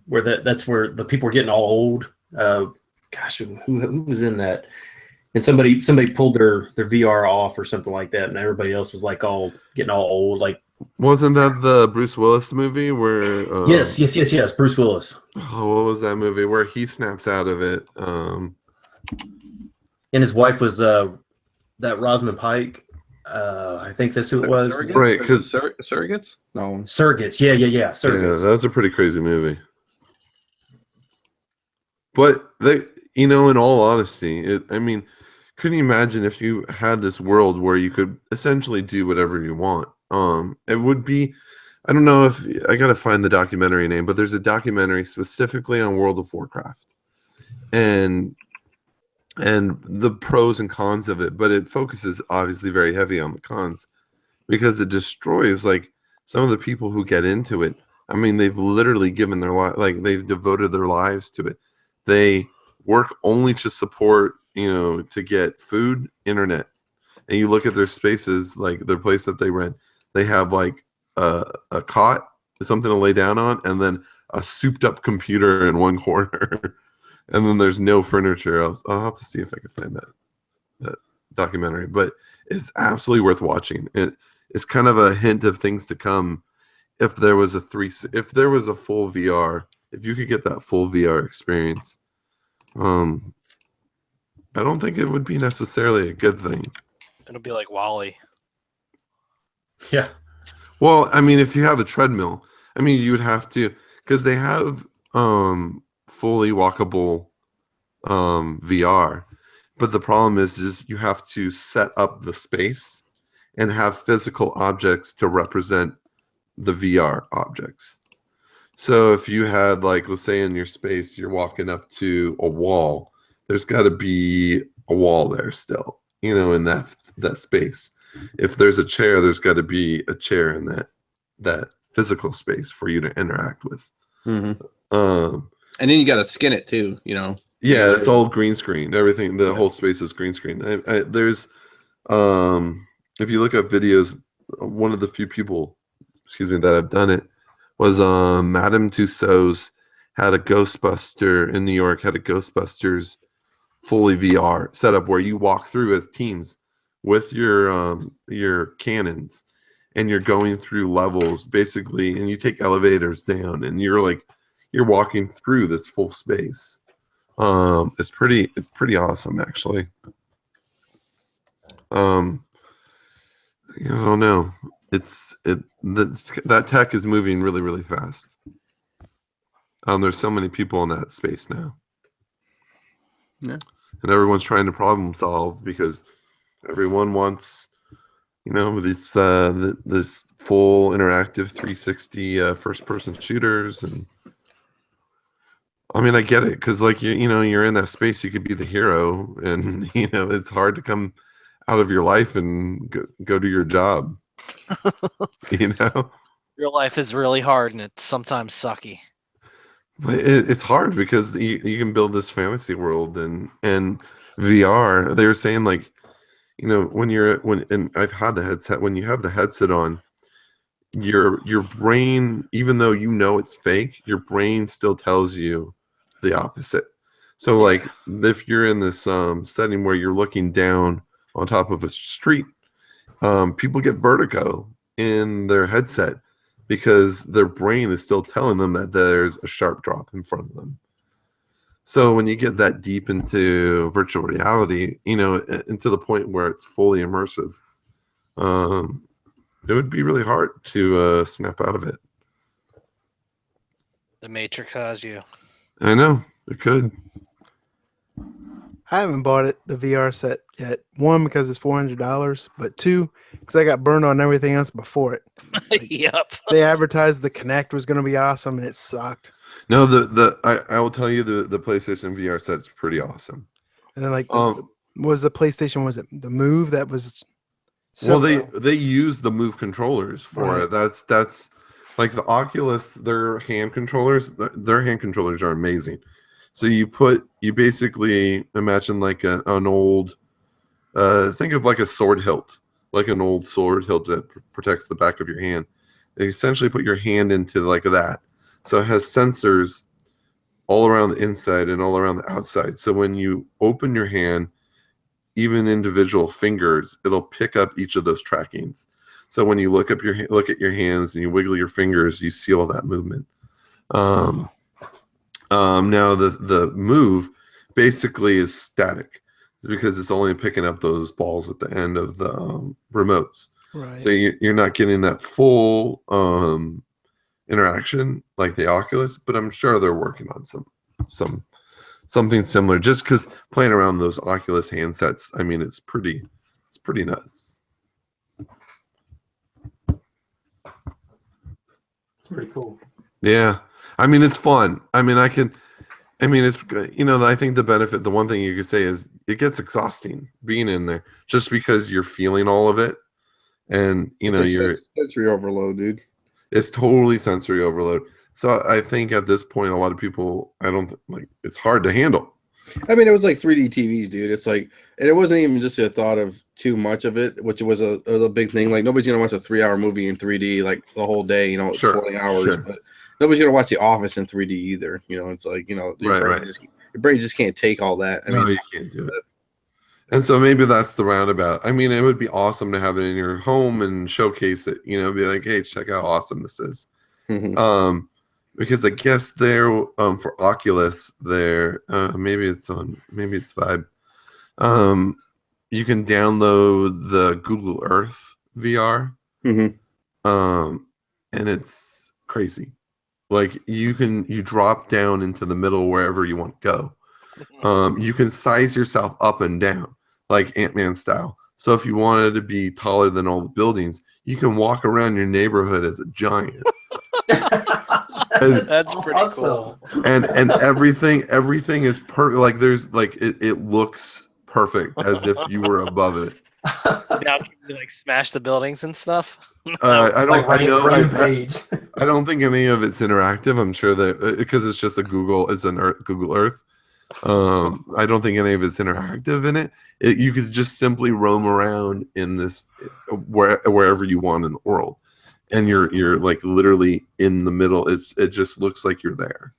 where that's where the people were getting all old? Gosh, who was in that? And somebody pulled their VR off or something like that, and everybody else was like getting all old. Like Wasn't that the Bruce Willis movie where? yes, Bruce Willis. Oh, what was that movie where he snaps out of it? And his wife was that Rosamund Pike. I think that's who it was. Surrogates? Right, Or is it surrogates? No. Surrogates. Yeah. Yeah, Surrogates. that was a pretty crazy movie. But in all honesty, I mean, couldn't you imagine if you had this world where you could essentially do whatever you want? It would be, I don't know if I gotta find the documentary name, but there's a documentary specifically on World of Warcraft, and the pros and cons of it, but it focuses obviously very heavy on the cons because it destroys like some of the people who get into it. I mean, they've literally given their life, like they've devoted their lives to it. They work only to support, to get food, internet. And you look at their spaces, like their place that they rent, they have like a cot, something to lay down on, and then a souped up computer in one corner. And then there's no furniture else. I'll have to see if I can find that documentary, but it's absolutely worth watching. It's kind of a hint of things to come. If there was a full VR, if you could get that full VR experience, I don't think it would be necessarily a good thing. It'll be like Wally. Yeah. Well, I mean, if you have a treadmill, I mean, you would have to, because they have fully walkable VR, but the problem is you have to set up the space and have physical objects to represent the VR objects. So if you had, like, let's say in your space, you're walking up to a wall, there's got to be a wall there still, in that space. If there's a chair, there's got to be a chair in that physical space for you to interact with. Mm-hmm. Um, And then you got to skin it too, yeah, it's all green screen. Everything, the whole space is green screen. There's, if you look up videos, one of the few people, that have done it was Madame Tussauds had a Ghostbuster in New York, had a Ghostbusters fully VR setup where you walk through as teams with your cannons, and you're going through levels basically, and you take elevators down, and you're walking through this full space. It's pretty awesome actually. I don't know. That tech is moving really, really fast. There's so many people in that space now. Yeah. And everyone's trying to problem solve because everyone wants, this this full interactive 360 first person shooters. And I mean, I get it because you're in that space, you could be the hero, and it's hard to come out of your life and go do your job. Real life is really hard and it's sometimes sucky. But it's hard because you can build this fantasy world and VR. They were saying and I've had the headset. When you have the headset on, your brain, even though it's fake, your brain still tells you the opposite. So if you're in this setting where you're looking down on top of a street, people get vertigo in their headset because their brain is still telling them that there's a sharp drop in front of them. So when you get that deep into virtual reality, into the point where it's fully immersive, it would be really hard to snap out of it. The Matrix has you. I know, it could. I haven't bought the VR set yet. One, because it's $400, but two, because I got burned on everything else before it. Yep. They advertised the Kinect was going to be awesome, and it sucked. No, I will tell you the PlayStation VR set's pretty awesome. And then was the PlayStation? Was it the Move that was? Well, they use the Move controllers for it. That's like the Oculus. Their hand controllers are amazing. So you basically imagine like an old, think of like a sword hilt, like an old sword hilt that protects the back of your hand. They essentially put your hand into like that. So it has sensors all around the inside and all around the outside. So when you open your hand, even individual fingers, it'll pick up each of those trackings. So when you look at your hands and you wiggle your fingers, you see all that movement. Now the Move basically is static because it's only picking up those balls at the end of the remotes. Right. So you're not getting that full interaction like the Oculus, but I'm sure they're working on something similar. Just because playing around those Oculus handsets, I mean, it's pretty nuts. It's pretty cool. Yeah. I mean, it's fun. I think the one thing you could say is it gets exhausting being in there just because you're feeling all of it. And, you're sensory overload, dude. It's totally sensory overload. So I think at this point, a lot of people, it's hard to handle. I mean, it was like 3D TVs, dude. It's like, and it wasn't even just a thought of too much of it, which was a big thing. Like nobody's gonna watch a 3-hour movie in 3D like the whole day, Sure, 20 hours. sure. But nobody's gonna watch The Office in 3D either. It's like your brain just can't take all that. I mean, you can't do it. And so maybe that's the roundabout. I mean, it would be awesome to have it in your home and showcase it. Be like, hey, check out how awesome this is. Mm-hmm. Because I guess for Oculus maybe it's Vibe. You can download the Google Earth VR. Mm-hmm. And it's crazy. Like you drop down into the middle wherever you want to go. You can size yourself up and down like Ant-Man style. So if you wanted to be taller than all the buildings, you can walk around your neighborhood as a giant. That's pretty cool. And everything is perfect. Like there's it looks perfect as if you were above it. Now can you smash the buildings and stuff? I don't think any of it's interactive. I'm sure that because it's just Google Earth. I don't think any of it's interactive in it. You could just simply roam around in this wherever you want in the world, and you're like literally in the middle. It just looks like you're there.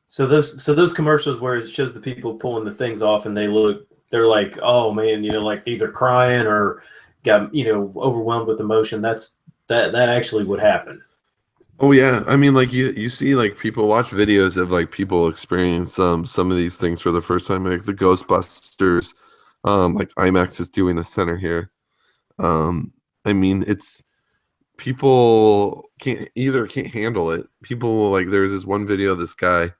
So those commercials where it shows the people pulling the things off and they're like, oh man, like either crying or got overwhelmed with emotion, that actually would happen. Oh yeah, I mean, like you see, like people watch videos of like people experience some of these things for the first time, like the Ghostbusters, like IMAX is doing a center here. I mean, it's people can't handle it. People like there's this one video of this guy,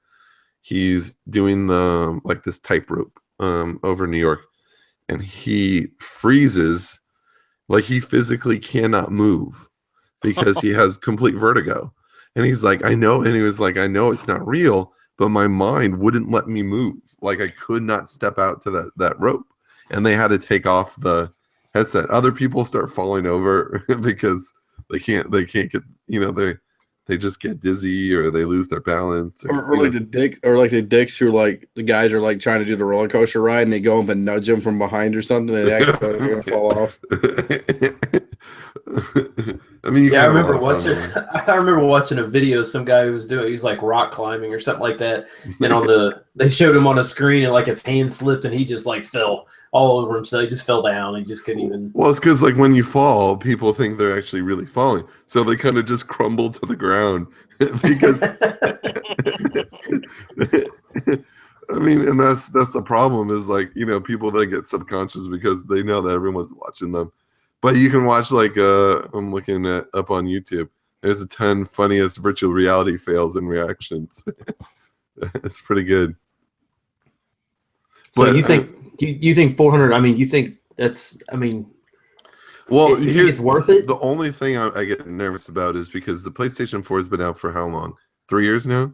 he's doing the like this tightrope over New York, and he freezes, like he physically cannot move because he has complete vertigo. And he's like, I know. And he was like, I know it's not real, but my mind wouldn't let me move. Like I could not step out to that rope. And they had to take off the headset. Other people start falling over because they can't get, they just get dizzy or they lose their balance. Or like the dicks who are like the guys are like trying to do the roller coaster ride and they go up and nudge them from behind or something and they actually gonna fall off. I mean, I remember watching a video of some guy who was he's like rock climbing or something like that, and they showed him on a screen and like his hand slipped and he just like fell all over himself. He just fell down. He just couldn't even. Well, it's because like when you fall, people think they're actually really falling, so they kind of just crumble to the ground because. I mean, and that's the problem is like people that get subconscious because they know that everyone's watching them. But you can watch like I'm looking up on YouTube. There's the 10 funniest virtual reality fails and reactions. It's pretty good. So you think 400? I mean, you think that's? I mean, well, you think it's worth it? The only thing I get nervous about is because the PlayStation 4 has been out for how long? 3 years now.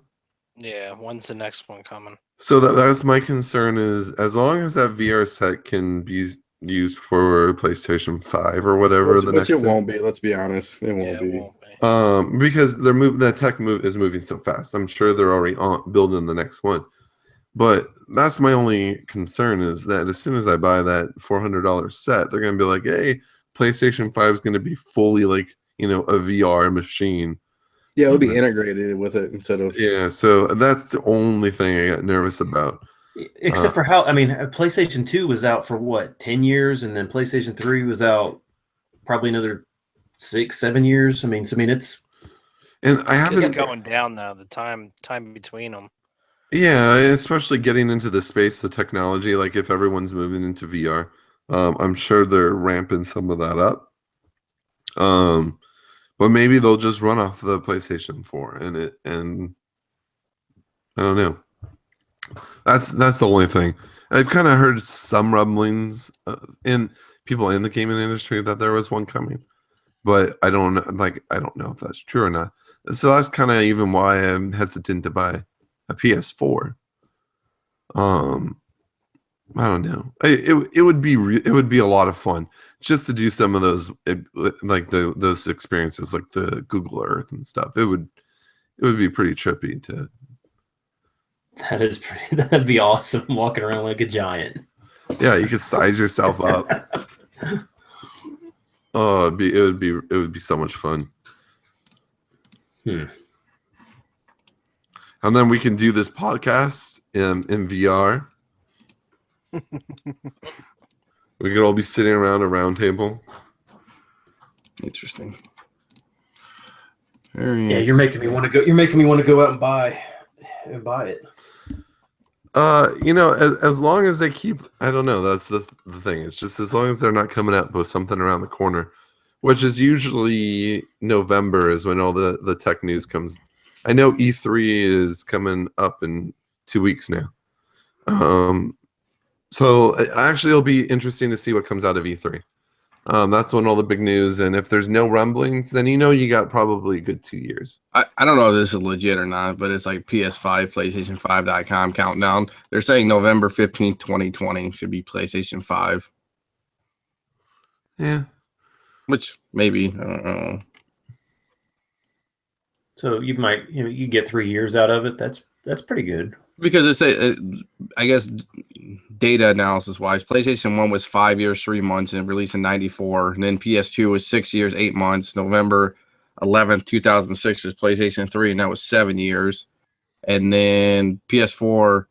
Yeah, when's the next one coming? So that's my concern is as long as that VR set can be used for PlayStation 5 or whatever Which it won't be. Let's be honest, it won't be. Because the tech is moving so fast. I'm sure they're already building the next one. But that's my only concern is that as soon as I buy that $400 set, they're going to be like, hey, PlayStation 5 is going to be fully like, a VR machine. Yeah, it'll be integrated with it instead of. Yeah, so that's the only thing I got nervous about. Except for PlayStation 2 was out for what, 10 years, and then PlayStation 3 was out probably another 6-7 years. I mean, it's. And I haven't. It's going down now. The time between them. Yeah, especially getting into the space, the technology. Like if everyone's moving into VR, I'm sure they're ramping some of that up. But maybe they'll just run off the PlayStation 4 and I don't know. That's the only thing. I've kind of heard some rumblings in people in the gaming industry that there was one coming, but I don't know if that's true or not. So that's kind of even why I'm hesitant to buy a PS4. I don't know. It would be a lot of fun just to do some of those those experiences like the Google Earth and stuff. It would be pretty trippy to. That'd be awesome, walking around like a giant. Yeah, you could size yourself up. Oh, it would be so much fun. And then we can do this podcast in VR. We could all be sitting around a round table. Interesting. Yeah, you're making me want to go. You're making me want to go out and buy it. As long as they keep, I don't know. That's the thing. It's just as long as they're not coming out with something around the corner, which is usually November is when all the tech news comes. I know E3 is coming up in 2 weeks now. So actually it'll be interesting to see what comes out of E3. That's when all the big news, and if there's no rumblings, then you got probably a good 2 years. I don't know if this is legit or not, but it's like PS5, PlayStation5.com countdown. They're saying November 15th, 2020 should be PlayStation 5. Yeah. Which maybe, I don't know. So you might, you get 3 years out of it. That's pretty good. Because I guess data analysis wise, PlayStation 1 was 5 years, 3 months, and released in 94. And then PS2 was 6 years, 8 months. November 11th, 2006 was PlayStation 3, and that was 7 years. And then PS4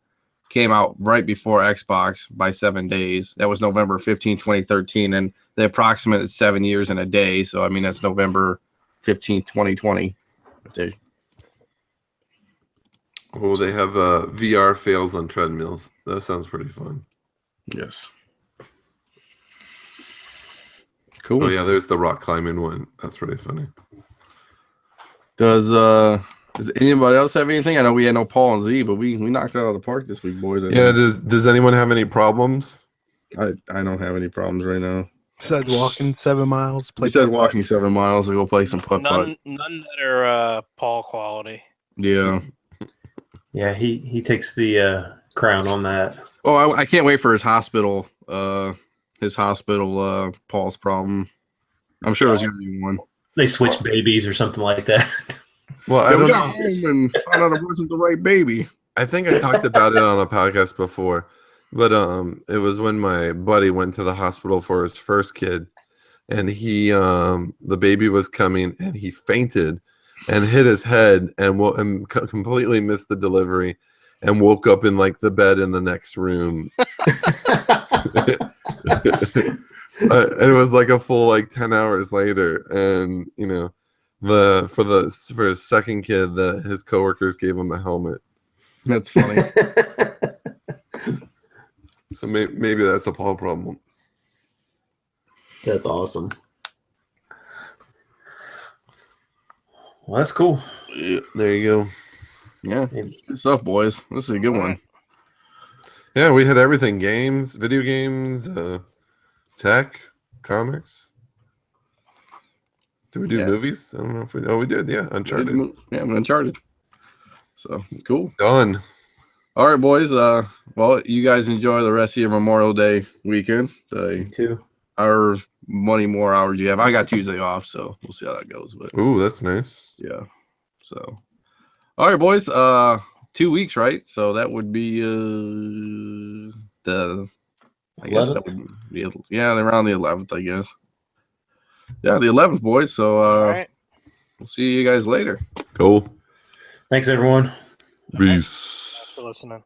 came out right before Xbox by 7 days. That was November 15, 2013, and the approximate is 7 years and a day. So I mean that's November 15, 2020. Oh, they have VR fails on treadmills. That sounds pretty fun. Yes. Cool. Oh yeah, there's the rock climbing one. That's pretty funny. Does anybody else have anything? I know we had no Paul and Z, but we knocked it out of the park this week, boys. Yeah, does anyone have any problems? I don't have any problems right now. Besides walking 7 miles. We said walking 7 miles to go play some putt putt. None that are Paul quality. Yeah. Yeah, he takes the crown on that. Oh, I can't wait for his hospital. Paul's problem. I'm sure there's gonna be one. They switch babies or something like that. Well, I Yeah, don't we got know. home and found out it wasn't the right baby. I think I talked about it on a podcast before, but it was when my buddy went to the hospital for his first kid, and he the baby was coming, and he fainted and hit his head and completely missed the delivery, and woke up in like the bed in the next room. And it was like a full like 10 hours later, and you know, for his second kid, his coworkers gave him a helmet. That's funny. So maybe that's a Paul problem. That's awesome. Well, that's cool. Yeah, there you go. Yeah, good stuff, boys. This is a good one. Yeah, we had everything: games, video games, tech, comics. Did we do movies? I don't know if we. Oh, we did. Yeah, Uncharted. Yeah, Uncharted. So cool. Done. All right, boys. Well, you guys enjoy the rest of your Memorial Day weekend. Me too. However many more hours you have. I got Tuesday off, so we'll see how that goes. But Ooh, that's nice. yeah. So, all right, boys. 2 weeks, right? So that would be I guess that would be around the 11th, I guess. Yeah, the 11th, boys. So All right. we'll see you guys later. Cool. Thanks, everyone. Peace. Thanks for listening.